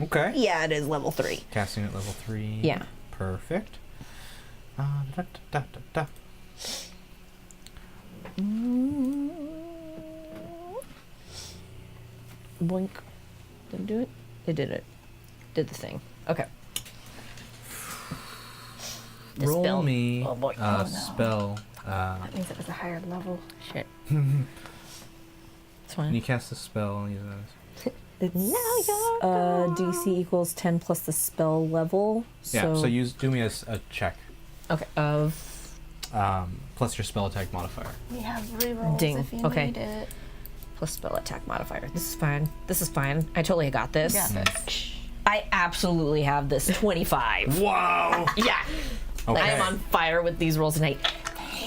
Okay. Yeah, it is level 3. Casting at level 3. Yeah. Perfect. Da, da, da, da, da. Boink. Didn't do it? It did it. Did the thing. Okay. Roll Dispel. me Oh, boy. spell. That means it was a higher level. Shit. It's When fine. you cast a spell, you It's DC equals 10 plus the spell level. yeah. So use do me a check Okay. Of plus your spell attack modifier. We have rerolls Ding. if you Okay. need it. plus spell attack modifier. This is fine. This is fine. I totally got this. Yeah, this. I absolutely have this 25. Wow. Yeah. Okay. I am on fire with these rolls tonight.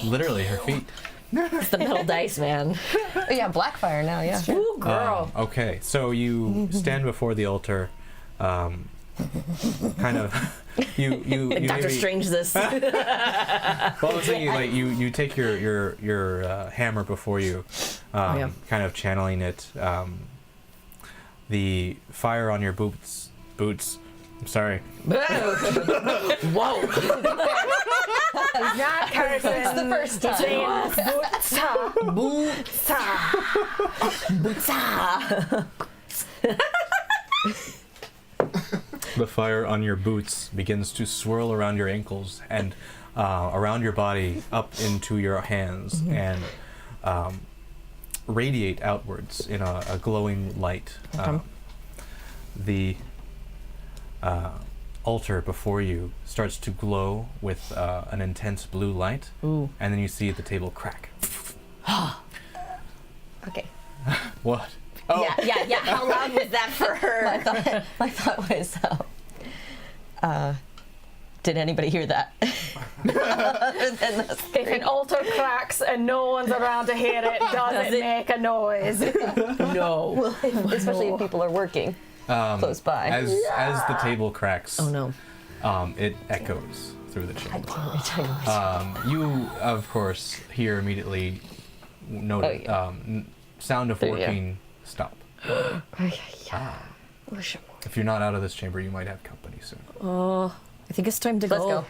Literally her feet. It's the metal dice, man. Oh, yeah, Blackfire now, yeah. Ooh, girl. Okay, so you stand before the altar, kind of. You Doctor maybe, Strange this. Well, I was thinking like you take your hammer before you, yeah. kind of channeling it. The fire on your boots. I'm sorry. Whoa. Not cursing. It's the first time. The fire on your boots begins to swirl around your ankles and around your body, up into your hands, and radiate outwards in a glowing light. The altar before you starts to glow with an intense blue light, Ooh. and then you see the table crack. Okay. What? Oh, Yeah. How loud was that for her? My thought was, did anybody hear that? Other than us If an altar cracks and no one's around to hear it, does it make a noise? No. especially if people are working close by. as the table cracks, Oh no. it echoes through the chamber. You, of course, hear immediately sound of working stop. If you're not out of this chamber, you might have company soon. I think it's time to Let's go. go.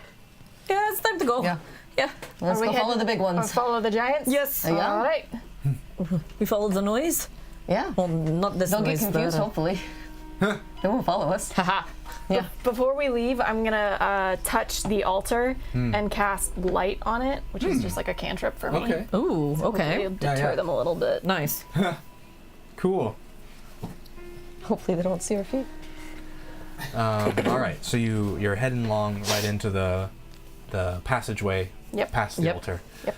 Yeah, it's time to go. Yeah. Yeah. Let's go follow the big ones. Follow the giants? Yes. Yeah. All right. We followed the noise. Yeah. Well, not this Don't noise. get confused, hopefully. They won't follow us. Haha. Yeah. Before we leave, I'm gonna touch the altar and cast light on it, which is just like a cantrip for me. Okay. Ooh, okay. It'll deter them a little bit. Nice. Cool. Hopefully they don't see our feet. All right. So you're heading along right into the passageway past the altar. Yep.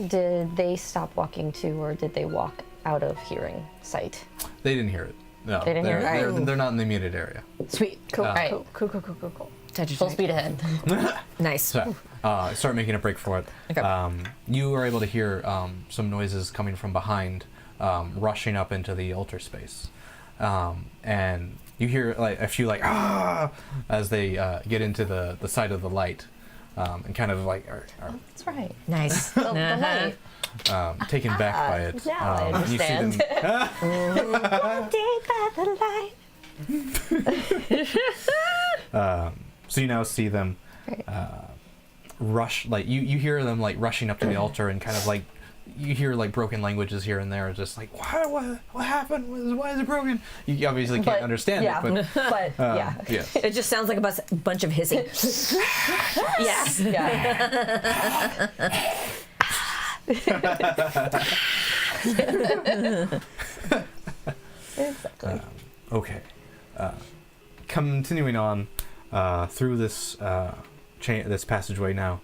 Did they stop walking too, or did they walk out of hearing sight? They didn't hear it. No, They didn't hear it? they're not in the muted area. Sweet. Cool. All right. Cool. Full speed ahead. Nice. So, start making a break for it. Okay. You are able to hear some noises coming from behind, rushing up into the altar space, and you hear like a few like as they get into the side of the light, and kind of like are That's right. Nice. The light. taken back by it. Now I You see them. So you now see them rush, like you hear them like rushing up to the altar, and kind of like you hear like broken languages here and there, just like what happened? Why is it broken? You obviously can't But, understand yeah. it, but Yeah. yes. It just sounds like a bunch of hissing. Yeah. Exactly. Okay. Continuing on through this this passageway now,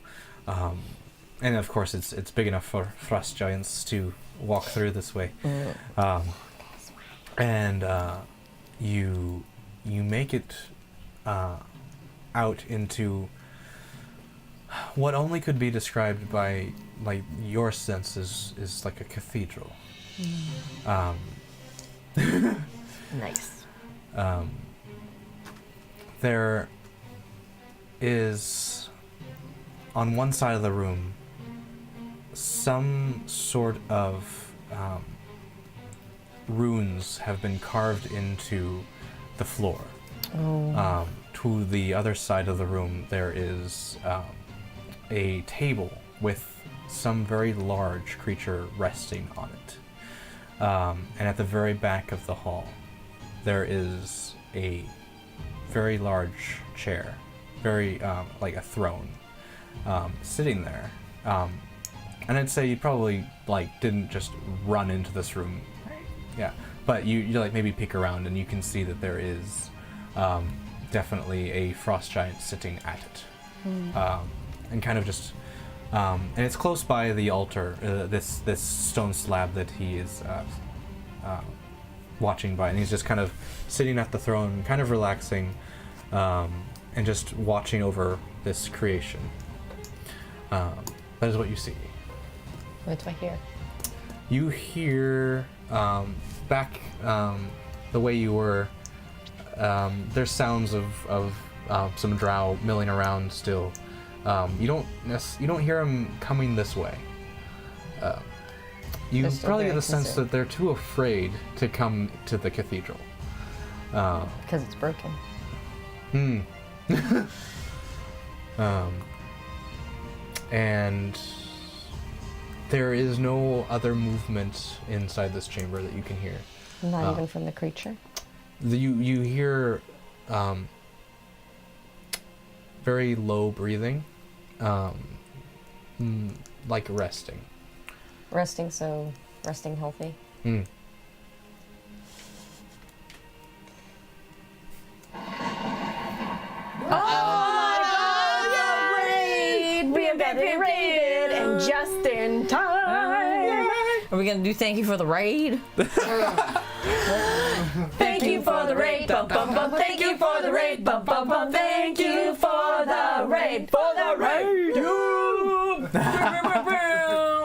and of course it's big enough for frost giants to walk through this way, and you make it out into what only could be described by like your senses is like a cathedral. Nice. There is, on one side of the room, some sort of runes have been carved into the floor. To the other side of the room, there is a table with some very large creature resting on it. And at the very back of the hall, there is a very large chair, very like a throne, sitting there. And I'd say you probably like didn't just run into this room, yeah. But you like maybe peek around and you can see that there is definitely a frost giant sitting at it, and kind of just. And it's close by the altar, this stone slab that he is watching by, and he's just kind of sitting at the throne, kind of relaxing, and just watching over this creation. That is what you see. What do I hear? You hear back the way you were. There's sounds of some drow milling around still. You don't hear them coming this way. You They're still probably get very the sense concerned. that they're too afraid to come to the cathedral. Because it's broken. And there is no other movement inside this chamber that you can hear. Not even from the creature. You hear very low breathing, like resting. Resting healthy. Raided and just in time. Are we gonna do thank you for the raid? Thank you for the raid, bum bum bum. Thank you for the raid, bum bum bum. Thank you for the raid,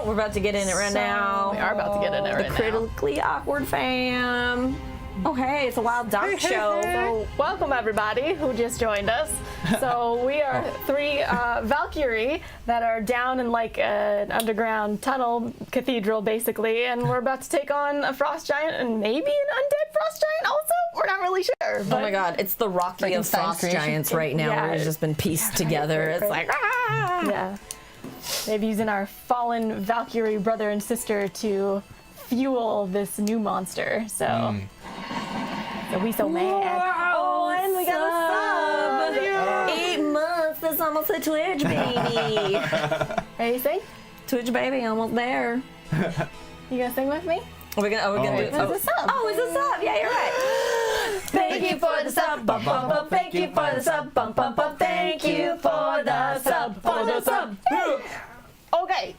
We're about to get in it right now. We are about to get in it right The now. critically awkward fam. Oh, hey, it's a wild dog show. So, welcome everybody who just joined us. So we are three Valkyrie that are down in like an underground tunnel cathedral, basically, and we're about to take on a frost giant and maybe an undead frost giant also. We're not really sure. But Oh my god, it's the Rocky of Frankenstein's frost creation. giants right now. Yeah. Where it's just been pieced together. It's like, ah! Yeah. Maybe using our fallen Valkyrie brother and sister to fuel this new monster. So, so we so mad. Oh, and we got a sub. Yeah. 8 months. That's almost a Twitch baby. Ready to sing? Twitch baby, almost there. You gonna sing with me? Are we gonna do It's a sub. Oh, it's a sub. Yeah, you're right. Thank you for the sub, bum bum bum. Thank you for the sub, bum bum bum. Thank you for the sub, for the sub. Okay,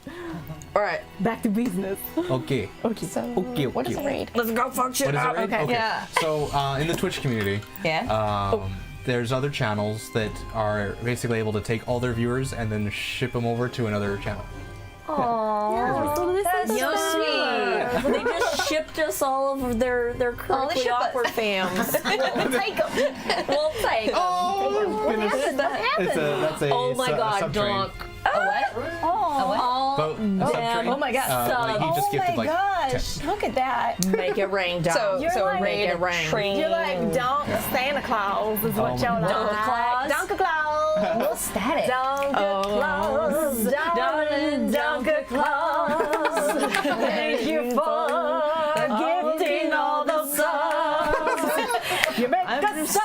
All right, back to business. Okay. Okay. So, Okay, what is a okay. raid? let's go fuck shit What is it? up. Raid? Okay. Yeah. So in the Twitch community, Yeah. there's other channels that are basically able to take all their viewers and then ship them over to another channel. Aww. So this is Yo, sweet. They just shipped us all of their currently ship us. awkward fams. Take them. We'll take 'em. What happened? What happened? That's a Oh my god, sub-train. Dunk. A what? Oh, Boat, a damn. sub-train. Oh my god. Like he just Oh gifted my like gosh. Look at that. make it rain, Dunk. So, You're so like- a raid Make it rain. train. You're like Donk Santa Claus is what Oh y'all my like. God. Donka Claus. No static. Donka Claus. Darling Donka Claus. Thank you for gifting all the subs. You make us so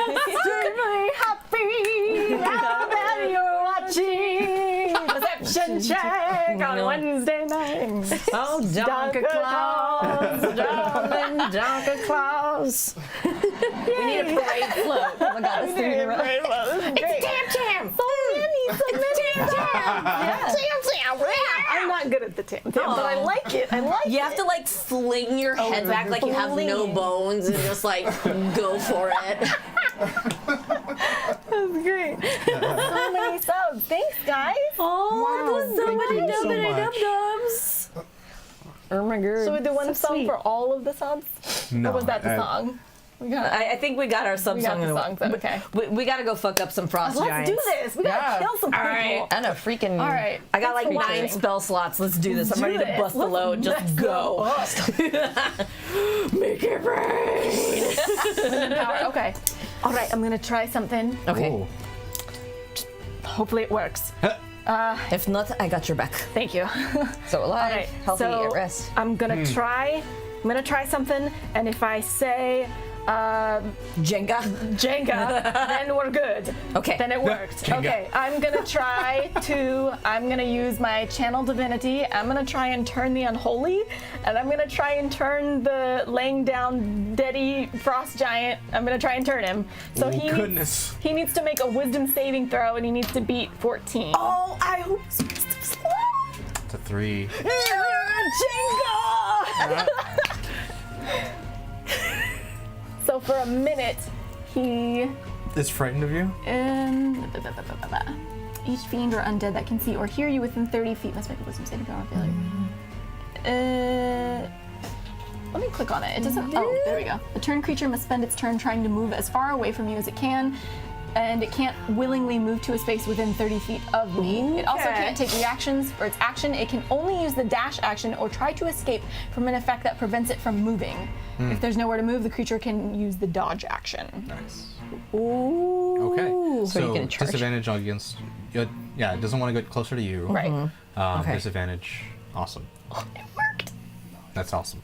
extremely happy now that you're watching Reception Check on Wednesday night. Oh, Donka Claus. Darling Donka Claus. We need a parade float. Oh my god, that's 3 in a row. It's Tam Tam. So many Tam Tam. I'm not good at the Tam Tam, but I like it. I like You it. have to like fling your head back like you have no fling. bones and just like go for it. That's great. So many subs. Thanks, guys. Oh, there's so many you so dum much. dums. Oh my god. So we do one song sweet. for all of the subs? No, Or was that the song? We got I think we got our sub We got song the in songs, okay. We gotta go fuck up some frost Let's giants. do this. We gotta kill some people. right. And a freaking. All right. I got Thanks like for 9 watching. spell slots. Let's do this. I'm Do ready to this. bust the Let's load. Just mess go. Make it rain. Okay. All right. I'm gonna try something. Okay. Oh. Hopefully it works. If not, I got your back. Thank you. So alive, All right. healthy, so at rest. I'm gonna try. I'm gonna try something, and if I say Jenga. Jenga, then we're good. Okay. Then it worked. Jenga. Okay, I'm gonna use my channel divinity. I'm gonna try and turn the unholy, and I'm gonna try and turn the laying down deady frost giant. I'm gonna try and turn him. So he Goodness. he needs to make a wisdom saving throw, and he needs to beat 14. Oh, I hope it's wisdom slow. It's a 3. Jenga! So for a minute, he Is frightened of you? each fiend or undead that can see or hear you within 30 feet must make a wisdom saving throw. I feel like. Let me click on it. It doesn't. Oh, there we go. The turn creature must spend its turn trying to move as far away from you as it can, and it can't willingly move to a space within 30 feet of me. It also can't take reactions for its action. It can only use the dash action or try to escape from an effect that prevents it from moving. If there's nowhere to move, the creature can use the dodge action. Nice. Ooh. Okay. So you can charge. Disadvantage against. Yeah, it doesn't want to get closer to you. Right. Okay. Disadvantage. Awesome. It worked. That's awesome.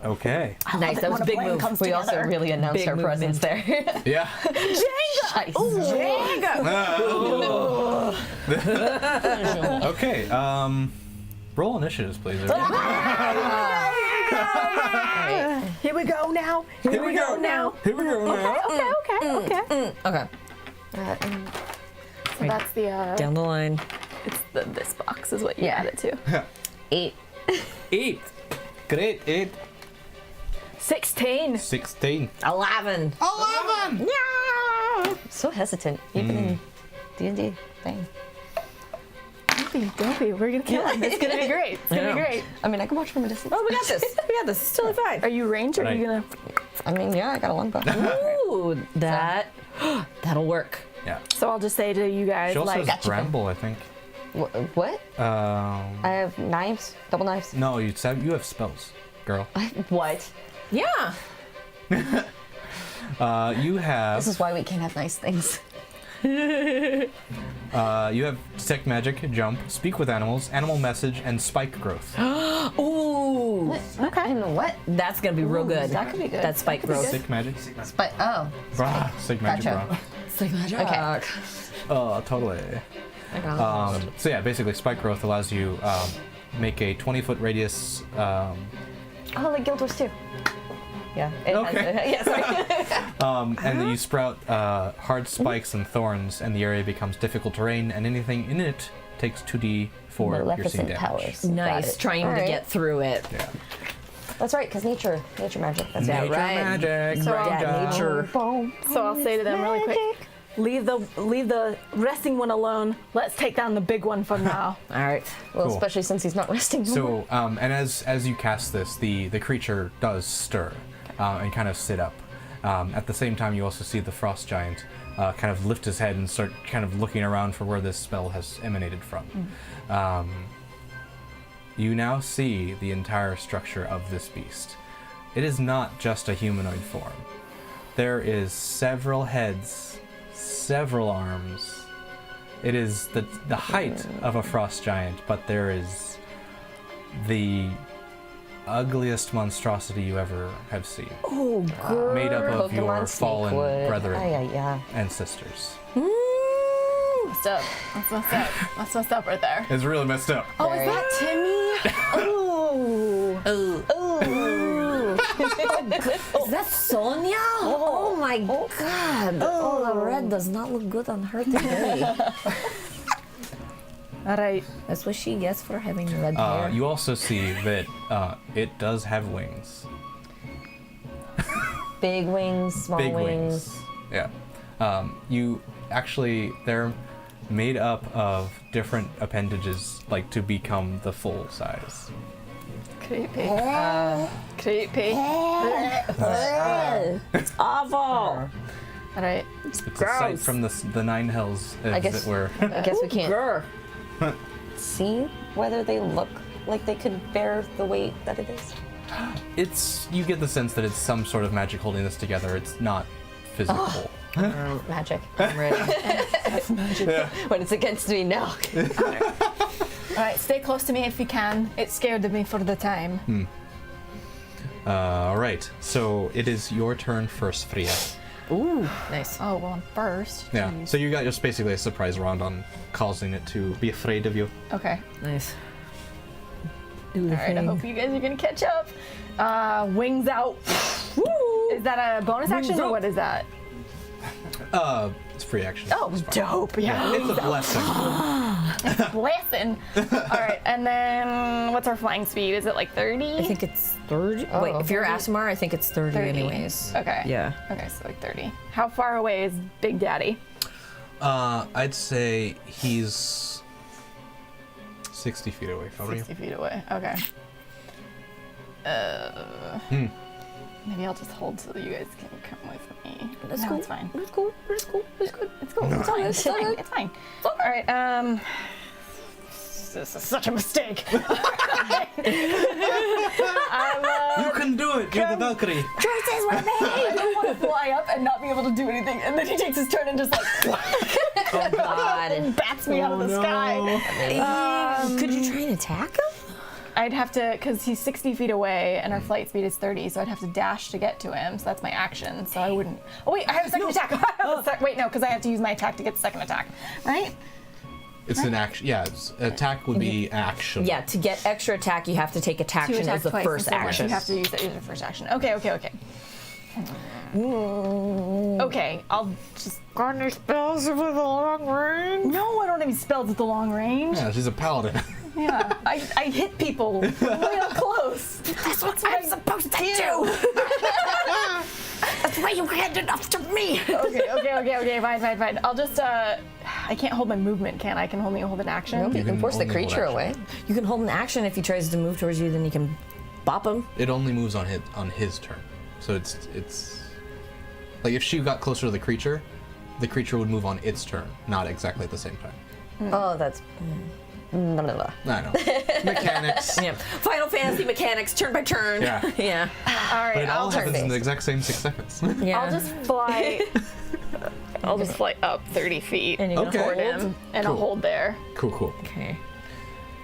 Okay. Nice. That was a big plan move. comes We also together. really announced Big our presence there. Yeah. Jenga! Jenga! Okay. Roll initiatives, please. Here we go now. Here we go now. Here we go now. Okay. Okay. So that's the Down the line. it's this box is what you add it to. 8. 8. Great. 8. 16. 16. 11. 11! So hesitant, even in D&D thing. Don't be. We're gonna kill him. It's gonna be great. It's gonna be great. I mean, I can watch from a distance. Oh, we got this. We got this. It's totally fine. Are you ranged or are you gonna? I mean, yeah, I got a longbow. Ooh, that'll work. Yeah. So I'll just say to you guys, She also like, has bramble, I think. What? I have knives, double knives. No, you have spells, girl. What? Yeah. You have This is why we can't have nice things. you have detect magic, jump, speak with animals, animal message, and spike growth. Ooh. Okay. And what? That's gonna be real good. That could be good. That's spike growth. Sick magic. But Brah, sick magic, Gotcha. brah. Sick magic. okay. Oh, totally. So yeah, basically, spike growth allows you make a 20-foot radius. Oh, like Guild Wars 2. Yeah. It Okay. Has, yeah, sorry. And then you sprout hard spikes and thorns, and the area becomes difficult terrain, and anything in it takes 2d for piercing Maleficent damage. powers. Nice. Got it. Trying All to right. get through it. Yeah. That's right, because nature magic. That's Yeah, Nature right. magic. So, right, nature. Boom. so I'll say to them really quick, leave the resting one alone. Let's take down the big one from now. All right. Well, Cool. especially since he's not resting. So, and as you cast this, the creature does stir and kind of sit up. At the same time, you also see the frost giant kind of lift his head and start kind of looking around for where this spell has emanated from. You now see the entire structure of this beast. It is not just a humanoid form. There is several heads, several arms. It is the height of a frost giant, but there is the ugliest monstrosity you ever have seen. Oh, girl. Made up of your Pokemon fallen Snakewood. brethren Yeah. and sisters. Messed up. That's messed up. That's messed up right there. It's really messed up. Oh, is that Timmy? Is that Sonia? Oh, my God. Oh, the red does not look good on her today. All right. That's what she gets for having red hair. You also see that it does have wings. Big wings, small Big wings. Yeah. You actually, they're made up of different appendages, like to become the full size. Creepy. Creepy. It's awful. All right. It's a sight from the nine hells, as guess- it were. I guess we can't Grr. see whether they look like they could bear the weight that it is. You get the sense that it's some sort of magic holding this together. It's not physical. Magic. I'm ready. When it's against me, no. All right. Stay close to me if you can. It scared me for the time. All right. So it is your turn first, Freya. Ooh, nice. Oh well, I'm first. Yeah. Jeez. So you got just basically a surprise round on causing it to be afraid of you. Okay. Nice. Do the All right. I hope you guys are gonna catch up. Wings out. Is that a bonus action or what is that? It's free action. Oh, dope. Yeah. It's a blessing. Blessing. All right. And then what's our flying speed? Is it like 30? I think it's 30. Wait, if you're Asimar, I think it's 30 anyways. Okay. Yeah. Okay, so like 30. How far away is Big Daddy? I'd say he's 60 feet away from 60 feet away. Okay. Maybe I'll just hold so that you guys can come with me. That's no, cool. It's fine. It's cool. It's cool. It's good. It's cool. It's fine. It's fine. It's fine. All right. This is such a mistake. you. You can do it. You're the Valkyrie. Choices were made. I don't want to fly up and not be able to do anything, and then he takes his turn and just like Oh, God. and bats me out of the sky. Could you try and attack him? I'd have to, because he's 60 feet away and our flight speed is 30, so I'd have to dash to get to him. So that's my action. So I wouldn't. Oh wait, I have a second attack. Wait, no, because I have to use my attack to get the second attack, right? It's an action. Yeah, attack would be action. Yeah, to get extra attack, you have to take attack Two as attacks the twice first instead of once. action. You have to use that as your first action. Okay. Okay, I'll just. Got any spells with a long range? No, I don't have any spells at the long range. Yeah, she's a paladin. Yeah, I hit people real close. That's what I'm supposed to do. That's why you handed off to me. Okay, fine. I'll just, I I can't hold my movement, can I? I can only hold an action. Nope, you can force the only hold creature action. away. You can hold an action if he tries to move towards you, then you can bop him. It only moves on his turn. So it's like if she got closer to the creature would move on its turn, not exactly at the same time. Oh, that's. Blah, blah, blah. I know. Mechanics. Yeah. Final Fantasy mechanics, turn by turn. Yeah. Yeah. All right, But it all I'll happens in the turn-based. exact same 6 seconds. Yeah. I'll just fly. I'll just fly up 30 feet And you're Okay. toward him, and I'll Cool. hold there. Cool. Okay.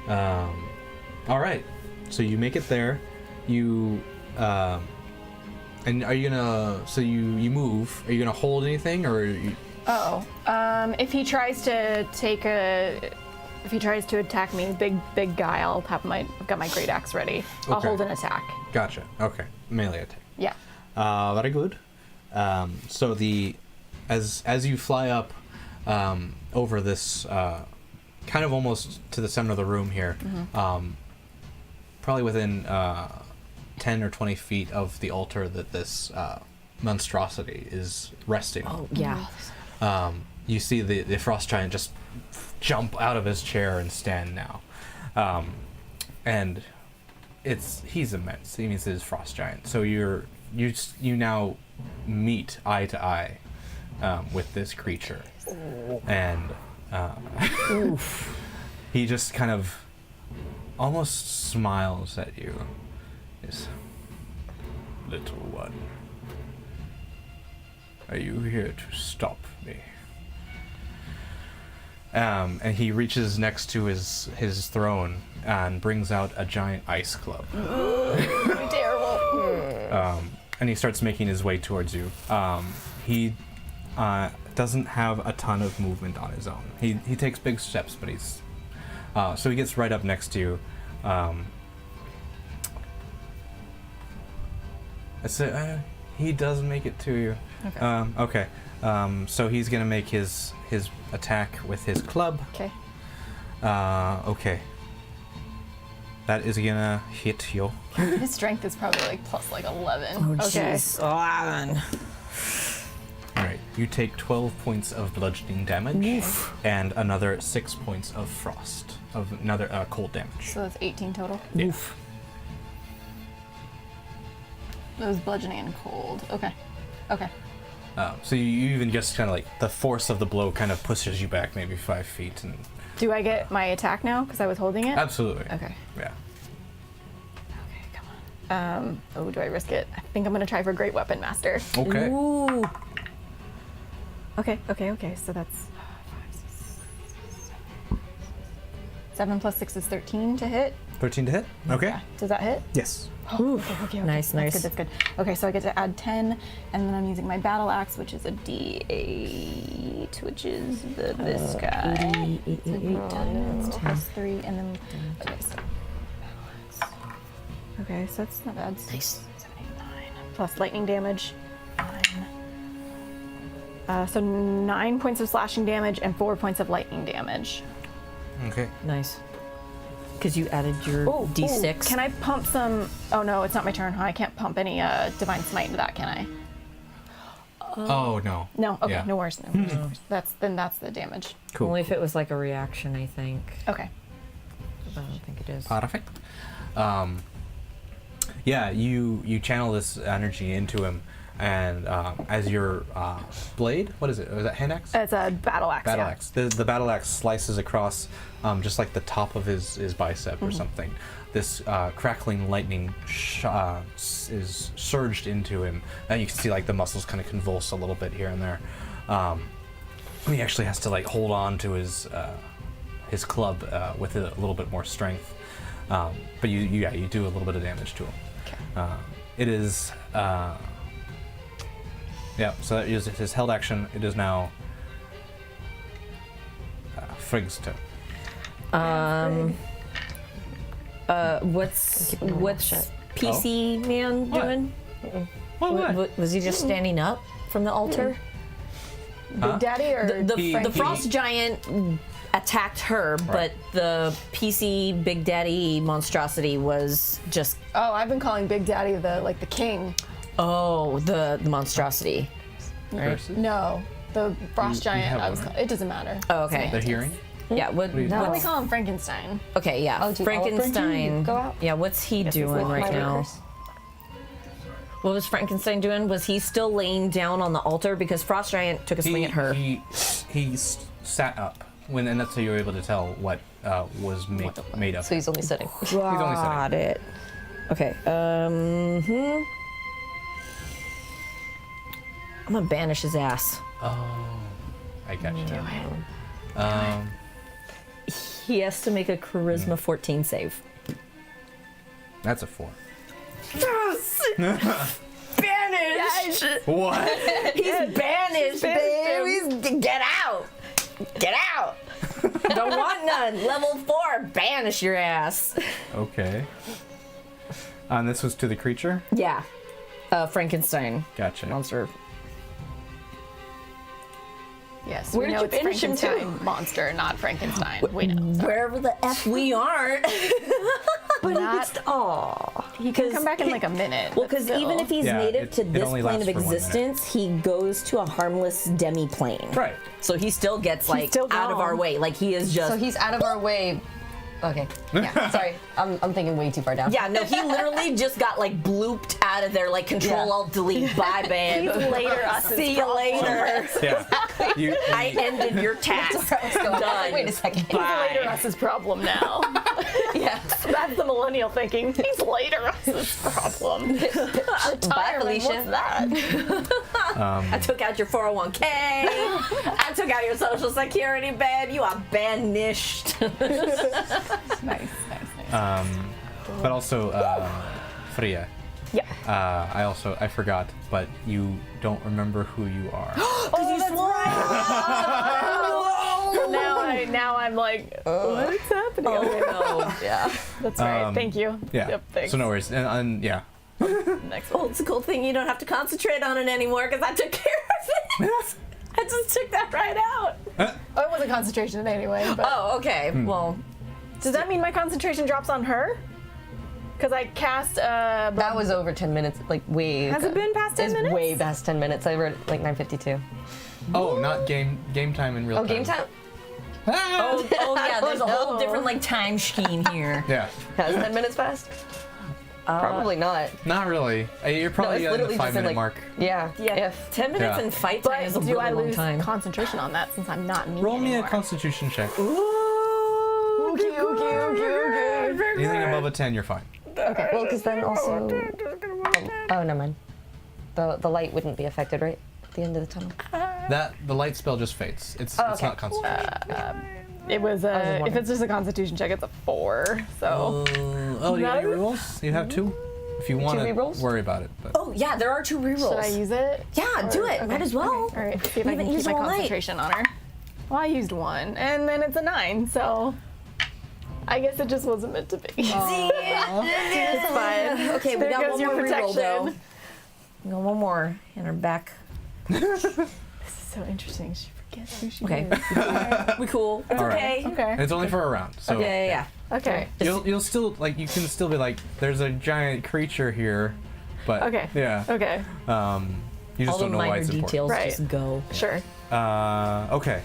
All right. So you make it there. You and are you gonna? So you move. Are you gonna hold anything, or? If he tries to if he tries to attack me, big guy, I've got my great axe ready. I'll Okay. hold an attack. Gotcha. Okay. Melee attack. Yeah. Very good. So as you fly up over this kind of almost to the center of the room here, probably within 10 or 20 feet of the altar that this monstrosity is resting on. Oh, yeah. You see the frost giant just jump out of his chair and stand now, and he's immense. He means his frost giant. So you now meet eye to eye with this creature, and he just kind of almost smiles at you. His little one, are you here to stop me? And he reaches next to his throne and brings out a giant ice club. Terrible. And he starts making his way towards you. He doesn't have a ton of movement on his own. He takes big steps, but he's so he gets right up next to you. He does make it to you. Okay. So he's gonna make his attack with his club. Okay. Okay. That is gonna hit you. His strength is probably like plus like 11. Oh, okay. jeez. 11. Alright, you take 12 points of bludgeoning damage and another 6 points of frost, of another cold damage. So that's 18 total. Yeah. That was bludgeoning and cold. Okay. Okay. So you even just kind of like, the force of the blow kind of pushes you back maybe 5 feet. And Do I get my attack now because I was holding it? absolutely. Okay. Yeah. Okay, come on. Oh, do I risk it? I think I'm gonna try for Great Weapon Master. Okay. Ooh. Okay. So that's 7 plus 6 is 13 to hit. 13 to hit? Okay. Yeah. Does that hit? Yes. Okay. Nice, nice. That's good. Okay, so I get to add 10, and then I'm using my battle axe, which is a D8, which is this guy. 10 plus 3, and then okay, so battle axe. Okay, so that's not bad. Nice. 7, 8, 9 plus lightning damage. 9. So 9 points of slashing damage and 4 points of lightning damage. Okay. Nice. Because you added your D6. Can I pump some? Oh no, it's not my turn. Huh? I can't pump any divine smite into that, can I? Oh, no. No. Okay. Yeah. No worries. No worries. That's the damage. Cool. Only if it was like a reaction, I think. Okay. But I don't think it is. Perfect. Yeah, you channel this energy into him, and as your blade, what is it? Was that hand axe? It's a battle axe. Battle yeah. axe. The battle axe slices across just like the top of his bicep or something. This crackling lightning is surged into him, and you can see like the muscles kind of convulse a little bit here and there. He actually has to like hold on to his club with a little bit more strength. But you do a little bit of damage to him. Okay. It is yeah. So that is his held action. It is now Frigg's turn. What's PC man What? doing? What? Was he just standing up from the altar? Big Daddy or The frost giant attacked her, but the PC Big Daddy monstrosity was just Oh, I've been calling Big Daddy the king. the monstrosity. Right. No, the frost You giant. have one, right? It doesn't matter. Oh, okay. The hearing? Yeah. do you- Why do we What's, call him Frankenstein? okay. Yeah. Oh, do all of them Frankenstein. go out? Yeah. What's he doing with right My now? workers? What was Frankenstein doing? Was he still laying down on the altar because Frost Giant took a swing at her? He sat up and that's how you were able to tell what was made of. So he's only sitting. Got it. Okay. I'm gonna banish his ass. Oh, I got you. He has to make a Charisma 14 save. That's a 4. Banished. What? He's banished, baby. Get out. Get out. Don't want none. Level 4. Banish your ass. Okay. And this was to the creature? Yeah. Frankenstein Gotcha. monster. Yes, Where'd we know you it's banish him to? Frankenstein monster, not Frankenstein. We know. Wherever the F we aren't. But Not- it's aw. He can come back in like a minute. Well, but because still. even if he's Yeah, native it- to it this only plane of lasts for 1 minute. existence, he goes to a harmless demi-plane. Right. So he still gets like still out of gone. our way. Like he is just. So he's out of our way. Okay. Yeah. Sorry. I'm thinking way too far down. yeah, no, he literally just got like blooped out of there, like Control Yeah. Alt Delete. Bye, babe. later us. See you later. Yeah. I ended your task. What's going on? Done. Wait a second. Bye. Later us's problem now. Yeah. That's the millennial thinking. He's later us's problem. Bye, Felicia. What's that? I took out your 401k. I took out your Social Security, babe. You are banished. Nice. But also, Freya. Yeah. I forgot, but you don't remember who you are. Now I'm like, what's happening? Okay, no. yeah, that's right. Thank you. Yeah. Yep, thanks. So no worries. And yeah. Next Well, one. it's a cool thing you don't have to concentrate on it anymore because I took care of it. I just took that right out. Oh, it wasn't concentration anyway. But Oh, okay. Well, does that mean my concentration drops on her? Because I cast. That was over 10 minutes. Like way. Has it been past 10 It's minutes? way past 10 minutes. I wrote like 9:52. Oh, not game time in real Oh, time. game time. oh yeah, there's a whole know. different like time scheme here. Yeah. Has 10 minutes passed? Probably not. Not really. You're probably it's at the literally 5 just in, minute like- mark. Yeah. Yeah. If 10 minutes Yeah. in fight time But is a do really I long lose time. concentration on that since I'm not me Roll me a anymore? constitution check. Okay. Anything above a 10, you're fine. okay. Well, because then also. Oh, never mind. The light wouldn't be affected, right? At the end of the tunnel. The light spell just fades. It's okay. not concentration. It was was if wondering. it's just a constitution check, it's a 4. So Do you have any rerolls? You have 2? If you want to rerolls? worry about it. But Oh yeah, there are 2 rerolls. should I use it? Yeah, do it. Okay, Might as well. All right, let's see if You I can haven't keep used my it all night. concentration on her. Well, I used 1, and then it's a 9, so I guess it just wasn't meant to be. It's fine. Okay, we There got goes one your more reroll though. protection. We got one more in her back. This is so interesting. She forgets who she Okay. is. We cool. It's All right. okay. And Okay. it's only for a round. So Yeah. Okay. You'll still you can still be like, there's a giant creature here, but Okay. yeah. Okay. You just All the don't know why minor it's details Right. just go. Sure. important. Okay.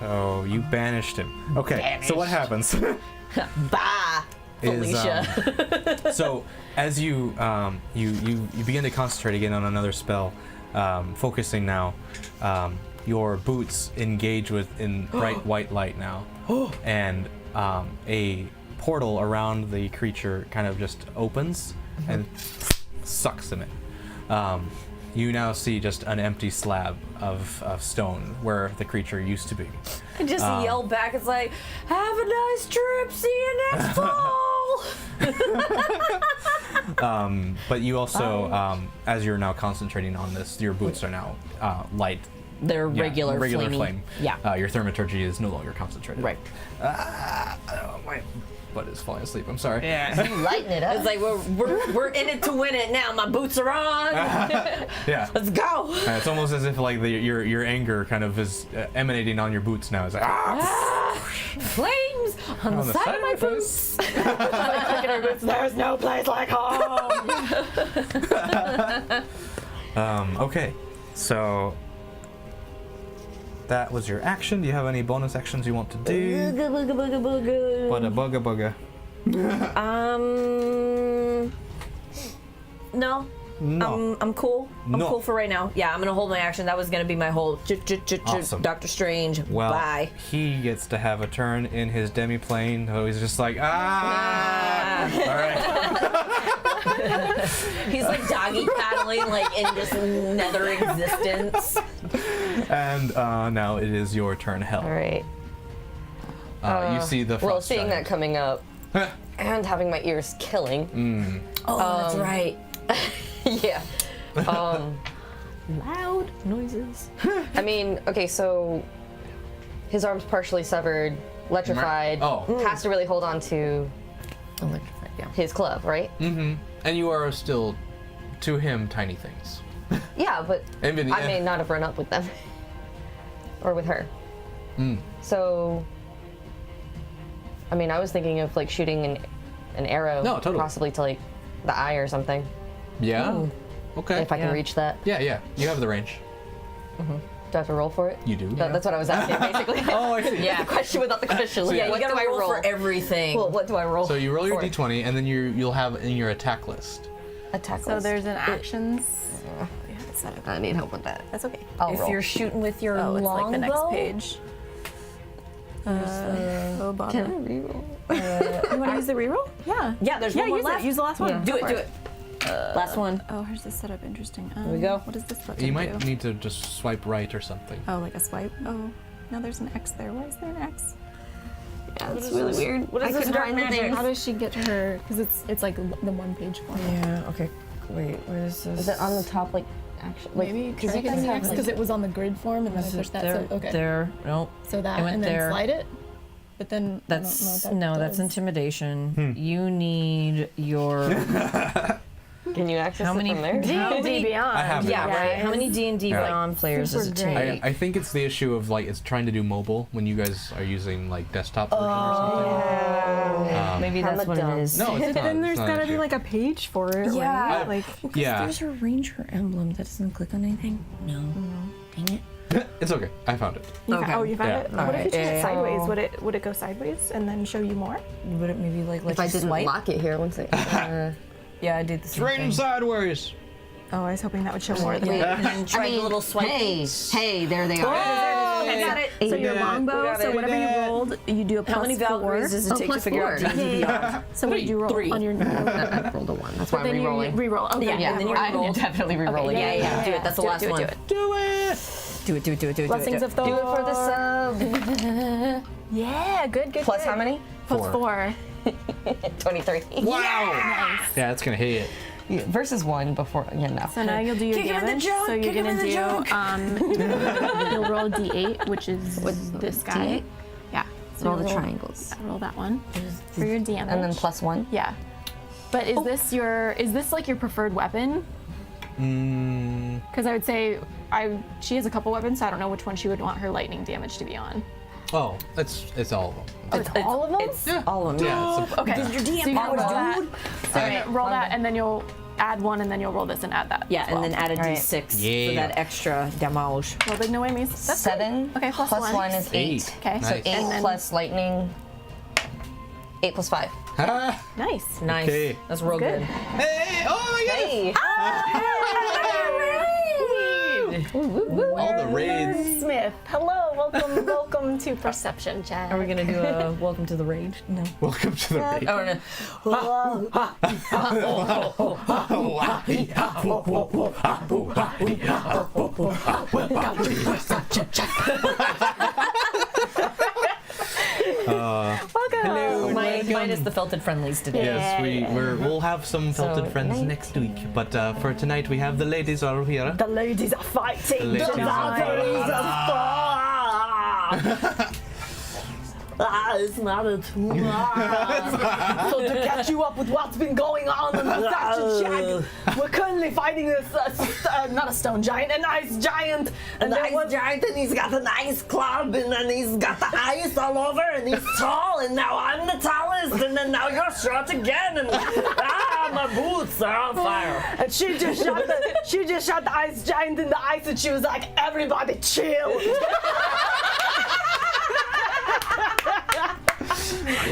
So you banished him. Okay. So what happens? Bah, is, Felicia. so as you you begin to concentrate again on another spell, focusing now, your boots engage in bright white light now, and a portal around the creature kind of just opens and sucks them in. You now see just an empty slab of stone where the creature used to be. I just yell back. It's like, have a nice trip. See you next fall. But you also, as you're now concentrating on this, your boots are now light. They're Yeah, regular flamey. flame. Yeah. Your thaumaturgy is no longer concentrated. Right. Oh, my butt is falling asleep. I'm sorry. Yeah. You lighten it up. It's like we're in it to win it now. My boots are on. Yeah. Let's go. It's almost as if like your anger kind of is emanating on your boots now. It's like Flames on the side of my boots. Look at her boots. There's no place like home. Okay. So that was your action. Do you have any bonus actions you want to do? Bugga bugga. No. No. I'm cool. I'm No. cool for right now. Yeah, I'm gonna hold my action. That was gonna be my whole Awesome. Doctor Strange. Well, Bye. he gets to have a turn in his demi-plane, so he's just like, all right. He's like doggy paddling, like in this nether existence. And now it is your turn, Hell. All right. You see the Well, frost seeing that giant. coming up and having my ears killing. Oh, that's right. Yeah. Loud noises. I mean, okay, so his arm's partially severed, electrified. Oh. Has to really hold on to Electrified, yeah. his club, right? And you are still, to him, tiny things. Yeah, but I mean, I may not have run up with them. Or with her. So, I mean, I was thinking of like shooting an arrow, No, totally. possibly to like the eye or something, Yeah? Okay. if I can reach that. Yeah. You have the range. Do I have to roll for it? You do. That's what I was asking, basically. Oh, I see. Yeah. The question without the question. Like, Yeah, what you gotta do I roll roll for everything. Well, what do I roll? So you roll your for? d20, and then you'll have in your attack list. Attack So list. there's an actions. Set up. I need help with that. That's okay. I'll if roll. you're shooting with your Oh, it's like the next longbow, page. Oh, bother. Can I reroll? You want to use the reroll? Yeah. yeah, there's one more use left. it. Use the last one. Do Go it, for do it. Last one. Oh, here's the setup. Interesting. Here we go. What does this button You might do? need to just swipe right or something. Oh, like a swipe? Oh, no, there's an X there. Why is there an X? Yeah, it's really weird. What is this dark magic? How does she get to her? Because it's like the one page form. Yeah, okay. Wait, where is this? Is it on the top, like, actually? Like, Maybe because try you guys hitting the have X because like, it was on the grid form and then I Is it pushed that. there? So okay. There. Nope. So that It went and then there. slide it. But then I don't know That's what that that's does. intimidation. You need your can you access How it many- from there? D&D Beyond. I have it. yeah, right. How many D&D Yeah. Beyond players does it take? I think it's the issue of like it's trying to do mobile when you guys are using like desktop version or something. Maybe that's what dumb. it is. No, it's not. Then there's it's not gotta an be issue. like a page for it. Yeah. Right? Like Yeah, There's a ranger emblem that doesn't click on anything. No. Dang it. it's okay. I found it. Okay. Oh, you found Yeah. it. What if you turn it Alright. sideways? Would it go sideways and then show you more? Would it maybe like let If I you didn't swipe? lock it here, one second. Yeah, I did the same thing. sideways. Oh, I was hoping that would show more. Than And then try the little swipe. Hey, there they are. I got it. So your did it. longbow. got So it. whatever you rolled, you do a plus How many Valkyries does it take to plus figure out four. D&D Beyond? So what did you roll 3. on your? I rolled a 1. That's why I'm Then you re-rolling. re-roll. Okay. Yeah, and then you I'm roll. definitely re-rolling. Okay, Yeah. Do it. That's the last one. Do it. Do it. Do it. Do it. Blessings of Thor. Do it for the sub. Yeah, good. Plus how many? Plus 4. 23. Wow. Yeah, that's gonna hit it. Yeah, versus 1 before. Yeah, no. So now you'll do your Kick him in the damage. junk, So you're kick him in gonna the do junk. you'll roll a d8, which is this guy. D8? Yeah. So Roll you the triangles. Roll that one for your damage. And then plus 1. Yeah. But is this like your preferred weapon? Because I would say she has a couple weapons, so I don't know which one she would want her lightning damage to be on. Oh, it's all of them. Oh, it's all of them? It's all of them. Yeah, it's a, Okay. Your DM So you powers, roll that. dude. So you're gonna roll that, and then you'll add one, and then you'll roll this and add that. Yeah, as and then well. add a Alright. D6 Yeah. for that extra damage. Roll big no whammies. That's good. 7. Okay, plus plus one. 1 is 8. Okay. So Nice. 8 And then- plus lightning. 8 plus 5. Nice. Nice. Okay. That's real Good. good. hey! Oh my Hey! All the raids. Smith. Hello. Welcome to Perception Check. Are we gonna do a welcome to the rage? No. Welcome to the raid. Oh no. Welcome. Mine is the felted friendlies today. Yes, we'll have some felted So, friends next week. But for tonight, we have the ladies are here. The ladies are fighting. The ladies are Valkyries are It's not a tool. So to catch you up with what's been going on in the Perception Check, we're currently fighting this, not a stone giant, an ice giant. And there was giant, and he's got an ice club, and then he's got the ice all over, and he's tall, and now I'm the tallest, and then now you're short again, and my boots are on fire. And she just shot the ice giant in the ice, and she was like, "Everybody chill."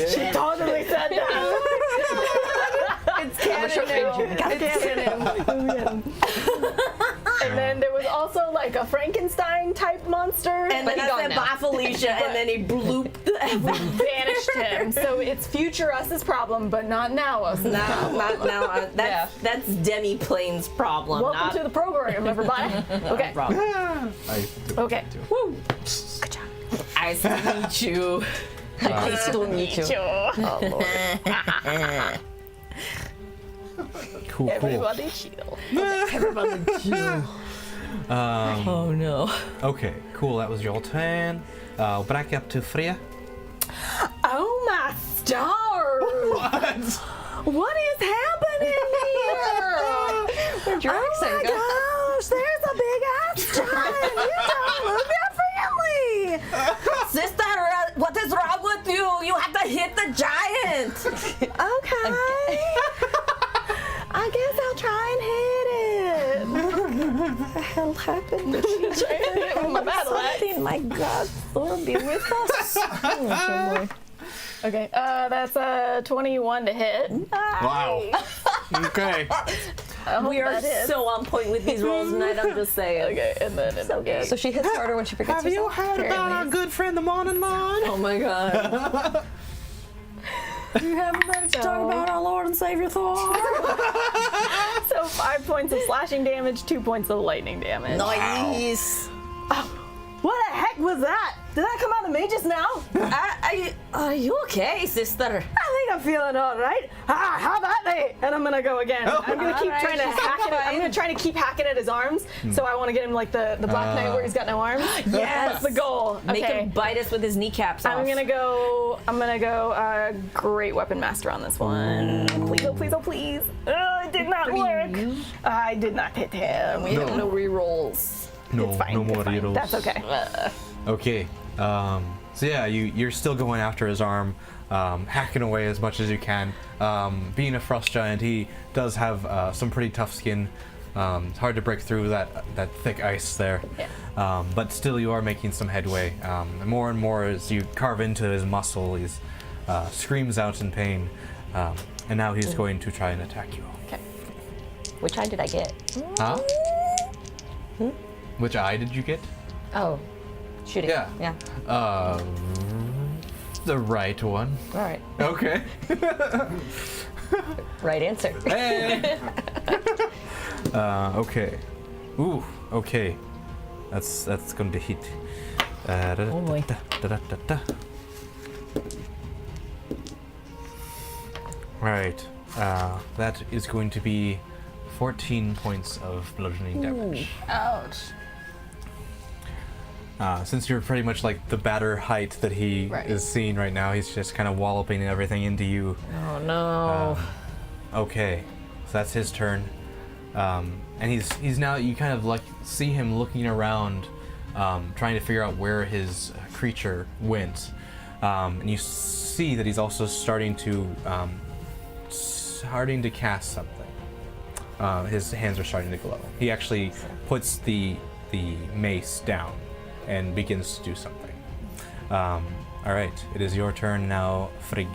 She totally said that. It's canon. And then there was also like a Frankenstein type monster. And then I said bye Felicia, and then he blooped. Banished him. So it's future us's problem, but not now us. No, not now. That's Demi Plane's problem. Welcome to the program, everybody. Okay. Okay. Woo. Good job. Nice to meet you. Nice to meet you. Oh, Lord. Cool. Everybody chill. Everybody chill. Oh no. Okay, cool. That was your turn. Back up to Freya. Oh my stars! What is happening here? Where'd your accent go? Gosh, there's a big ass giant. You don't look that friendly. Sister, what is wrong with you? You have to hit the giant. Okay. I guess I'll try and hit it. What the hell happened? Trying to hit with my battle axe. My God, Lord be with us. Okay, that's a 21 to hit. Wow. Okay. We are so on point with these rolls tonight, I'm just saying. Okay, and then it's okay. So she hits harder when she forgets Have you herself. heard about our good friend the Morning Lord? Oh my God. You haven't heard to talk about our Lord and Savior Thor. So 5 points of slashing damage, 2 points of lightning damage. Nice. What the heck was that? Did that come out of me just now? Are you okay, sister? I think I'm feeling all right. How about me? And I'm gonna go again. I'm gonna keep trying to hack it. I'm gonna try to keep hacking at his arms. So I want to get him like the Black Knight where he's got no arms. Yes. That's the goal. Make Okay. him bite us with his kneecaps off. I'm gonna go Great Weapon Master on this one. Please, oh please, oh please. Oh, it did not work. I did not hit him. We have no rerolls. No, It's fine. no more it's fine. rerolls. That's okay. Okay. So yeah, you're still going after his arm, hacking away as much as you can. Being a frost giant, he does have some pretty tough skin. It's hard to break through that thick ice there. Yeah. But still, you are making some headway. More and more as you carve into his muscle, he screams out in pain. And now he's going to try and attack you. Okay. Which eye did I get? Huh? Which eye did you get? Oh, shooting. Yeah. Yeah. The right one. All right. Okay. Right answer. Hey. Okay. Ooh. Okay. That's going to hit. Oh boy. Right. That is going to be 14 points of bludgeoning damage. Ouch. Since you're pretty much like the batter height that he is seeing right now, he's just kind of walloping everything into you. Oh no. Okay, so that's his turn. And he's now, you kind of like see him looking around, trying to figure out where his creature went. And you see that he's also starting to cast something. His hands are starting to glow. He actually puts the mace down and begins to do something. All right, it is your turn now, Frigg.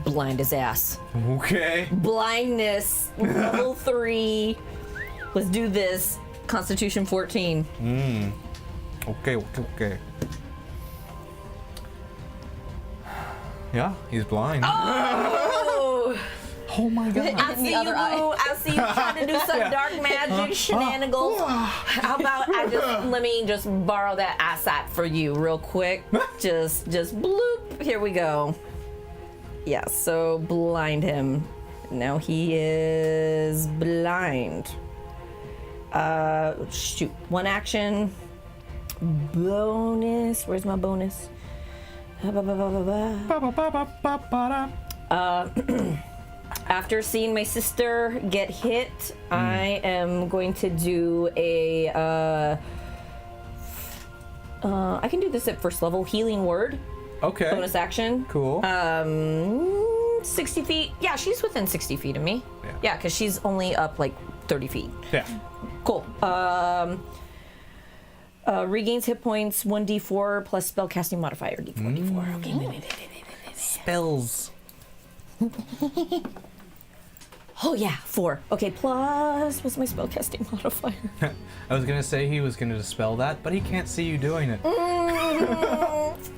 Blind his ass. Okay. Blindness, level 3. Let's do this. Constitution 14. Okay. Yeah, he's blind. Oh! Oh my god. I see you, I see you trying to do some dark magic shenanigans. How about let me just borrow that eyesight for you real quick. Just bloop. Here we go. Yeah, so blind him. Now he is blind. Shoot. One action. Bonus. Where's my bonus? After seeing my sister get hit, I am going to do a I can do this at first level, healing word. Okay. Bonus action. Cool. 60 feet. Yeah, she's within 60 feet of me. Yeah. Yeah, because she's only up like 30 feet. Yeah. Cool. Regains hit points 1d4 plus spellcasting modifier d4. Okay. Spells. Oh yeah, 4. Okay, plus what's my spellcasting modifier? I was gonna say he was gonna dispel that, but he can't see you doing it. That's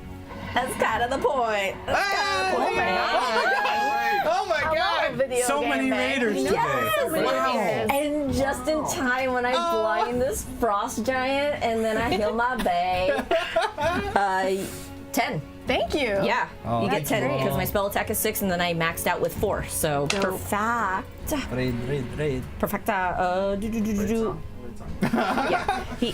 kind of the point. Oh my god! video So game many bang. raiders today. Yes! And just in time when I blind this frost giant and then I heal my bay. 10. Thank you. Yeah, Oh, you get that's 10 cool. because my spell attack is 6 and then I maxed out with 4. So perfect. Raid. Perfecta.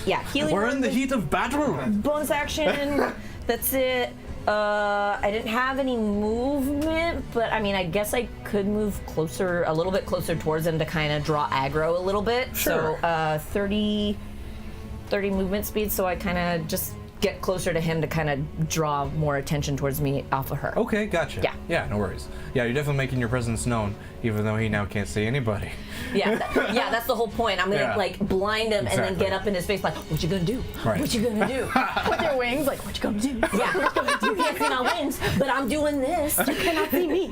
Yeah, healing. We're in the heat of battle. Bonus action. That's it. I didn't have any movement, but I mean, I guess I could move closer, a little bit closer towards him to kind of draw aggro a little bit. Sure. So 30 movement speed, so I kind of just get closer to him to kind of draw more attention towards me off of her. Okay, gotcha. Yeah. Yeah, no worries. Yeah, you're definitely making your presence known, even though he now can't see anybody. Yeah, yeah, that's the whole point. I'm gonna Yeah. like blind him and then Exactly. get up in his face like, what you gonna do? Right. What you gonna do? With your wings, like, what you gonna do? Yeah, you can't see my wings, but I'm doing this. You cannot see me.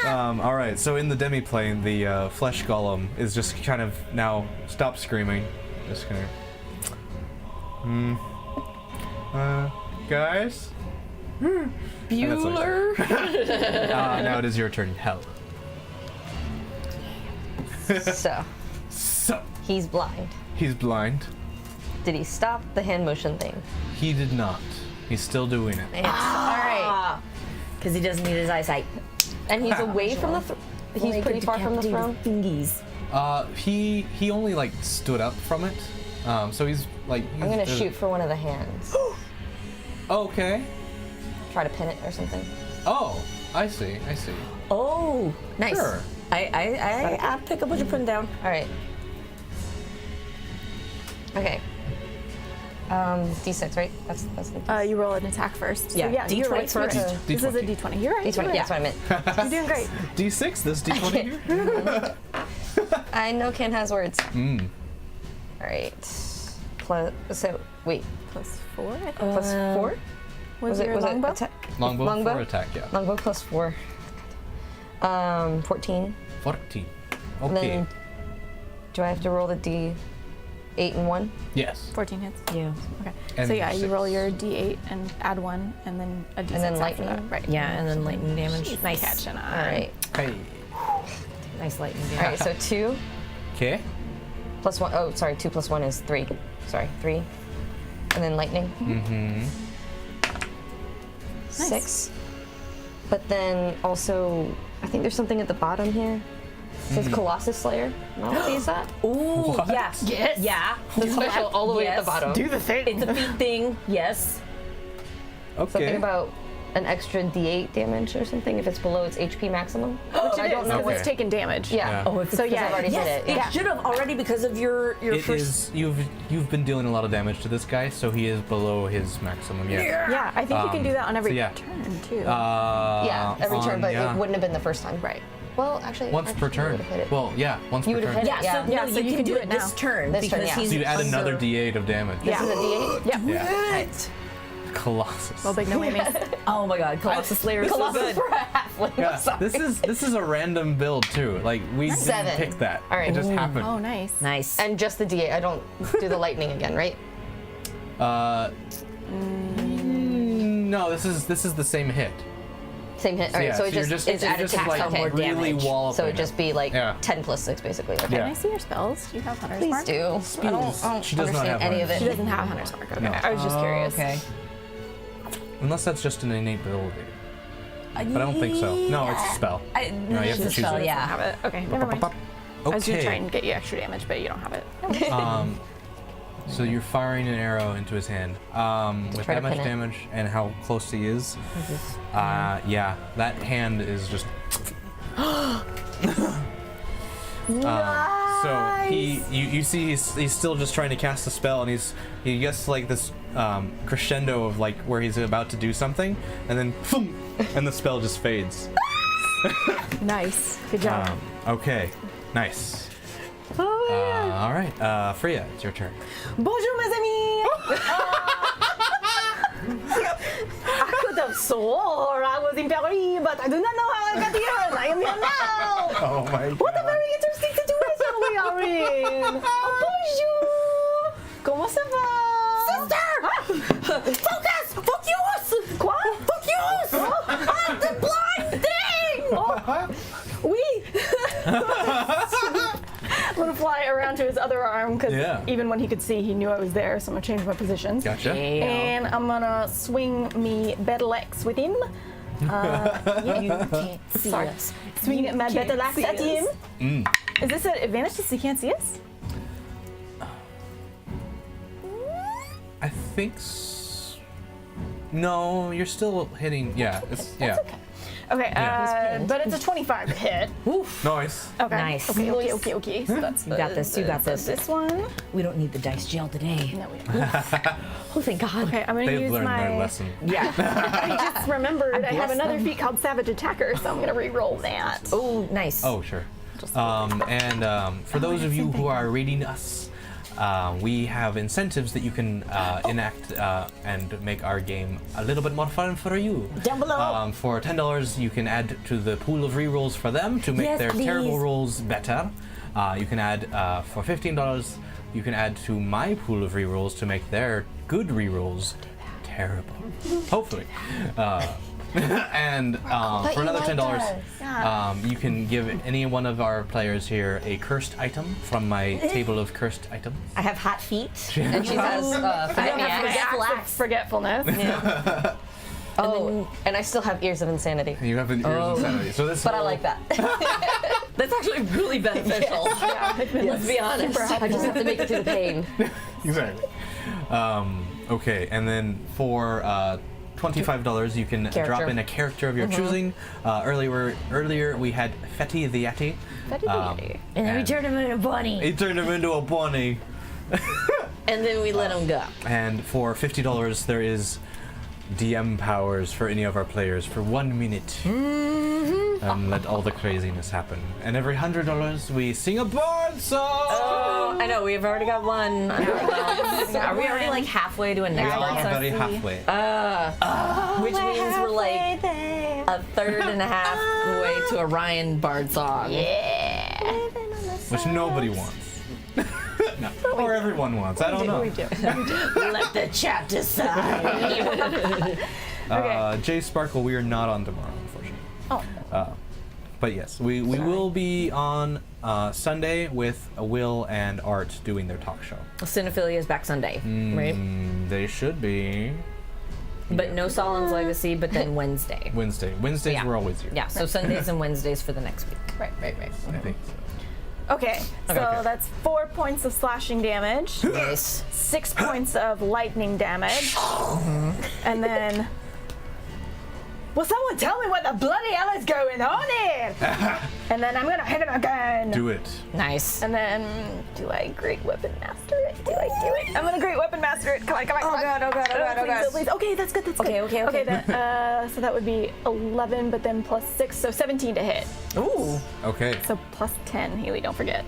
All right, so in the demi-plane, the flesh golem is just kind of now stopped screaming. Just kind of... guys? Bueller? Now it is your turn, Hell. So, So, he's blind. he's blind. Did he stop the hand motion thing? He did not. He's still doing it. All right. Because he doesn't need his eyesight. And he's away from the he's pretty far from the throne. Thingies. He only like stood up from it. So he's like. I'm gonna shoot for one of the hands. Okay. Try to pin it or something. Oh, I see. Oh, nice. Sure. I pick up what you're putting down. All right. Okay. D6, right? That's the You roll an attack first. So Yeah, yeah, you're D20 right. first. This is a D20. You're right. D20. Yeah, that's what I meant. You're doing great. D6. This D20 here. I know Ken has words. Mm. All right. Plus. So wait. Plus 4, I think. Plus 4. Was it your longbow? Longbow Longbow? for attack. Yeah. Longbow plus 4. 14. 14. And Okay. then, do I have to roll the D8 and 1? Yes. 14 hits. Yeah. Okay. And so yeah, you roll six. your D8 and add 1, and then a D6 then after lightning? that. Right. Yeah, and then lightning damage. She's Nice. catching on. All right. Hey. Nice lightning All damage. right. So 2 Okay. plus 1. Oh, sorry. 2 plus 1 is 3. Sorry, 3. And then lightning. Mm-hmm. 6. But then also, I think there's something at the bottom here. It says Colossus Slayer. Am I allowed to use that? Ooh, What? yeah. Yes. Yeah. The special all the way at the Yes. bottom. Do the thing. It's a feet thing. Yes. Okay. Something about an extra D8 damage or something if it's below its HP maximum. Which I it don't is, know. because Okay. it's taken damage. Yeah. Yeah. Oh, if So Because yeah, I've already yes, hit it. it Yeah. should have already because of your It first. is you've been dealing a lot of damage to this guy, so he is below his maximum. Yes. Yeah, I think you can do that on every so yeah. turn too. Yeah, every turn, but yeah. it wouldn't have been the first time. right. Well, actually, Once per you turn. would've hit it. Well, yeah, once You per would've turn. hit it. Yeah, Yeah, so, so no, you can do it this now. turn This turn, because yeah. he's So you add under- another D8 of damage. This is a D8? Yeah. Yeah. Right. Colossus. Well, big no whammies. Oh my God, Colossus Slayer is so Colossus good. for a halfling. Yeah, I'm sorry. this is a random build too. Like we didn't 7. pick that. All right. It just happened. Oh, nice. Nice. And just the D8. I don't do the lightning again, right? No, this is the same hit. Same hit. All right, yeah, so it you're just it's just attacks like on more really damage. walloping so him. it'd just be like Yeah. 10 plus 6, basically. Okay. Can Yeah. I see your spells? Do you have Hunter's Please Mark? do. I don't She does not understand have any of Hunter's She it. doesn't have Hunter's Mark. Okay. No. I was just curious. Okay. Unless that's just an innate ability. But I don't think so. No, it's a spell. I, No, you have to it's a choose spell, it. I yeah. have it. Okay, never mind. Pop, I was gonna try Okay. and get you extra damage, but you don't have it. So you're firing an arrow into his hand. With Try to that much pin it. damage and how close he is, yeah, that hand is just. So you see he's still just trying to cast a spell, and he gets like this crescendo of like where he's about to do something, and then boom, and the spell just fades. Nice. Good job. Okay, nice. All right, Freya, it's your turn. Bonjour, mes amis! I could have swore I was in Paris, but I do not know how I got here, and I am here now! Oh my god. What a very interesting situation we are in! Bonjour! Comment ça va? Sister! Focus! Focus! Quoi? Focus! On the blind thing! Oh. Oui! I'm gonna fly around to his other arm because even when he could see, he knew I was there. So I'm gonna change my positions. Gotcha. And I'm gonna swing me Battle Axe with him. You can't see us. Swing my Battle Axe at him. Mm. Is this an advantage since he can't see us? I think. No, you're still hitting. Yeah, it's yeah. Okay, but it's a 25 to hit. Nice. Okay. Nice. Okay. So that's You got this. You got this. this one. We don't need the dice gel today. No, we don't. Oh, thank God. Okay, I'm gonna They've use learned my. their lesson. Yeah. I just remembered I have bless another them. feat called Savage Attacker, so I'm gonna re-roll that. Oh, nice. Oh, sure. For those of you who are rating us, we have incentives that you can enact and make our game a little bit more fun for you. Down below. For $10, you can add to the pool of rerolls for them to make Yes, their please. terrible rolls better. You can add for $15. You can add to my pool of rerolls to make their good rerolls terrible. Hopefully. And for another $10, you can give any one of our players here a cursed item from my table of cursed items. I have hot feet. And she says, forget me, Axe axe. of forgetfulness. Oh, and I still have ears of insanity. You have an ears of insanity. So this But I whole- like that. That's actually really beneficial. Let's be honest. I just have to make it through the pain. Exactly. Okay, and then for $25, you can drop in a character of your choosing. Earlier we had Fetty the Yeti. And then we turned him into a bunny. He turned him into a bunny. And then we let him go. And for $50, there is DM powers for any of our players for 1 minute. Let all the craziness happen. And every $100, we sing a bard song. Oh, I know. We've already got one. Are we already like halfway to a We next are one? very halfway. Which means we're like a third and a half way to a Ryan Bard song. Which nobody wants. No. Or everyone wants. I don't know. We do. Let the chat decide. Jay Sparkle, we are not on tomorrow, unfortunately. But yes, we will be on Sunday with Will and Art doing their talk show. Cinephilia is back Sunday, right? They should be. But no Solon's Legacy, but then Wednesday. Wednesdays Yeah. we're always here. Yeah, so Sundays and Wednesdays for the next week. Right. I think so. Okay, so that's 4 points of slashing damage, Nice. 6 points of lightning damage, and then. Will someone tell me what the bloody hell is going on here? And then I'm gonna hit him again. Do it. Nice. And then, do I Great Weapon Master it? Do I do it? I'm gonna Great Weapon Master it. Come on. Oh God. Please. Okay, that's good. Okay. So that would be 11, but then plus 6, so 17 to hit. Ooh. Okay. So plus 10, Haley, don't forget.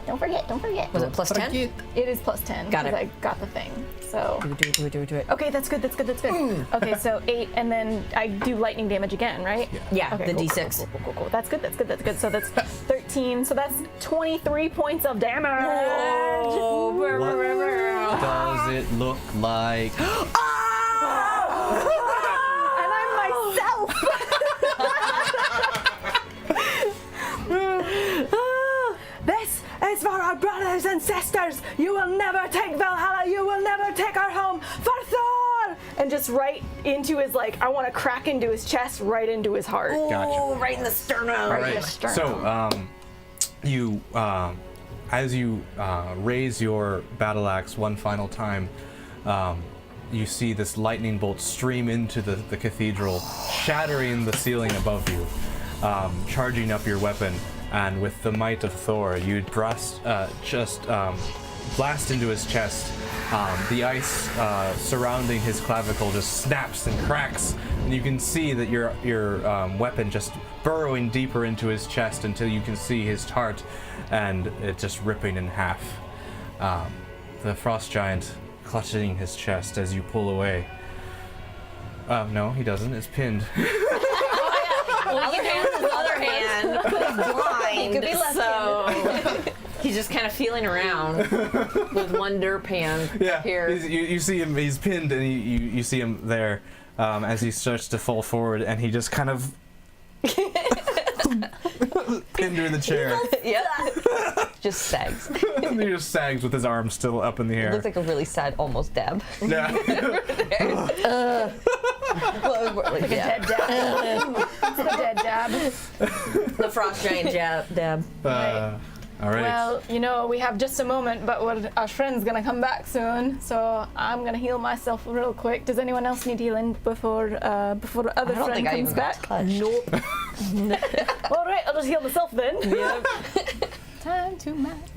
Don't forget. Was it plus 10? It is plus 10. Got it. 'cause I got the thing. So. Do it. Okay, that's good. Okay, so 8, and then I do lightning damage again, right? Yeah, Okay, the cool, D6. Cool. That's good. So that's 13. So that's 23 points of damage. What does it look like? And I'm myself. This is for our brothers and sisters. You will never take Valhalla. You will never take our home. For Thor! And just right into his, like, I want to crack into his chest, right into his heart. Gotcha. Right in the sternum. All right. So, you, as you raise your battle axe one final time, you see this lightning bolt stream into the cathedral, shattering the ceiling above you, charging up your weapon, and with the might of Thor, you blast into his chest. The ice surrounding his clavicle just snaps and cracks, and you can see that your weapon just burrowing deeper into his chest until you can see his heart, and it just ripping in half. The frost giant clutching his chest as you pull away. No, he doesn't. It's pinned. Other hand, but he's blind, could be so he's just kind of feeling around with one derp hand here. You see him. He's pinned, and you see him there as he starts to fall forward, and he just kind of pinned her in the chair. Yep. Just sags. And he just sags with his arm still up in the air. Looks like a really sad almost dab. Yeah. Well, like, Like a dead dab. It's a dead dab. The frost giant dab. All right. Well, you know, we have just a moment, but our friend's gonna come back soon, so I'm gonna heal myself real quick. Does anyone else need healing before other I don't friend think I comes even back? got touched. Nope. All right, I'll just heal myself then. Yep. Time to math.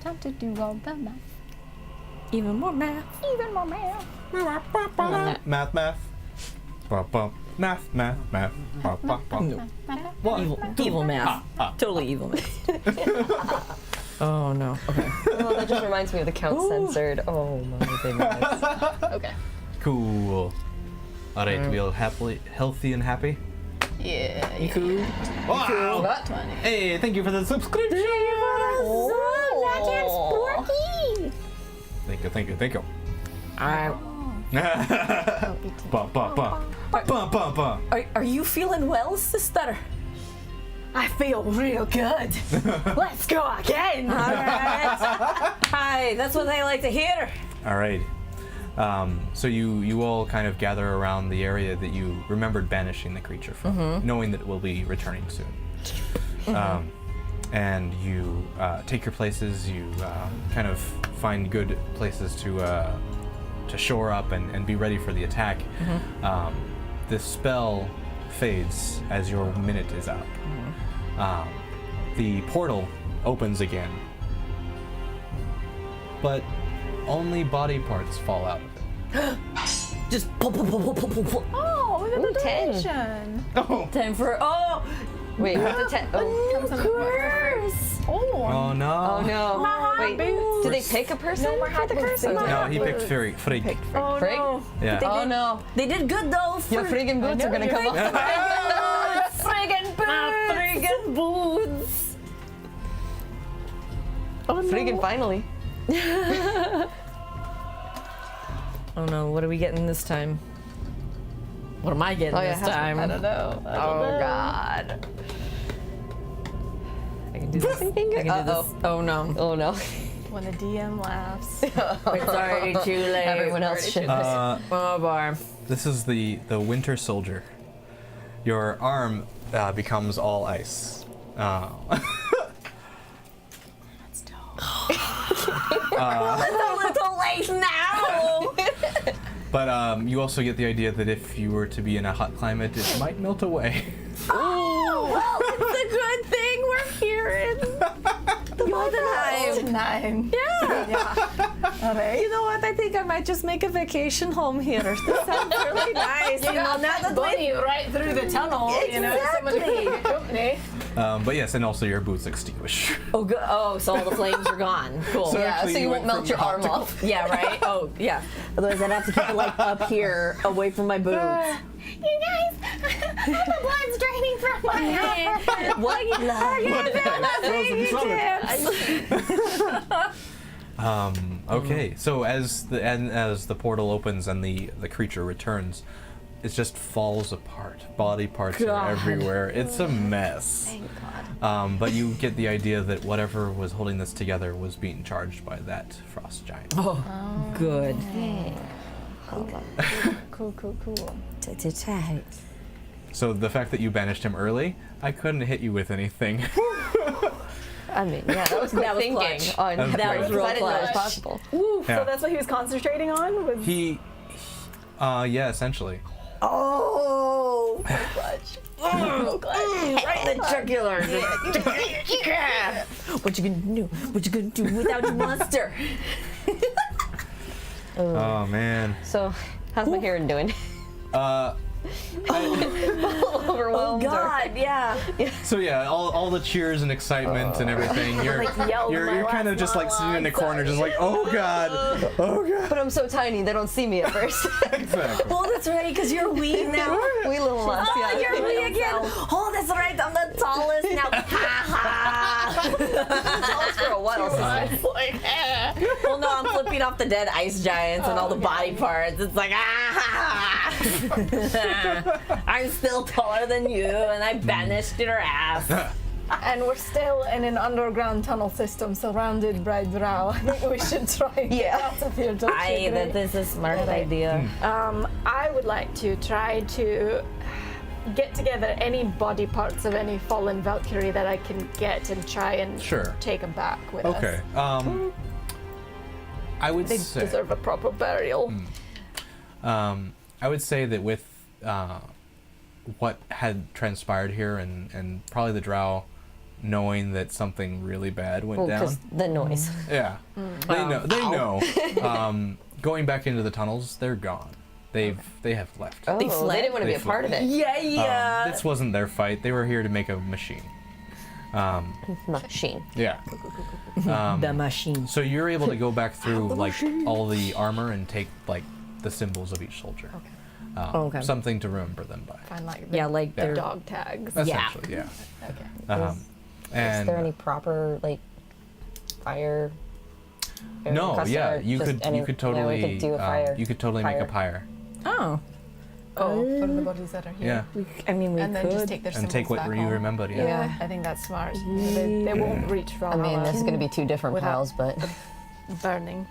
Time to do all the math. Even more math. Even more math. Math. Math. Evil math. Totally evil math. Oh no. Okay. Oh, that just reminds me of the count censored. Oh my goodness. Okay. Cool. All right, we'll healthy and happy. Yeah. You cool? Wow. Got 20. Hey, thank you for the subscription. Thank you. Alright. Are you feeling well, sister? I feel real good. Let's go again. Alright. Hi, that's what I like to hear. All right. So you all kind of gather around the area that you remembered banishing the creature from, knowing that it will be returning soon. And you take your places. You kind of find good places to shore up and be ready for the attack. The spell fades as your minute is up. The portal opens again, but only body parts fall out of it. Just pull. Oh, we got the 10. donation. Oh, Time for Wait, what's the 10? Oh. oh no. Oh no. Wait, did they pick a person for the curse? No, he picked Frigg. Oh Frigg? no. Yeah. Oh no. They did good though. Your friggin' boots are gonna come off. Friggin' Friggin' boots. Friggin' finally. Oh no, what are we getting this time? What am I getting this time? I don't know. Oh god. I can do this. I can do this. Oh no. Oh no. When the DM laughs. It's already too late. Everyone else should. Oh boy. This is the Winter Soldier. Your arm becomes all ice. It's a little late now. But you also get the idea that if you were to be in a hot climate, it might melt away. Oh, well, it's a good thing we're here in Jotunheim. Yeah. All right. You know what? I think I might just make a vacation home here. This sounds really nice. You got that bunny right through the tunnel. You know, someone Exactly. who can company. But yes, and also your boots extinguish. Oh, good. Oh, so all the flames are gone. Cool. So Yeah, actually so you went won't melt from your hot arm to off. Yeah, right? Oh, yeah. Otherwise, I'd have to keep it like up here, away from my boots. You guys, the blood's draining from my head. What? Okay, so as the portal opens and the creature returns, it just falls apart. Body parts are God. everywhere. It's a mess. Thank God. But you get the idea that whatever was holding this together was being charged by that frost giant. Oh, good. Cool. Tight. So the fact that you banished him early, I couldn't hit you with anything. I mean, yeah, that was quick That was thinking. clutch. On That was That was because real I didn't know it was clutch. possible. Woo, Yeah. so that's what he was concentrating on? Was Yeah, essentially. Oh, real clutch. Real clutch. right in the jugular. What you gonna do? What you gonna do without your monster? Oh man. So, how's my hearing doing? Overwhelmed. God, yeah. So yeah, all the cheers and excitement and everything. You're yelled you're my kind of last just like sitting in the corner, just like, oh god, oh god. But I'm so tiny, they don't see me at first. Exactly. Oh, that's right, because you're wee now. Wee little lass, Oh, yeah. you're wee again. Oh, that's right, I'm the tallest now. Ha ha. For a while. Well, no, I'm flipping off the dead ice giants and all the body parts. It's like, I'm still taller than you, and I banished your ass. And we're still in an underground tunnel system surrounded by drow. I think we should try and get out of here, don't you, Gray? That is a smart idea. I would like to try to get together any body parts of any fallen Valkyrie that I can get and try and Sure. take them back with us. Okay. I would They say deserve a proper burial. I would say that with what had transpired here and probably the drow knowing that something really bad went Well, down. because the noise. Yeah. They know. Going back into the tunnels, they're gone. They have left. Oh, they fled? didn't want to be They a part of it. Yeah. This wasn't their fight. They were here to make a machine. Machine. Yeah. The machine. So you're able to go back through like all the armor and take like the symbols of each soldier. Okay. Something to remember them by. Find like Yeah, like their their dog tags. Essentially, yeah. Okay. And Is there any proper like fire? no, Custard, yeah, or you just could any- you could totally we could do a fire. you could totally make a pyre. Oh. Oh, for the bodies that are here. Yeah. I mean, we And then could. just take their And symbols take what back you home. remembered, yeah. Yeah, I think that's smart. They won't reach I Valhalla. mean, this is going to be two different Without- piles, but burning.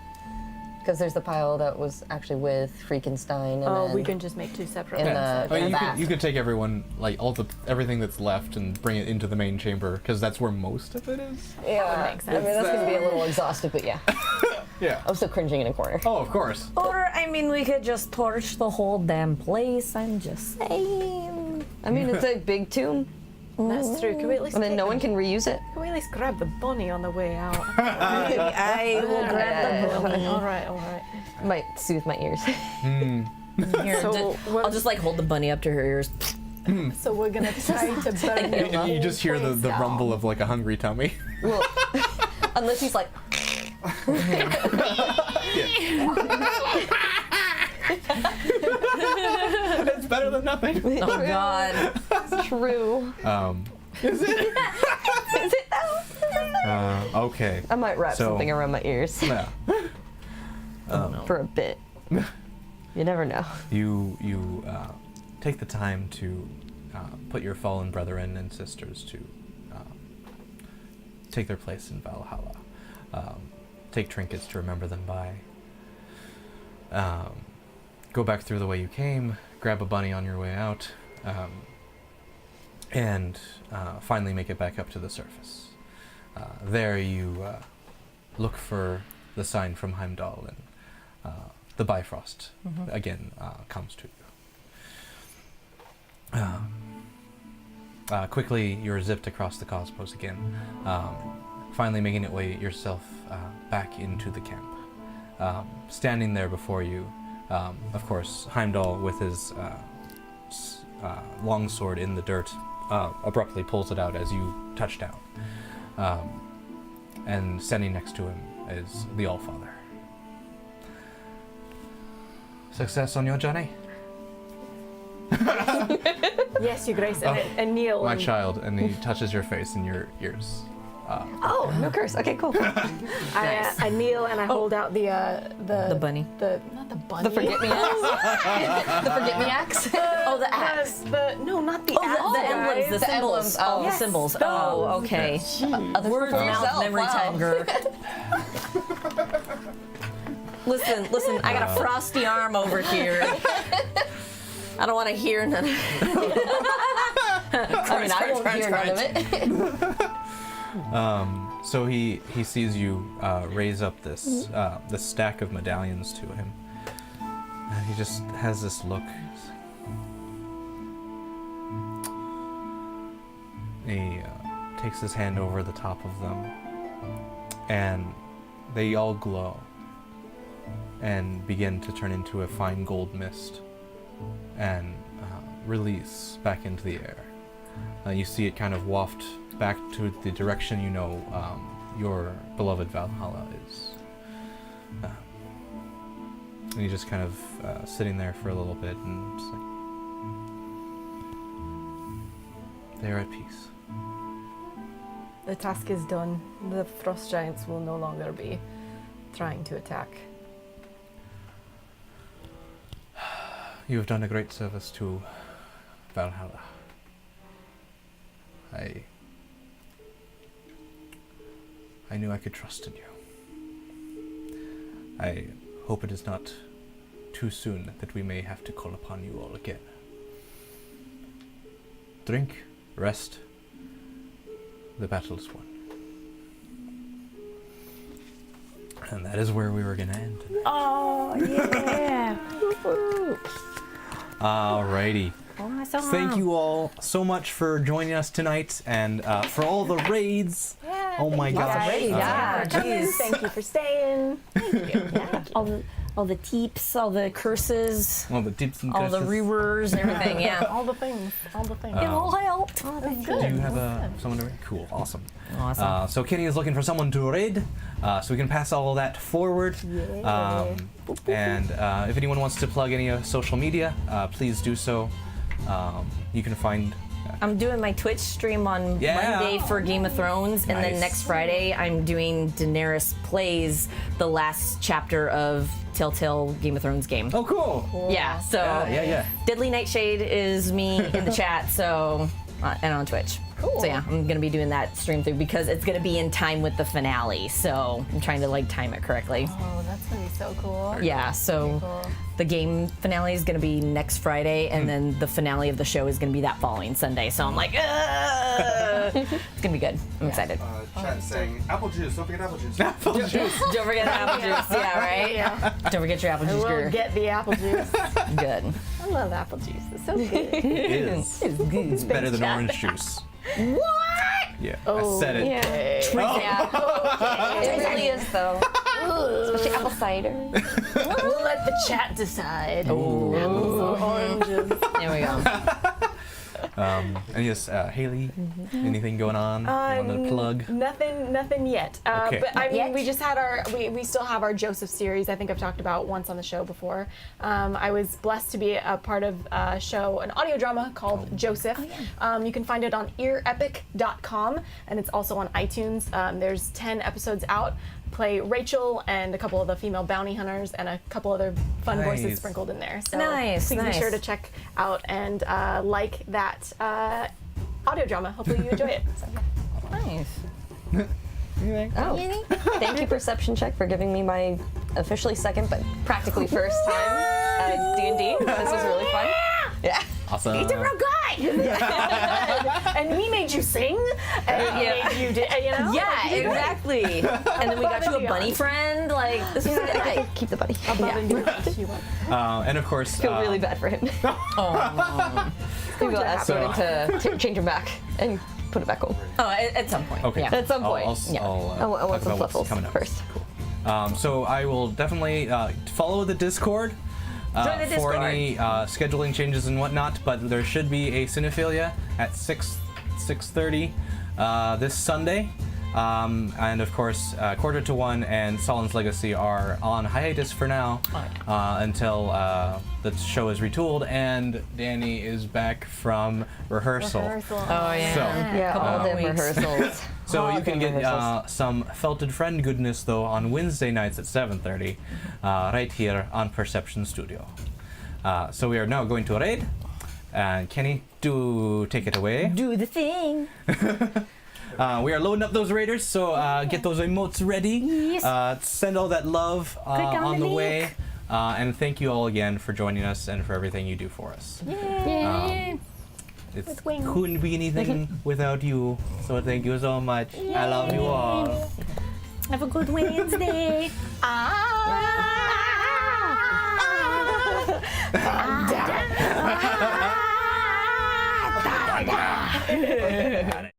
because there's the pile that was actually with Freakenstein, and Oh, then we can just make two separate in ones. the- Oh, you back. could take everyone like everything that's left and bring it into the main chamber because that's where most of it is. yeah, makes I mean, sense. that's going to be a little exhaustive, but yeah, Yeah. I'm still cringing in a corner. Oh, of course. Or, I mean, we could just torch the whole damn place. I'm just saying. I mean, it's a big tomb, That's true. Can we at least and then no one can reuse it. Can we at least grab the bunny on the way out? I will grab the bunny. all right. Might soothe my ears. Here, So I'll just like hold the bunny up to her ears. So we're gonna try to burn your And you just hear the place down. rumble of like a hungry tummy. Well, unless he's like, It's better than nothing. Oh God. true. Okay. I might wrap So- something around my ears Yeah. for a bit. You never know. You take the time to put your fallen brethren and sisters to take their place in Valhalla. Take trinkets to remember them by. Go back through the way you came, grab a bunny on your way out, and finally make it back up to the surface. There you look for the sign from Heimdall, and the Bifrost again comes to you. Quickly, you're zipped across the cosmos again, finally making it way yourself back into the camp. Standing there before you, of course, Heimdall with his long sword in the dirt abruptly pulls it out as you touch down. And standing next to him is the Allfather. Success on your journey? Yes, Your Grace, and kneel. My and child, and he touches your face and your ears. Oh, no curse. Okay, cool. I kneel and I hold out the bunny. not the bunny. The forget me axe. The forget me axe. Oh, the axe. No, not the Oh, axe. the emblems, the The symbols. emblems, Oh, oh. the symbols. Yes, Oh, okay. Words, for mouth, yourself, memory wow. time, girl. Listen, I got a frosty arm over here. I don't want to hear none. I mean, I won't hear none of it. So he sees you raise up this this stack of medallions to him, and he just has this look. he takes his hand over the top of them, and they all glow and begin to turn into a fine gold mist and release back into the air. You see it kind of waft back to the direction you know your beloved Valhalla is. And he's just kind of sitting there for a little bit and just like, they're at peace. The task is done. The frost giants will no longer be trying to attack. You have done a great service to Valhalla. I knew I could trust in you. I hope it is not too soon that we may have to call upon you all again. Drink, rest. The battle is won. And that is where we were going to end tonight. Oh, yeah. Alrighty. Awesome. Thank you all so much for joining us tonight and for all the raids. Oh my gosh. Yeah, jeez. Thank you for staying. Yeah, all the teeps, all the curses, All the tips and all the curses. rewers, everything. Yeah. All the things. All the things. It all helped. Do you have someone to raid? Cool, awesome. Awesome. So Kenny is looking for someone to raid, so we can pass all of that forward. And if anyone wants to plug any social media, please do so. You can find. I'm doing my Twitch stream on Monday for Game of Thrones, and then Nice. next Friday I'm doing Daenerys Plays, the last chapter of Telltale Game of Thrones game. Oh, cool. Yeah, so Yeah. Deadly Nightshade is me in the chat, so and on Twitch. Cool. So yeah, I'm gonna be doing that stream through because it's gonna be in time with the finale. So I'm trying to like time it correctly. Oh, that's gonna be so cool. Yeah, so Cool. the game finale is gonna be next Friday, and then the finale of the show is gonna be that following Sunday. So I'm like, it's gonna be good. I'm excited. Chat saying apple juice. Don't forget apple juice. Apple juice. Don't forget the apple juice. Yeah, right. Yeah. Don't forget your apple I juice. will Girl. get the apple juice. Good. I love apple juice. It's so good. It is. It's good. It's better than orange juice. What? Yeah, I said it. Yeah. It really is, though. Especially apple cider. We'll let the chat decide. Apples or oranges. There we go. And yes, Haley, anything going on? You want to plug? Nothing yet. Okay. But I mean, yet? we just had we still have our Joseph series. I think I've talked about once on the show before. I was blessed to be a part of a show, an audio drama called Joseph. You can find it on earepic.com, and it's also on iTunes. There's 10 episodes out. Play Rachel and a couple of the female bounty hunters and a couple other fun voices Nice. sprinkled in there. So Nice, please nice. be sure to check out and like that audio drama. Hopefully you enjoy it. So, yeah. Nice. Oh, thank you, Perception Check, for giving me my officially second, but practically first time at D&D. This was really fun. Yeah. Awesome. He's a real guy. And we made you sing. And we made you, you know? Yeah, exactly. And then we got you a bunny friend. Like this was I keep the buddy. Above and beyond if you want. And of course, I feel really bad for him. Maybe I'll ask So- him to change him back and put it back over. Oh, at some point. Okay. Yeah. At some point. I'll Yeah. I want talk some about what's fluffles coming up first. Cool. So I will definitely follow the Discord. Join the For Discord. any scheduling changes and whatnot, but there should be a Cinephilia at 6:30 this Sunday. And of course, Quarter to One and Salin's Legacy are on hiatus for now until the show is retooled and Danny is back from rehearsal. Oh yeah. So, Yeah, all Couple them weeks. rehearsals. So All you can them get rehearsals. some Felted Friend goodness though on Wednesday nights at 7:30, right here on Perception Studio. So we are now going to a raid. And Kenny, do take it away. Do the thing. We are loading up those raiders, so get those emotes ready. Yes. Send all that love on on the the link. way. And thank you all again for joining us and for everything you do for us. It couldn't be anything without you, so thank you so much. I love you all. Have a good Wednesday. Down.